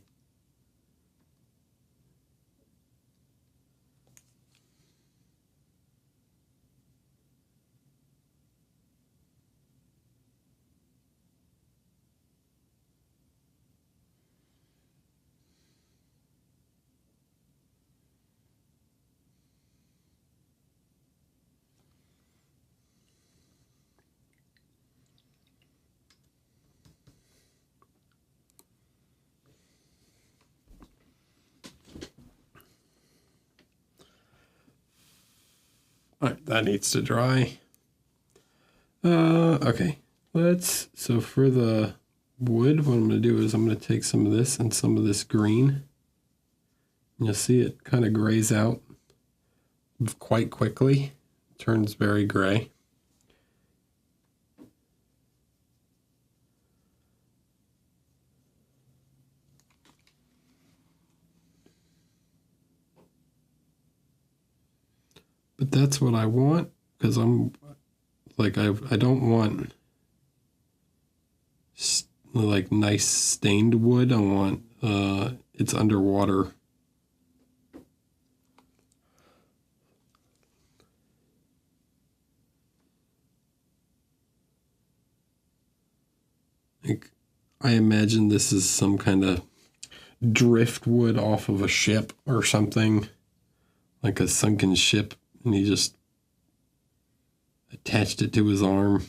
A: All right, that needs to dry. Okay. So for the wood, what I'm going to do is I'm going to take some of this and some of this green. And you'll see it kind of grays out quite quickly. It turns very gray. But that's what I want, because I'm like, I don't want like nice stained wood. I want it's underwater. Like, I imagine this is some kind of driftwood off of a ship or something, like a sunken ship, and he just attached it to his arm.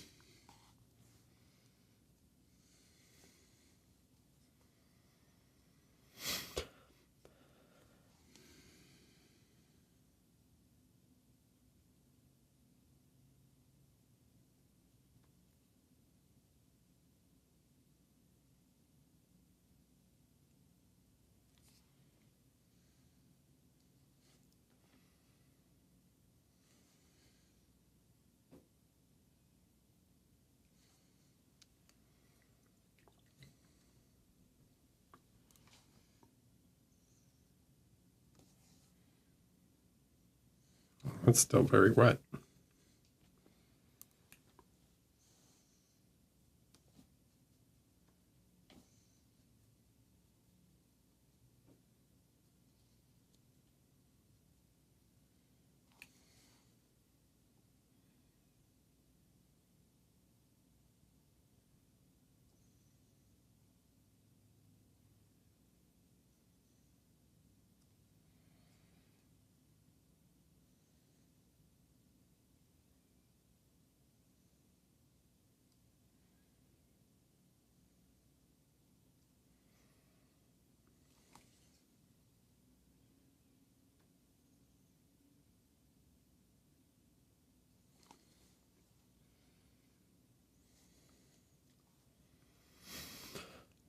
A: It's still very wet.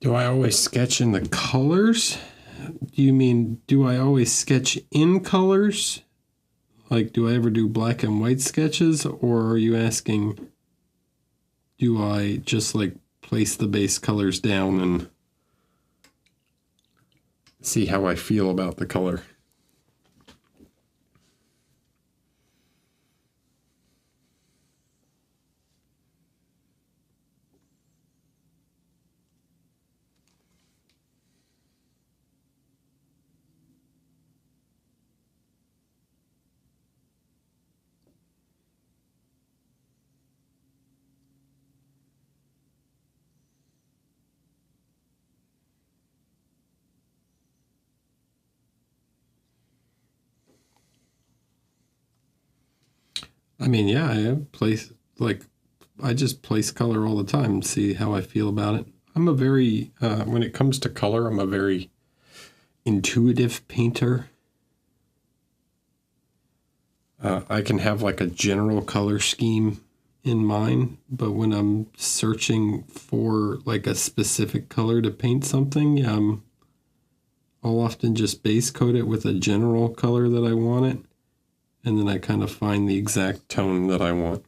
A: Do I always sketch in the colors? Do you mean, do I always sketch in colors? Like, do I ever do black and white sketches? Or are you asking, do I just like place the base colors down and see how I feel about the color? I mean, yeah, I just place color all the time and see how I feel about it. I'm a very, when it comes to color, I'm a very intuitive painter. I can have like a general color scheme in mind, but when I'm searching for like a specific color to paint something, I'll often just base coat it with a general color that I want it, and then I kind of find the exact tone that I want.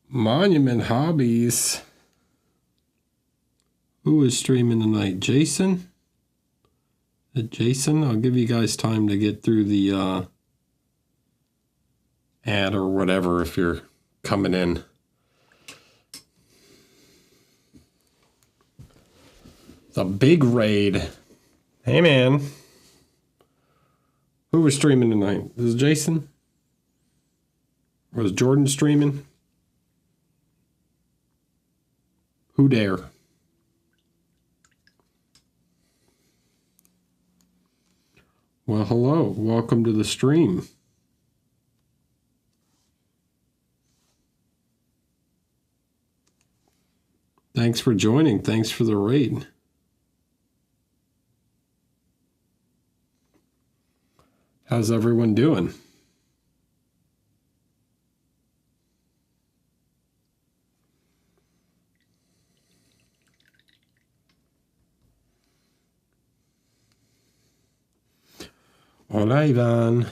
A: Monument Hobbies. Who is streaming tonight? Jason? Jason? I'll give you guys time to get through the ad or whatever if you're coming in. The big raid. Hey, man. Who was streaming tonight? Is it Jason? Or was Jordan streaming? Who dare? Well, hello. Welcome to the stream. Thanks for joining. Thanks for the raid. How's everyone doing? Hola, Ivan.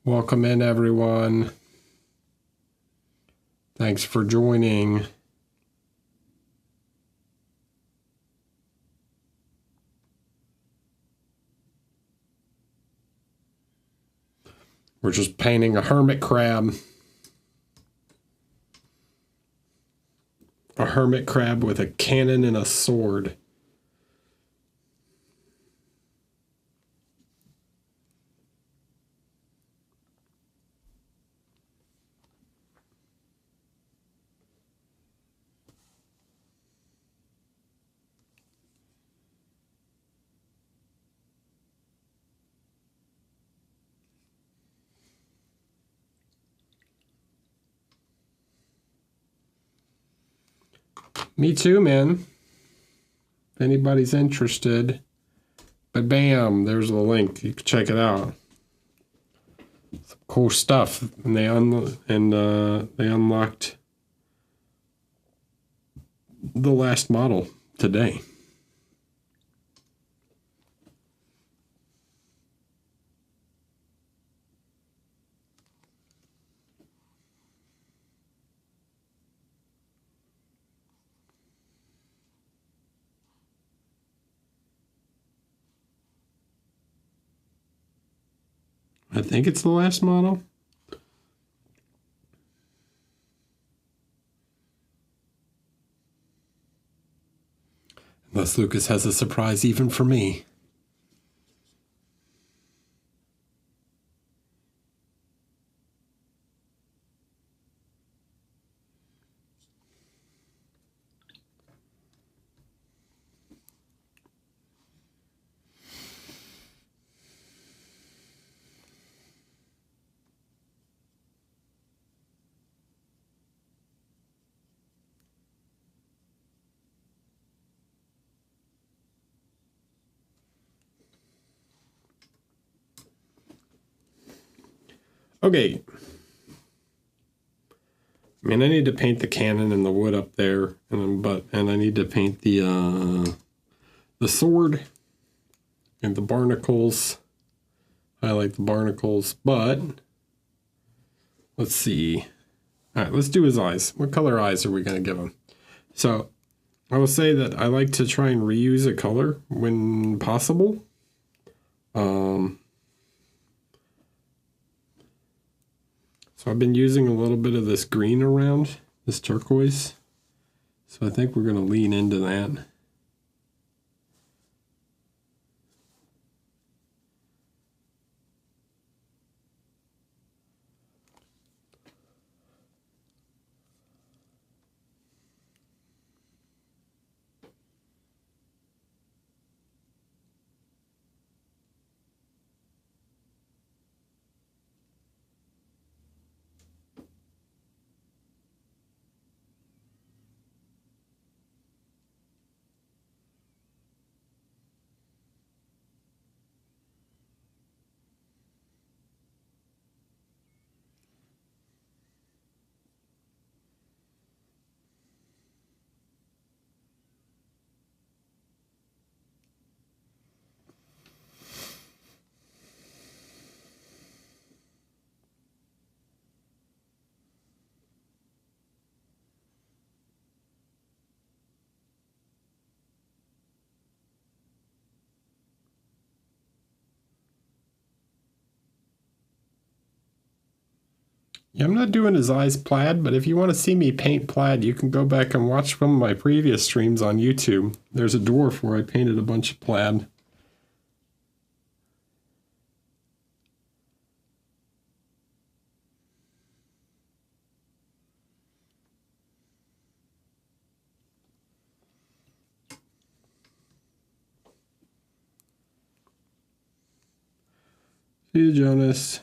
A: Welcome in, everyone. Thanks for joining. We're just painting a hermit crab. A hermit crab with a cannon and a sword. Me too, man. If anybody's interested. But bam, there's the link. You can check it out. Some cool stuff. And they unlocked the last model today. I think it's the last model. Unless Lucas has a surprise even for me. Okay. I mean, I need to paint the cannon and the wood up there, and I need to paint the sword and the barnacles. Highlight the barnacles, but let's see. All right, let's do his eyes. What color eyes are we going to give him? So I will say that I like to try and reuse a color when possible. So I've been using a little bit of this green around, this turquoise. So I think we're going to lean into that. Yeah, I'm not doing his eyes plaid, but if you want to see me paint plaid, you can go back and watch some of my previous streams on YouTube. There's a dwarf where I painted a bunch of plaid. See you, Jonas.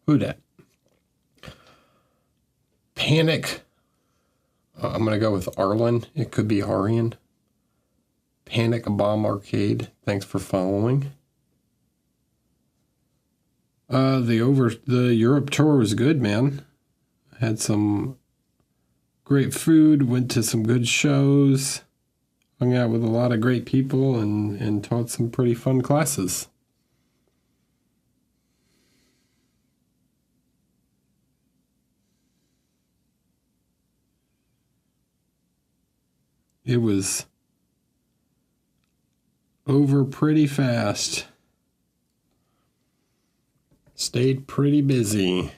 A: Who dat? Panic. I'm going to go with Arlen. It could be Arian. Panic Bomb Arcade. Thanks for following. The Europe tour was good, man. Had some great food, went to some good shows, hung out with a lot of great people, and taught some pretty fun classes. It was over pretty fast. Stayed pretty busy.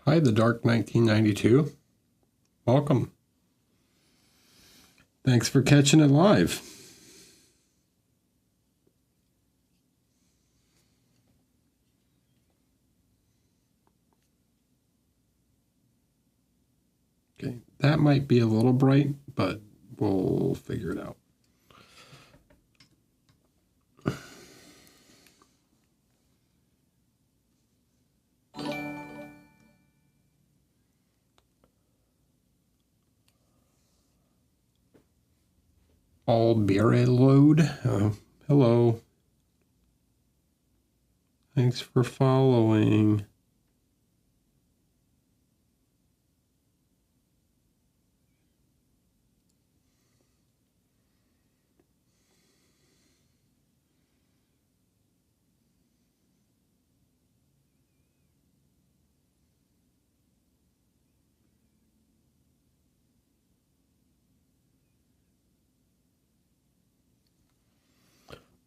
A: Hi, The Dark 1992. Welcome. Thanks for catching it live. Okay, that might be a little bright, but we'll figure it out. All beer load. Hello. Thanks for following.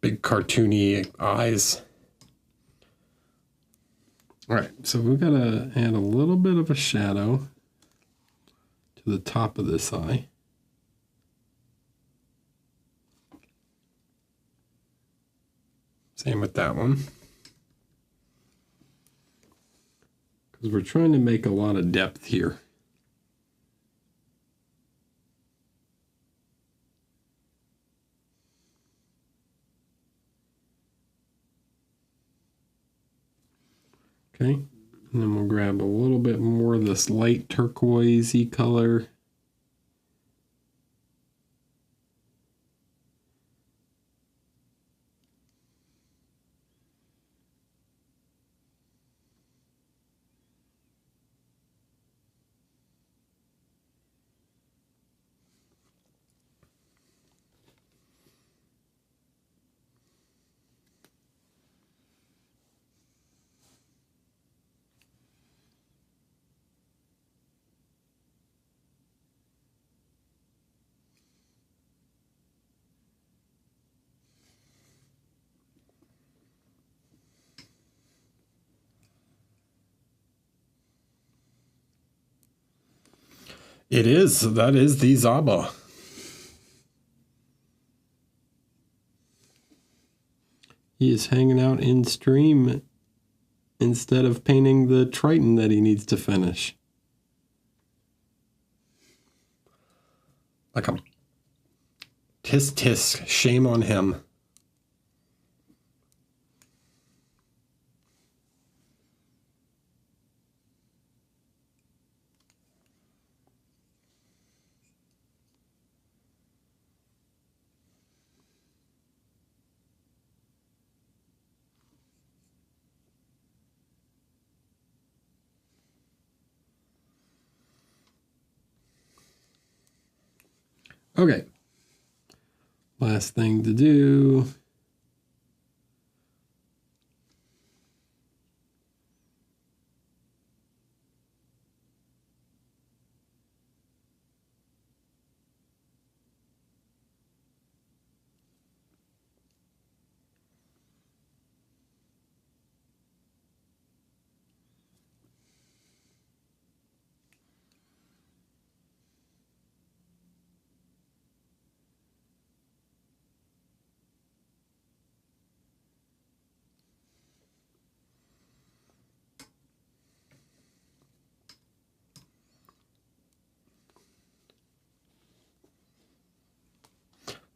A: big cartoony eyes. All right, so we've got to add a little bit of a shadow to the top of this eye. Same with that one. Because we're trying to make a lot of depth here. Okay, and then we'll grab a little bit more of this light turquoisey color. It is. That is the Zaba. He is hanging out in stream instead of painting the Triton that he needs to finish. Like a tisk tisk. Shame on him. Okay. Last thing to do.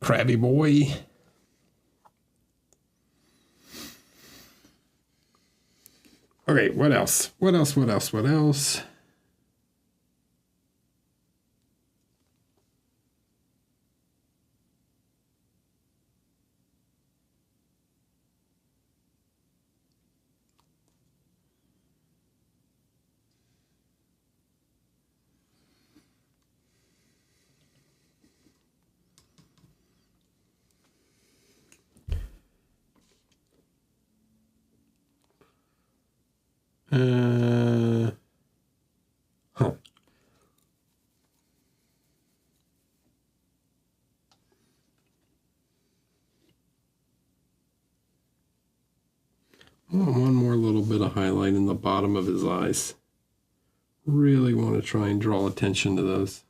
A: Crabby boy. Okay, what else? What else? What else? What else? Huh. I want one more little bit of highlight in the bottom of his eyes. Really want to try and draw attention to those.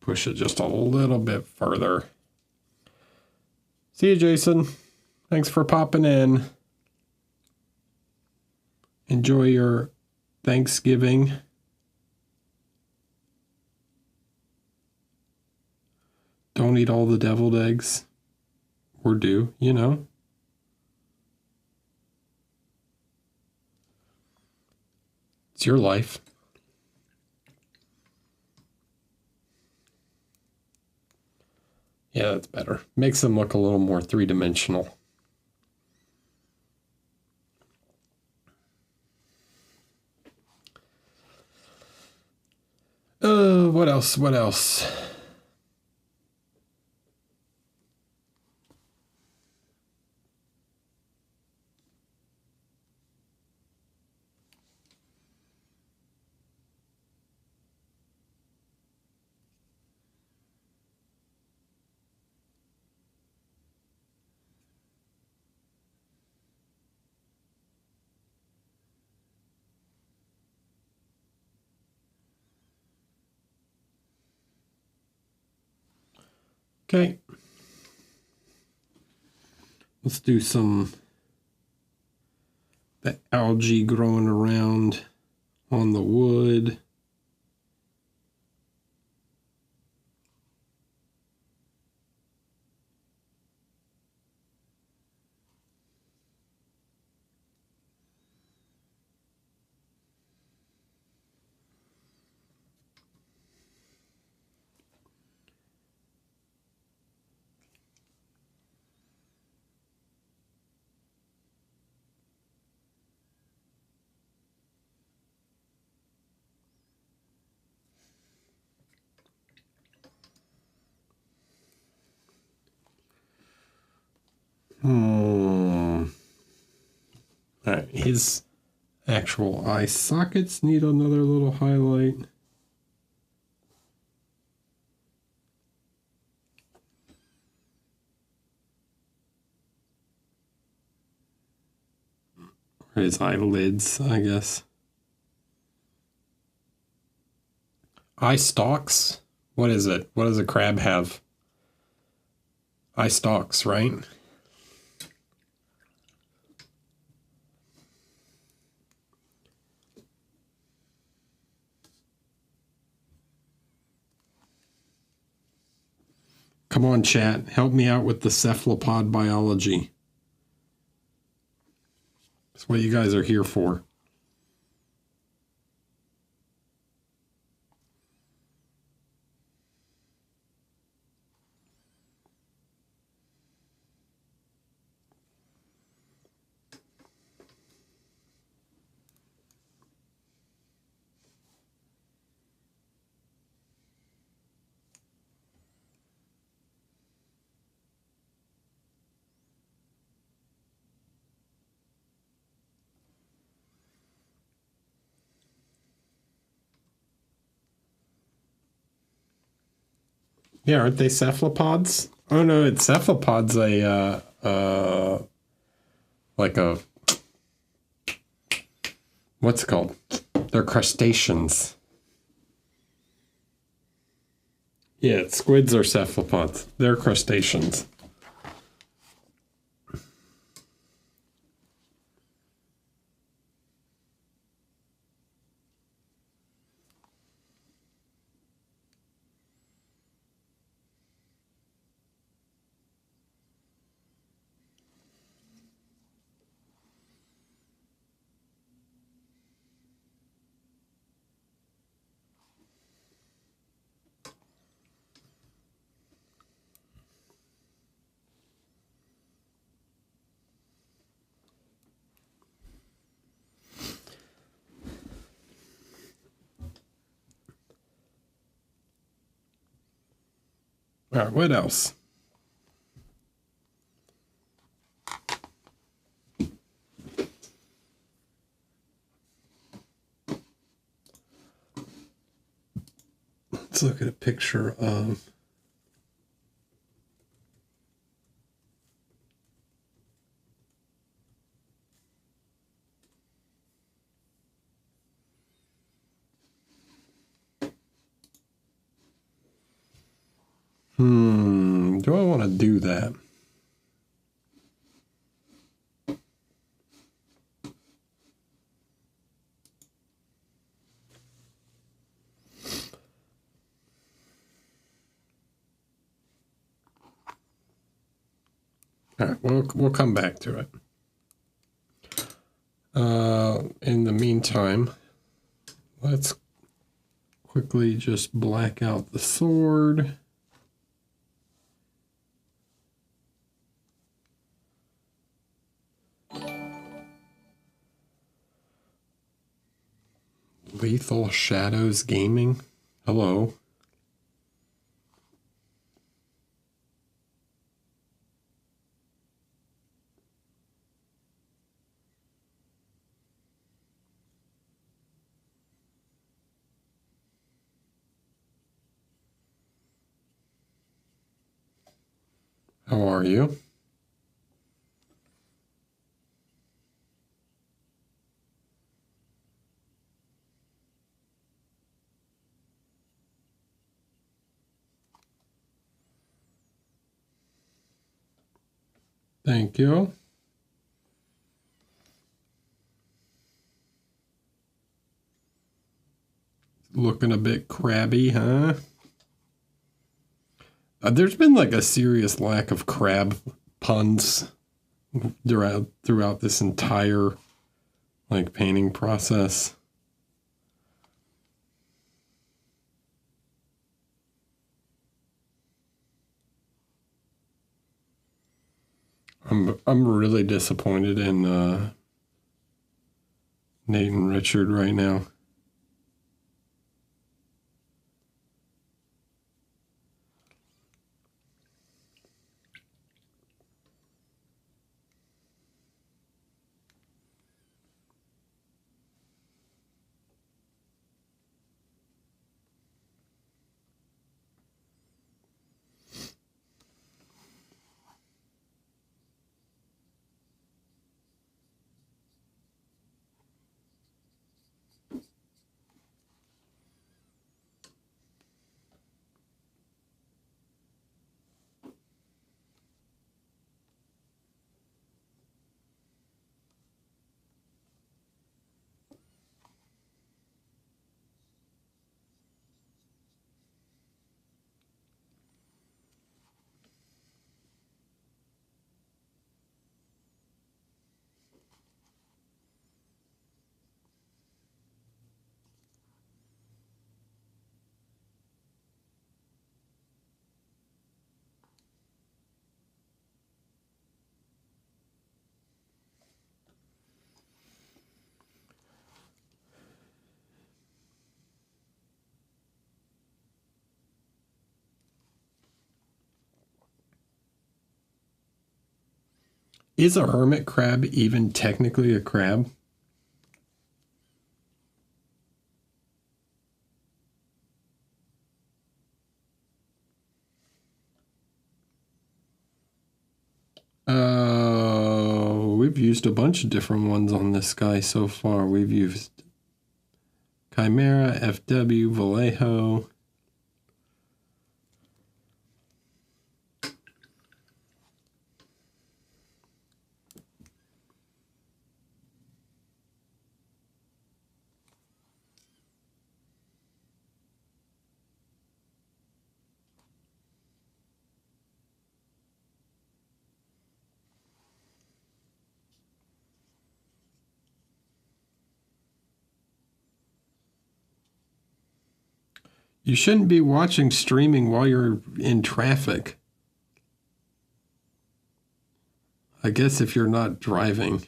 A: Push it just a little bit further. See you, Jason. Thanks for popping in. Enjoy your Thanksgiving. Don't eat all the deviled eggs. Or do, you know. It's your life. Yeah, that's better. Makes them look a little more three-dimensional. What else? What else? Okay. Let's do some the algae growing around on the wood. All right, his actual eye sockets need another little highlight. Or his eyelids, I guess. Eye stalks? What is it? What does a crab have? Eye stalks, right? Come on, chat. Help me out with the cephalopod biology. That's what you guys are here for. Yeah, aren't they cephalopods? Oh no, it's cephalopods. Like a what's it called? They're crustaceans. Yeah, squids are cephalopods. They're crustaceans. All right, what else? Let's look at a picture of do I want to do that? All right, we'll come back to it. In the meantime, let's quickly just black out the sword. Lethal Shadows Gaming. Hello. How are you? Thank you. Looking a bit crabby, huh? There's been like a serious lack of crab puns throughout this entire like painting process. I'm really disappointed in Nate and Richard right now. Is a hermit crab even technically a crab? We've used a bunch of different ones on this guy so far. We've used Chimera, FW, Vallejo. You shouldn't be watching streaming while you're in traffic. I guess if you're not driving.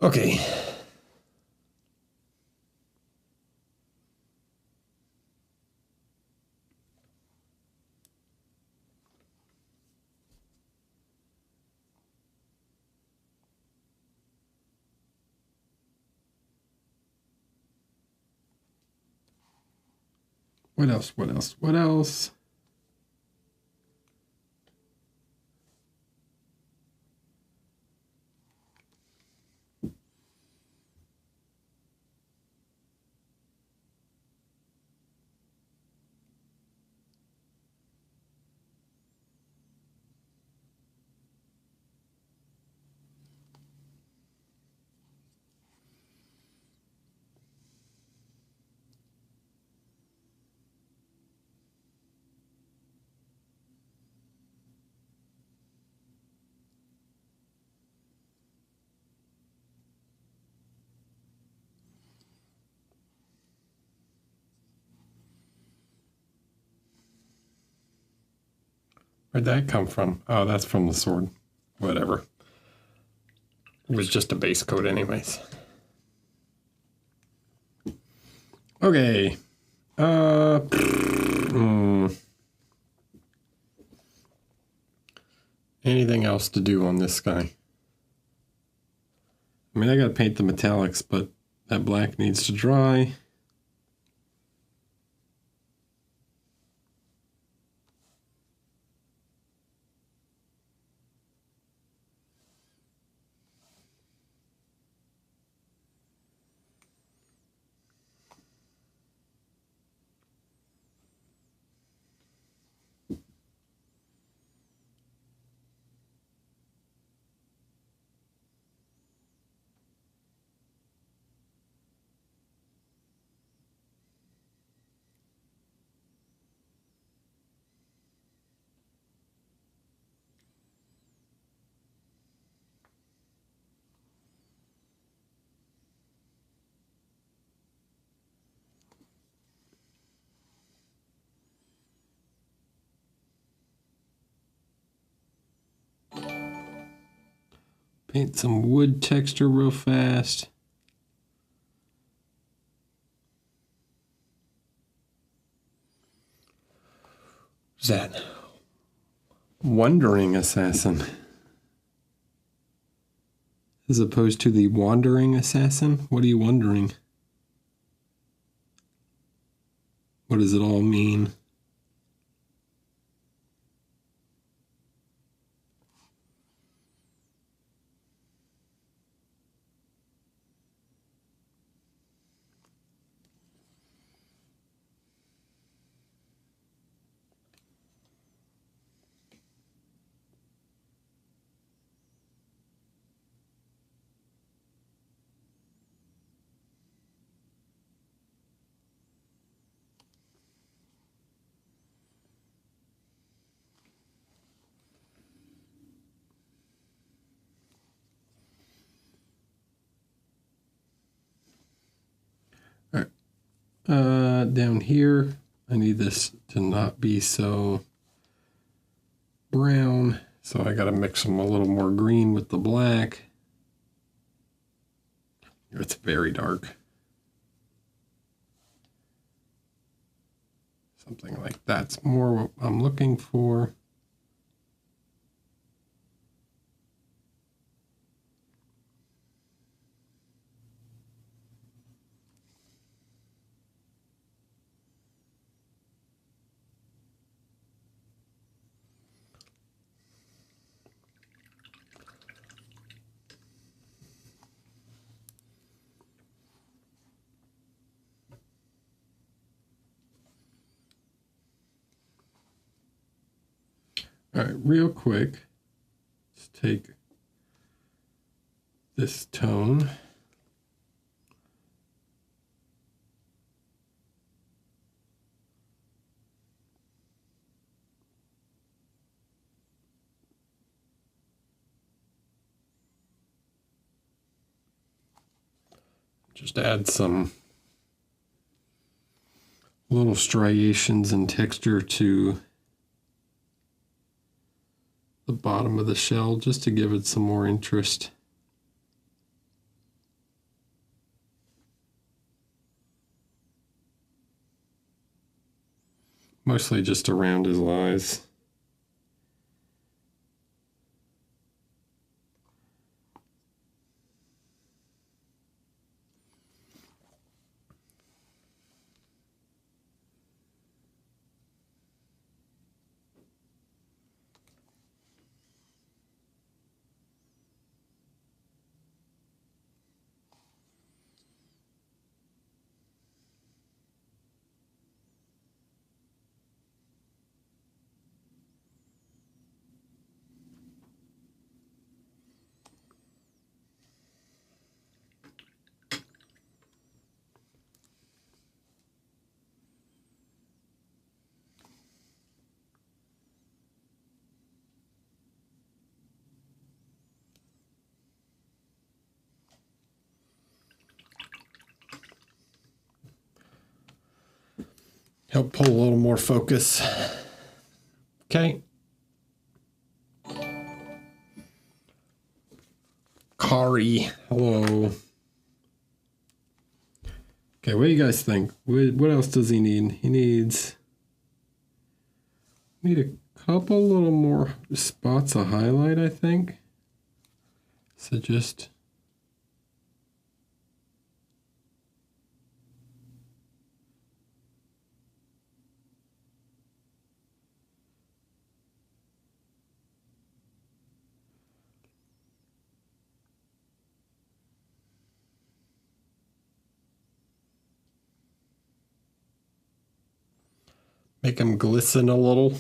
A: Okay. What else? What else? What else? Where'd that come from? Oh, that's from the sword. Whatever. It was just a base coat anyways. Okay. Anything else to do on this guy? I mean, I gotta paint the metallics, but that black needs to dry. Paint some wood texture real fast. What's that? Wandering assassin. As opposed to the wandering assassin? What are you wondering? What does it all mean? Down here, I need this to not be so brown, so I got to mix them a little more green with the black. It's very dark. Something like that's more what I'm looking for. All right, real quick, let's take this tone. Just add some little striations and texture to the bottom of the shell just to give it some more interest. Mostly just around his eyes. Help pull a little more focus. Okay. Kari, hello. Okay, what do you guys think? What else does he need? He needs a couple little more spots of highlight, I think. So just make them glisten a little.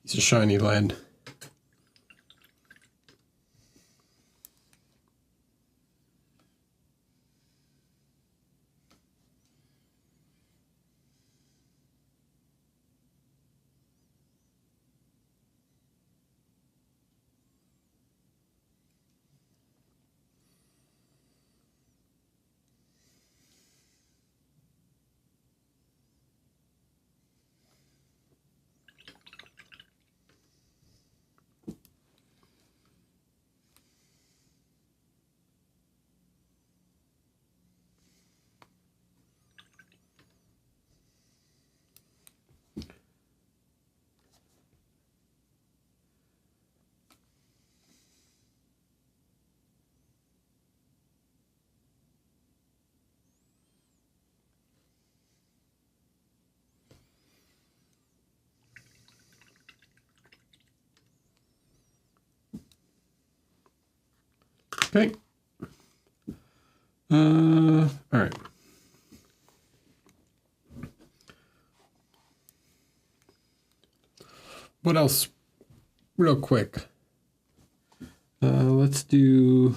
A: It's a shiny lead. Okay. All right. What else? Real quick. Let's do.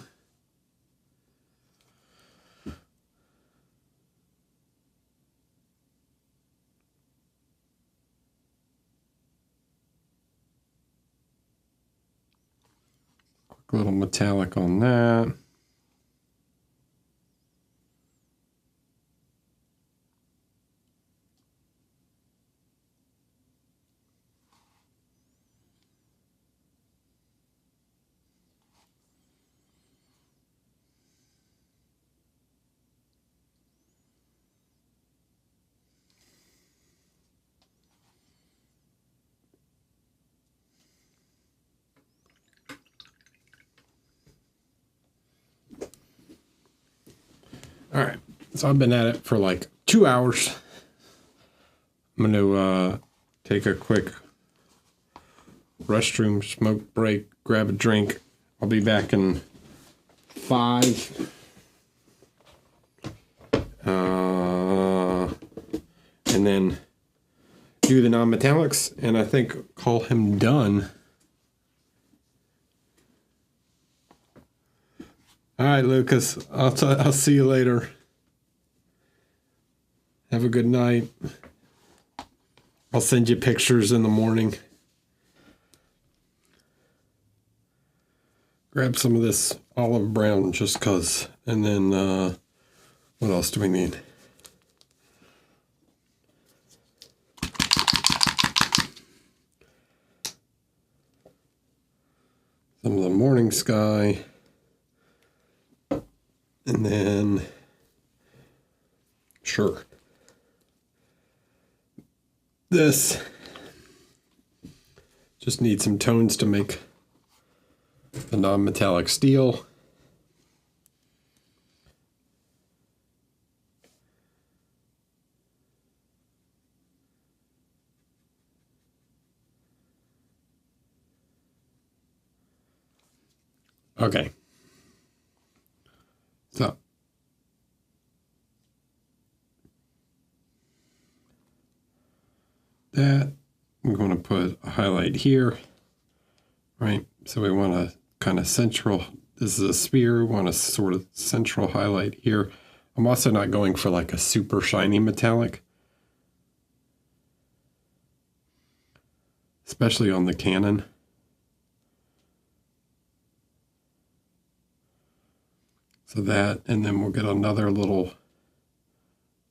A: Quick little metallic on that. All right, so I've been at it for like 2 hours. I'm going to take a quick restroom smoke break, grab a drink. I'll be back in 5. And then do the non-metallics, and I think call him done. All right, Lucas, I'll see you later. Have a good night. I'll send you pictures in the morning. Grab some of this olive brown just cause. And then what else do we need? Some of the morning sky. And then, sure. This just needs some tones to make the non-metallic steel. Okay. So that I'm going to put a highlight here, right? So we want a kind of central, this is a sphere, we want a sort of central highlight here. I'm also not going for like a super shiny metallic, especially on the Canon. So that, and then we'll get another little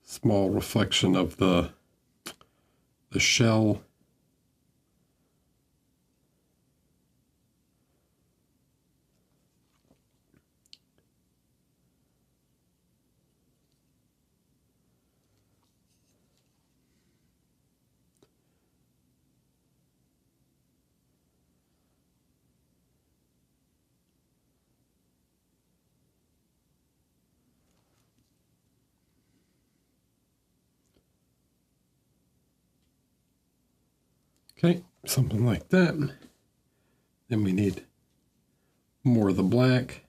A: small reflection of the shell. Okay, something like that. Then we need more of the black.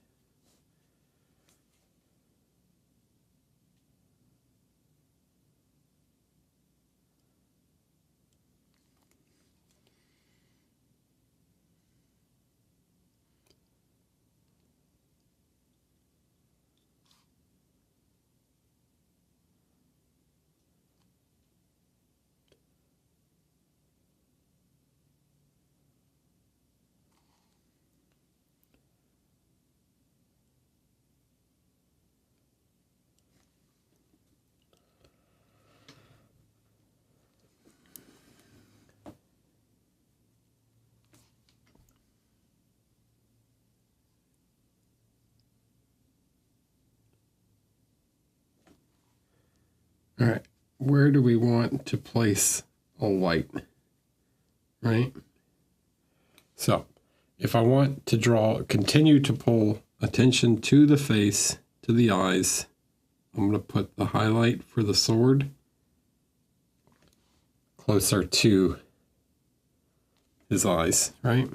A: All right, where do we want to place a light, right? So if I want to continue to pull attention to the face, to the eyes, I'm going to put the highlight for the sword closer to his eyes, right?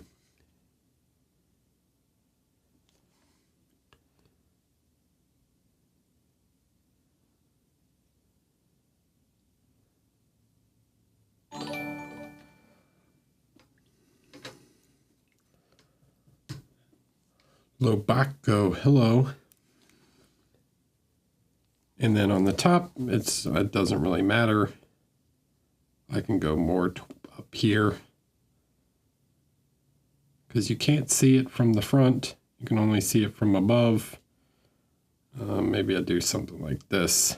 A: Lobacco, hello. And then on the top, it doesn't really matter. I can go more up here because you can't see it from the front. You can only see it from above. Maybe I do something like this.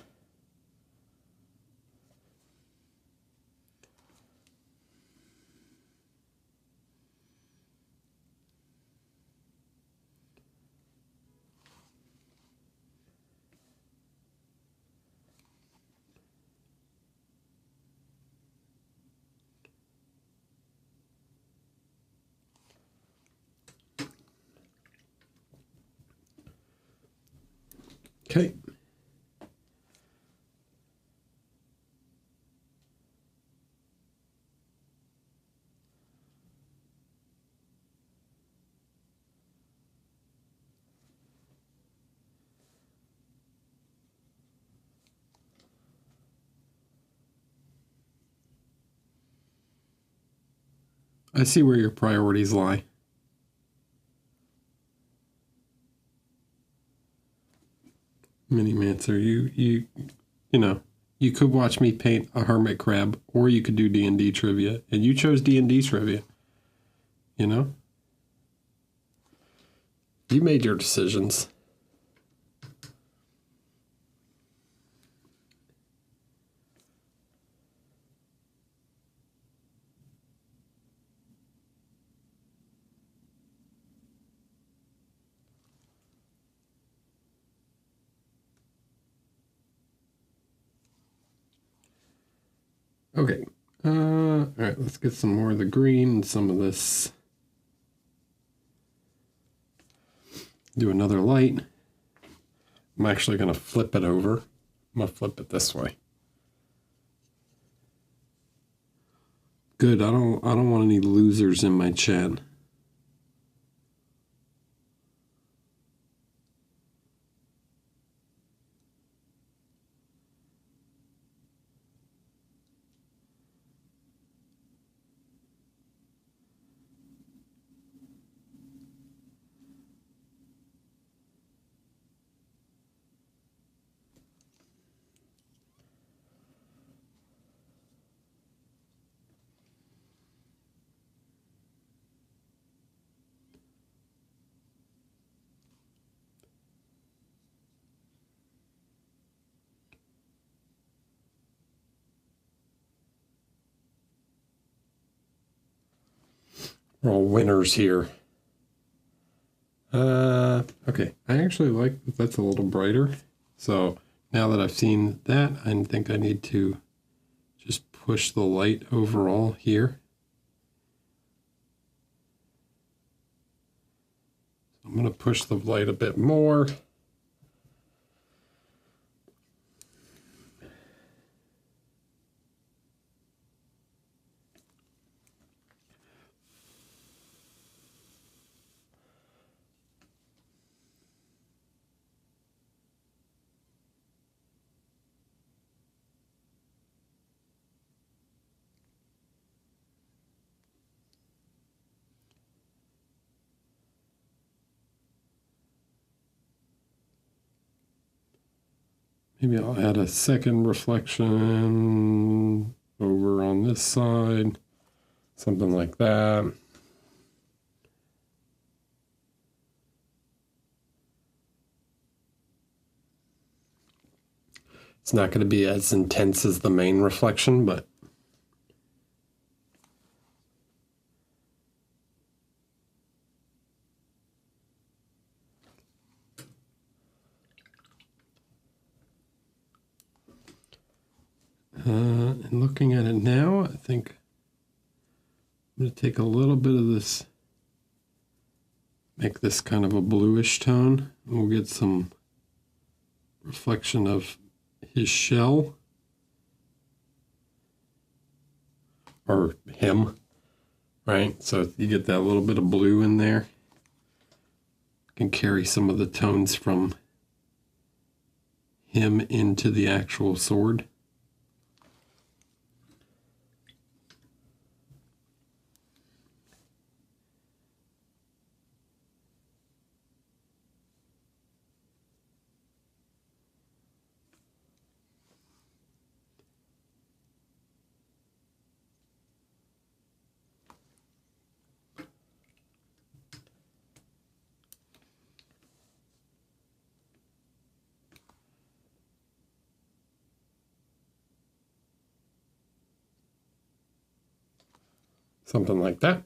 A: Okay. I see where your priorities lie. Minimancer, you know, you could watch me paint a hermit crab, or you could do D&D trivia, and you chose D&D trivia. You know, you made your decisions. Okay. All right, let's get some more of the green and some of this. Do another light. I'm actually going to flip it over. I'm going to flip it this way. Good. I don't want any losers in my chat. We're all winners here. Okay. I actually like that that's a little brighter. So now that I've seen that, I think I need to just push the light overall here. I'm going to push the light a bit more. Maybe I'll add a second reflection over on this side, something like that. It's not going to be as intense as the main reflection, but and looking at it now, I think I'm going to take a little bit of this, make this kind of a bluish tone, and we'll get some reflection of his shell, or him, right? So you get that little bit of blue in there. You can carry some of the tones from him into the actual sword. Something like that.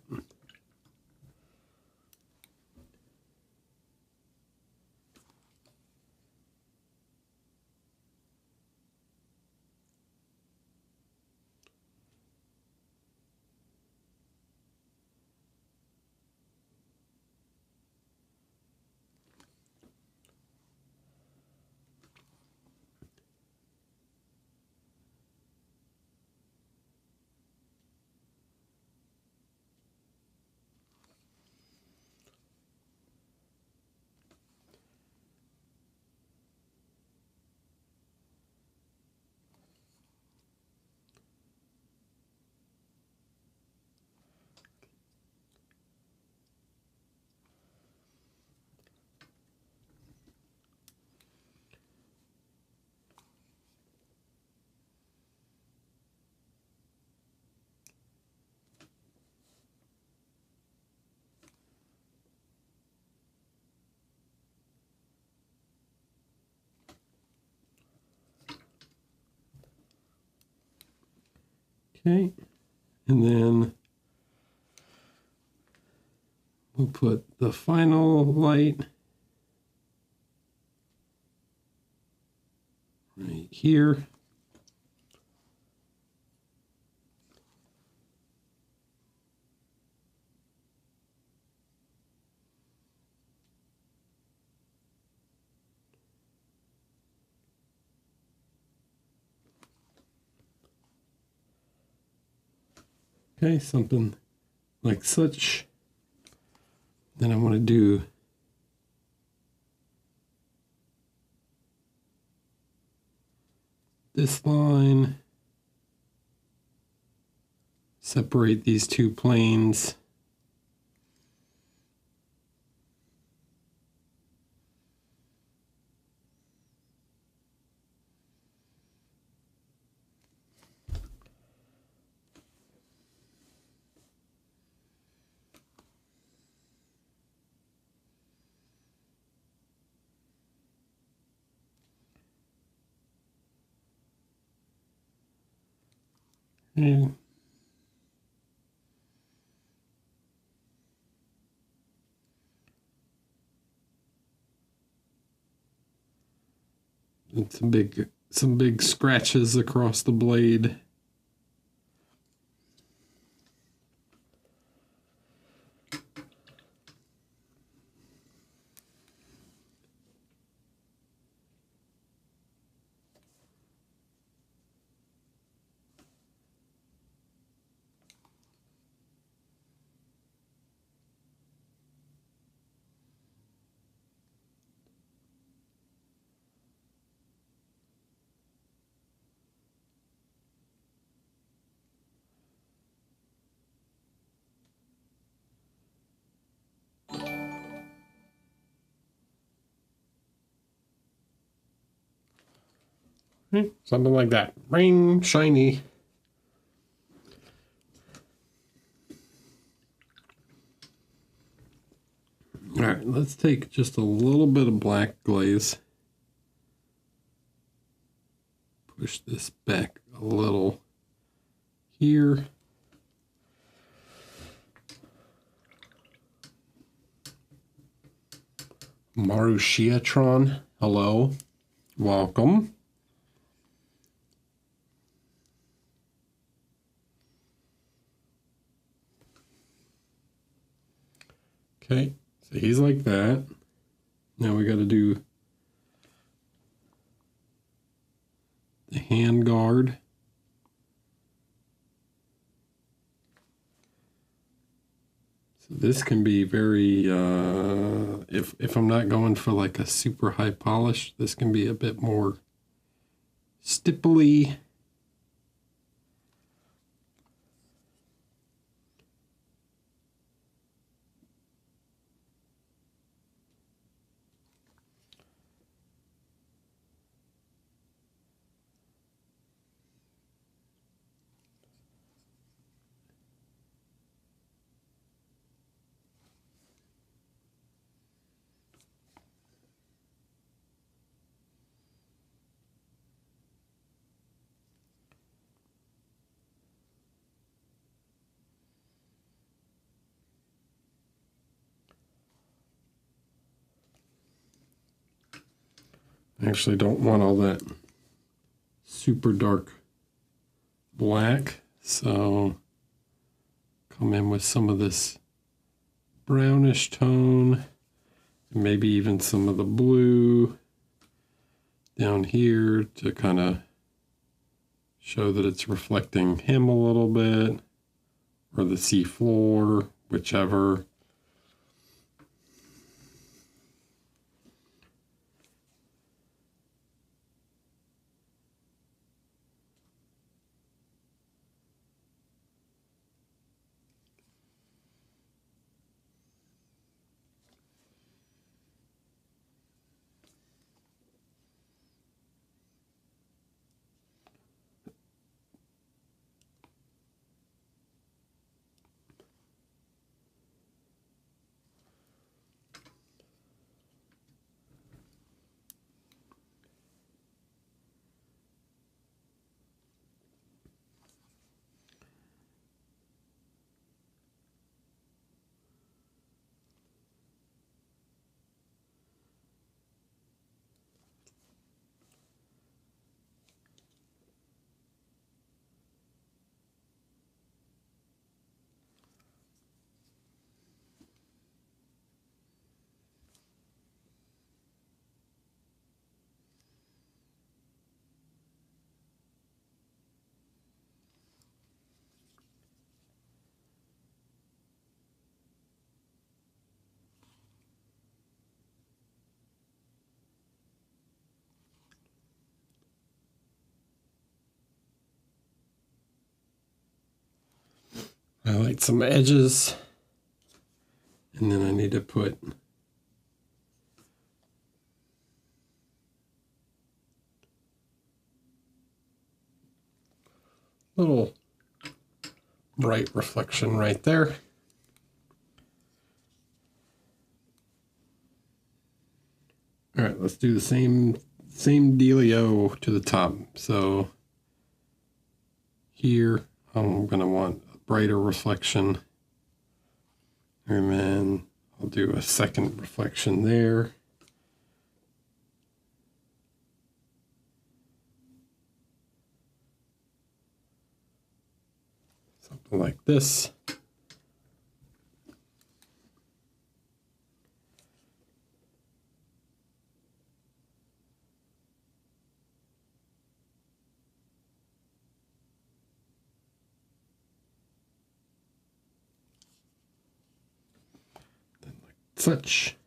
A: Okay, and then we'll put the final light right here. Okay, something like such. Then I want to do this line, separate these two planes. And some big scratches across the blade. Something like that. Ring, shiny. All right, let's take just a little bit of black glaze. Push this back a little here. Marushiatron, hello, welcome. Okay, so he's like that. Now we got to do the hand guard. So this can be very, if I'm not going for like a super high polish, this can be a bit more stipply. I actually don't want all that super dark black, so come in with some of this brownish tone, and maybe even some of the blue down here to kind of show that it's reflecting him a little bit, or the sea floor, whichever. Highlight some edges. And then I need to put little bright reflection right there. All right, let's do the same dealio to the top. So here I'm going to want a brighter reflection. And then I'll do a second reflection there. Something like this. Then like such.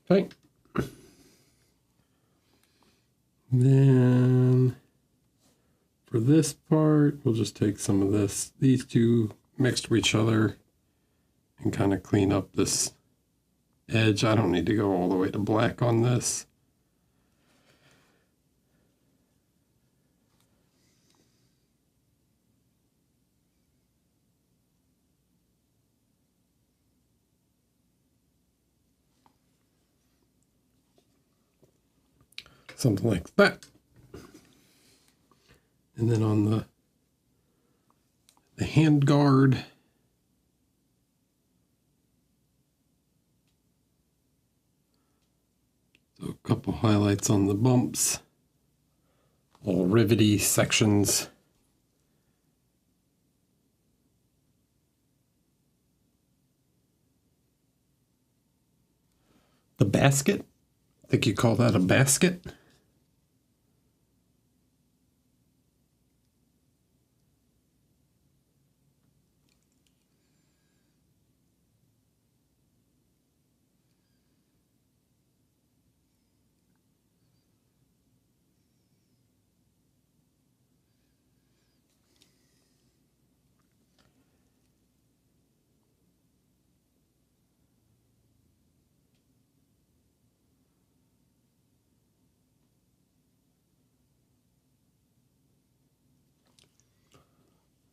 A: Okay. Then for this part, we'll just take some of these two mixed with each other and kind of clean up this edge. I don't need to go all the way to black on this. Something like that. And then on the hand guard, so a couple highlights on the bumps, little rivety sections. The basket, I think you call that a basket.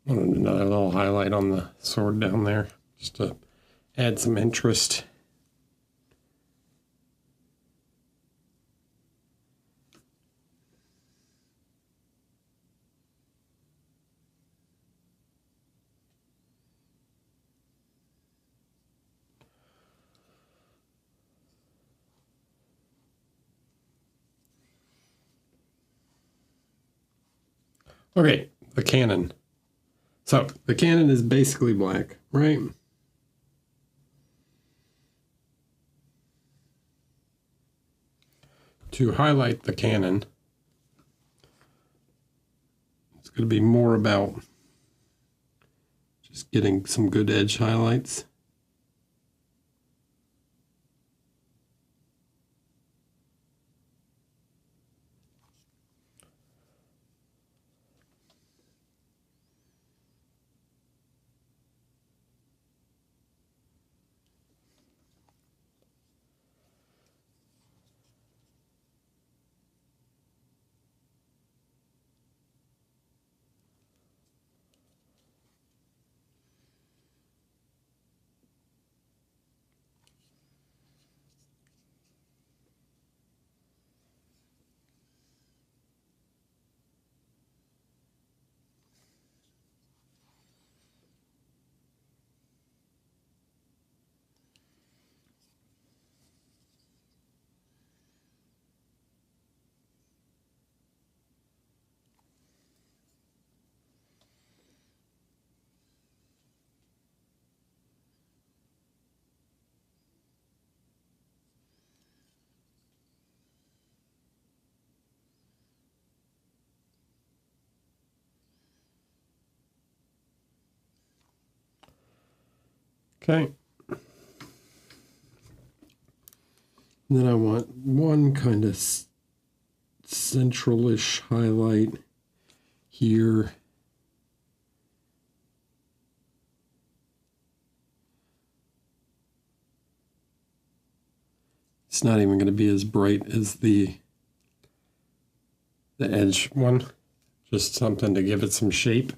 A: Wanted another little highlight on the sword down there, just to add some interest. Okay, the cannon. So the cannon is basically black, right? To highlight the cannon, it's going to be more about just getting some good edge highlights. Okay. And then I want one kind of centralish highlight here. It's not even going to be as bright as the edge one. Just something to give it some shape.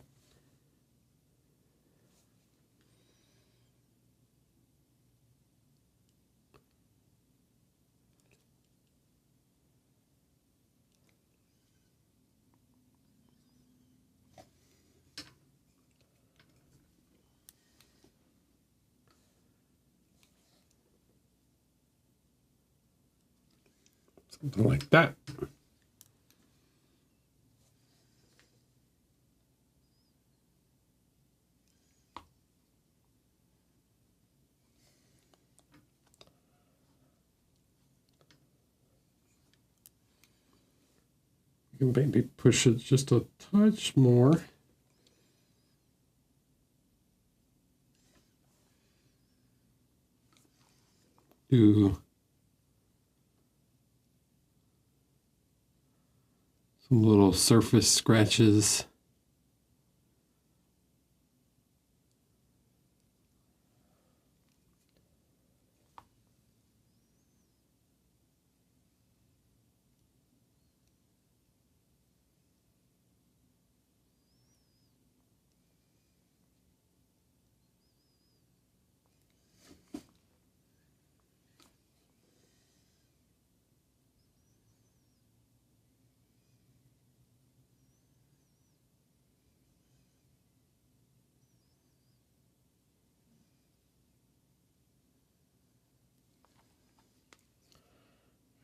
A: Something like that. You can maybe push it just a touch more. Do some little surface scratches.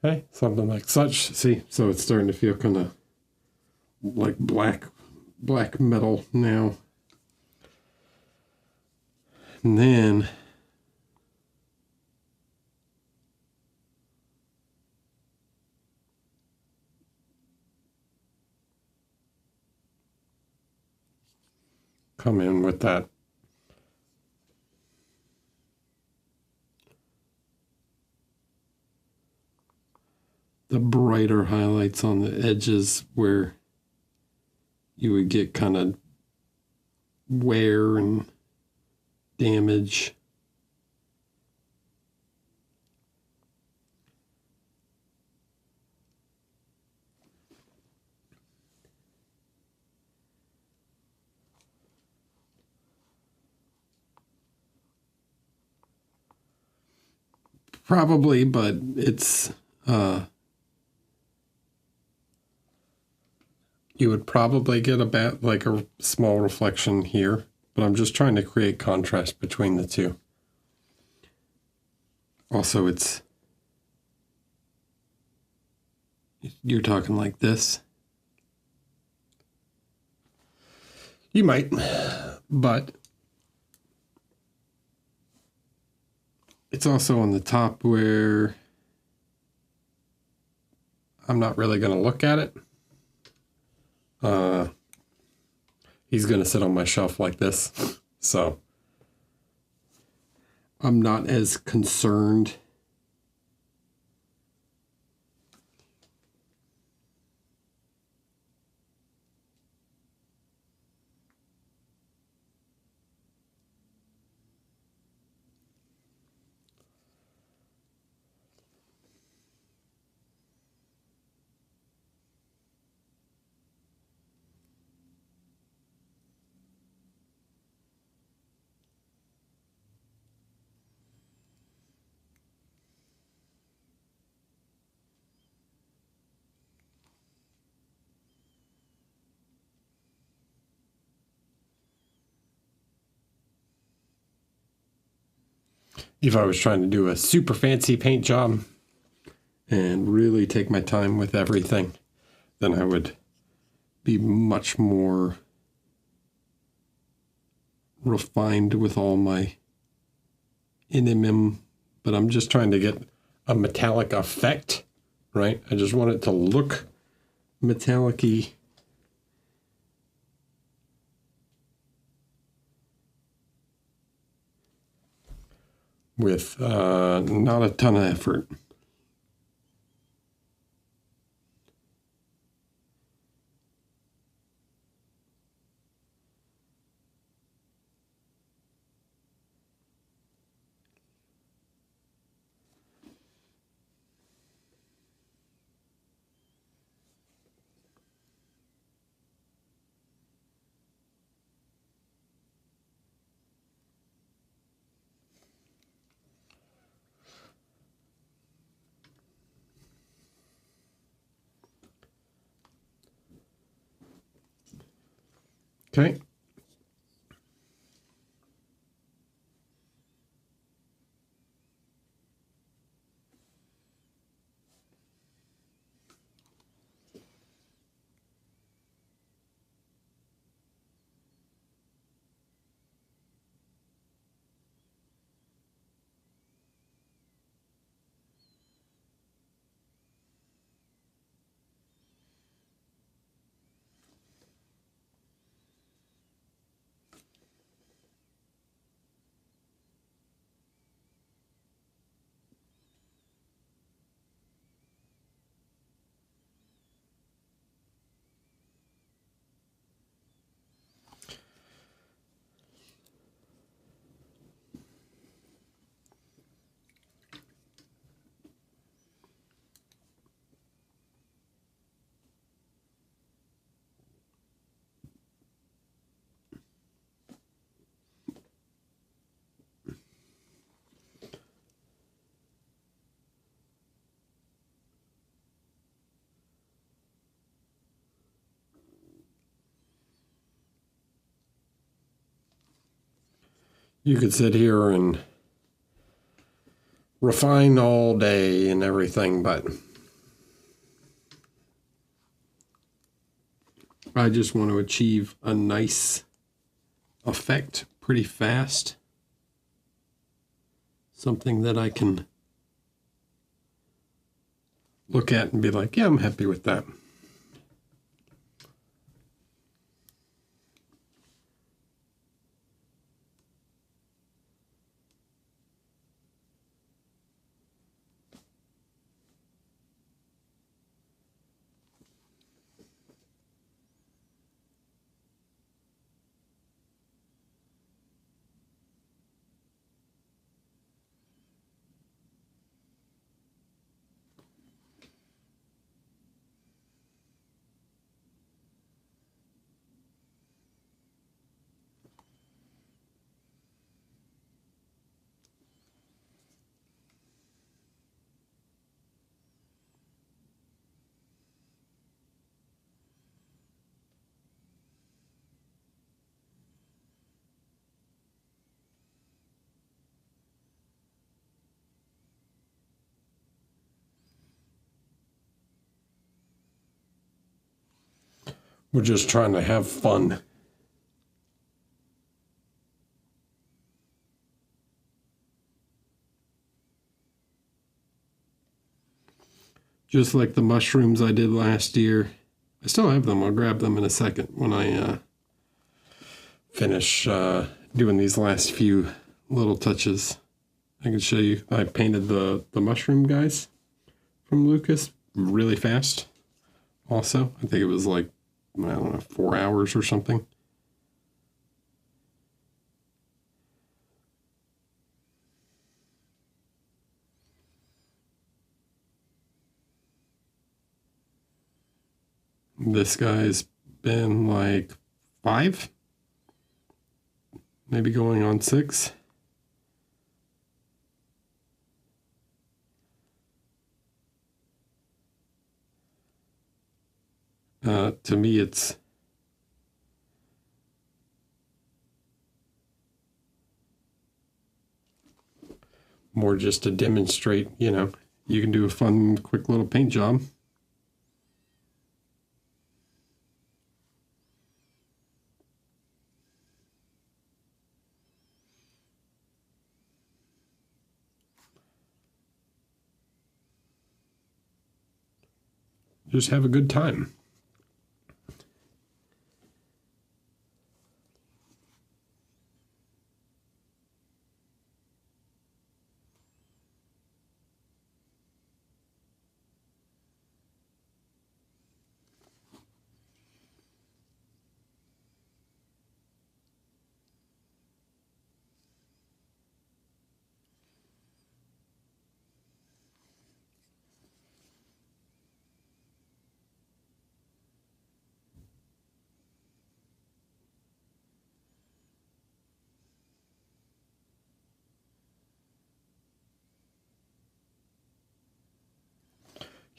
A: Okay, something like such. See, so it's starting to feel kind of like black metal now. And then come in with that the brighter highlights on the edges where you would get kind of wear and damage. Probably, but it's you would probably get like a small reflection here, but I'm just trying to create contrast between the two. Also, you're talking like this. You might, but it's also on the top where I'm not really going to look at it. He's going to sit on my shelf like this, so I'm not as concerned. If I was trying to do a super fancy paint job and really take my time with everything, then I would be much more refined with all my NMM, but I'm just trying to get a metallic effect, right? I just want it to look metallic-y. with not a ton of effort. Okay. You could sit here and refine all day and everything, but I just want to achieve a nice effect pretty fast. Something that I can look at and be like, yeah, I'm happy with that. We're just trying to have fun. Just like the mushrooms I did last year. I still have them. I'll grab them in a second when I finish doing these last few little touches. I can show you. I painted the mushroom guys from Lucas really fast. Also, I think it was like, I don't know, 4 hours or something. This guy's been like 5, maybe going on 6. To me, it's more just to demonstrate, you can do a fun, quick little paint job. Just have a good time.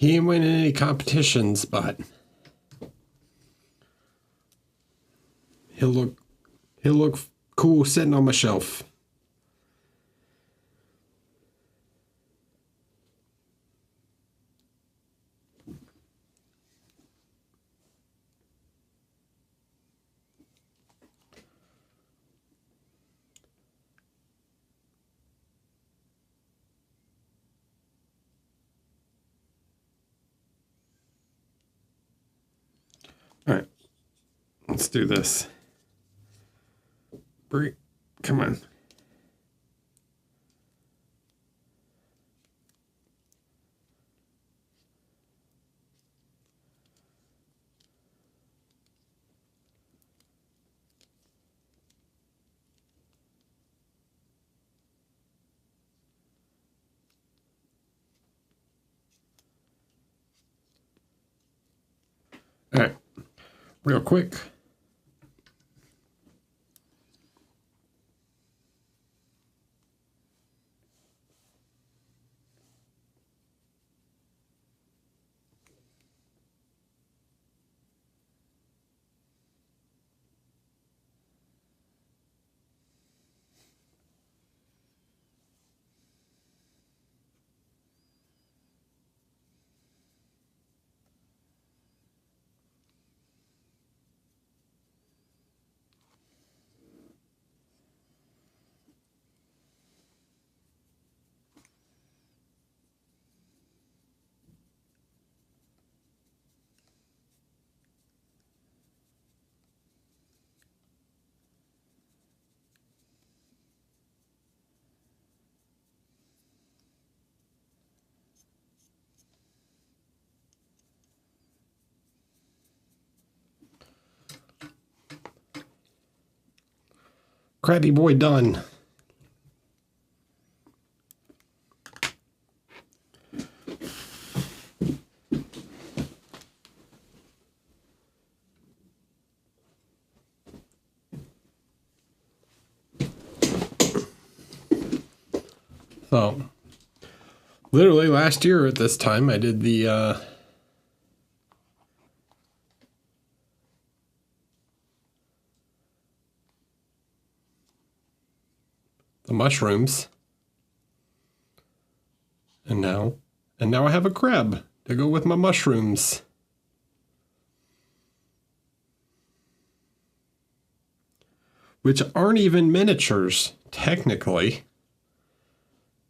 A: He ain't winning any competitions, but he'll look cool sitting on my shelf. All right, let's do this. Brie, come on. All right, real quick. Crabby boy done. So, literally last year at this time, I did the mushrooms, and now I have a crab to go with my mushrooms. Which aren't even miniatures, technically.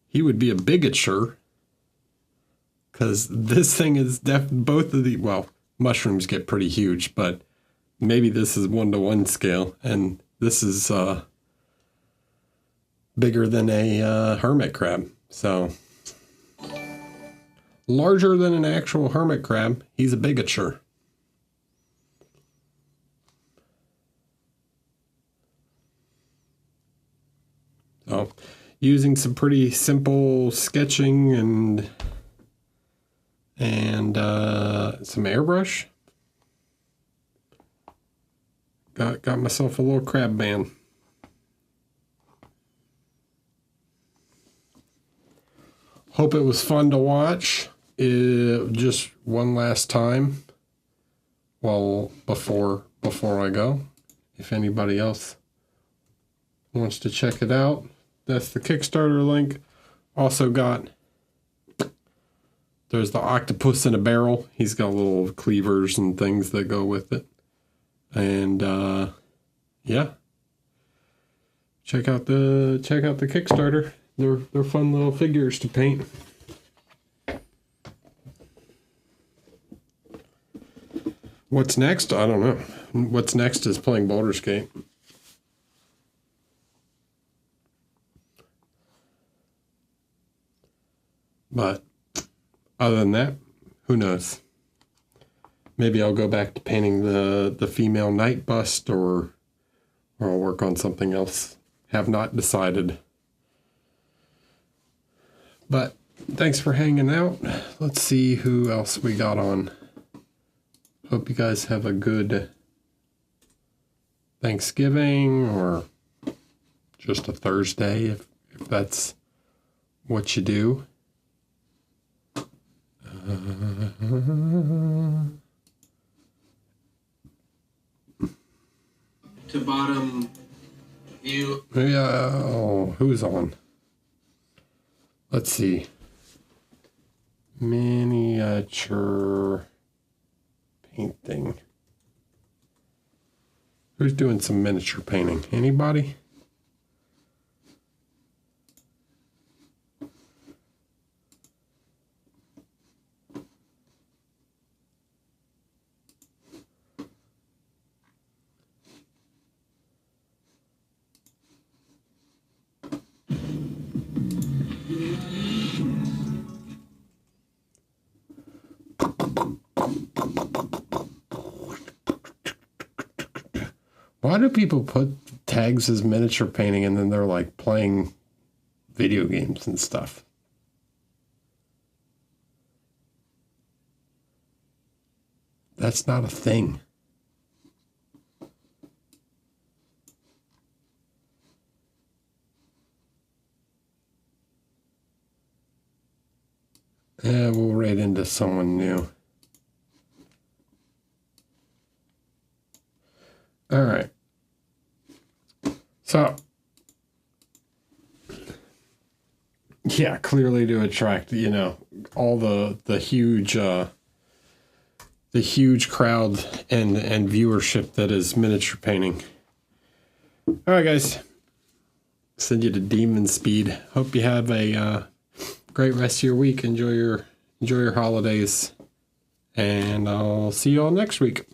A: He would be a bigature, because this thing is both of the, well, mushrooms get pretty huge, but maybe this is 1-to-1 scale, and this is bigger than a hermit crab. So larger than an actual hermit crab. He's a bigature. So using some pretty simple sketching and some airbrush, got myself a little crab man. Hope it was fun to watch. Just one last time, well, before I go, if anybody else wants to check it out, that's the Kickstarter link. Also got, there's the octopus in a barrel. He's got little cleavers and things that go with it. And yeah, check out the Kickstarter. They're fun little figures to paint. What's next? I don't know. What's next is playing Baldur's Gate. But other than that, who knows? Maybe I'll go back to painting the female knight bust, or I'll work on something else. Have not decided. But thanks for hanging out. Let's see who else we got on. Hope you guys have a good Thanksgiving, or just a Thursday if that's what you do.
B: To bottom view.
A: Yeah, oh, who's on? Let's see. Miniature painting. Who's doing some miniature painting? Anybody? Why do people put tags as miniature painting and then they're like playing video games and stuff? That's not a thing. Yeah, we'll write into someone new. All right. So, yeah, clearly to attract, all the huge crowd and viewership that is miniature painting. All right, guys. Send you to demon speed. Hope you have a great rest of your week. Enjoy your holidays, and I'll see you all next week.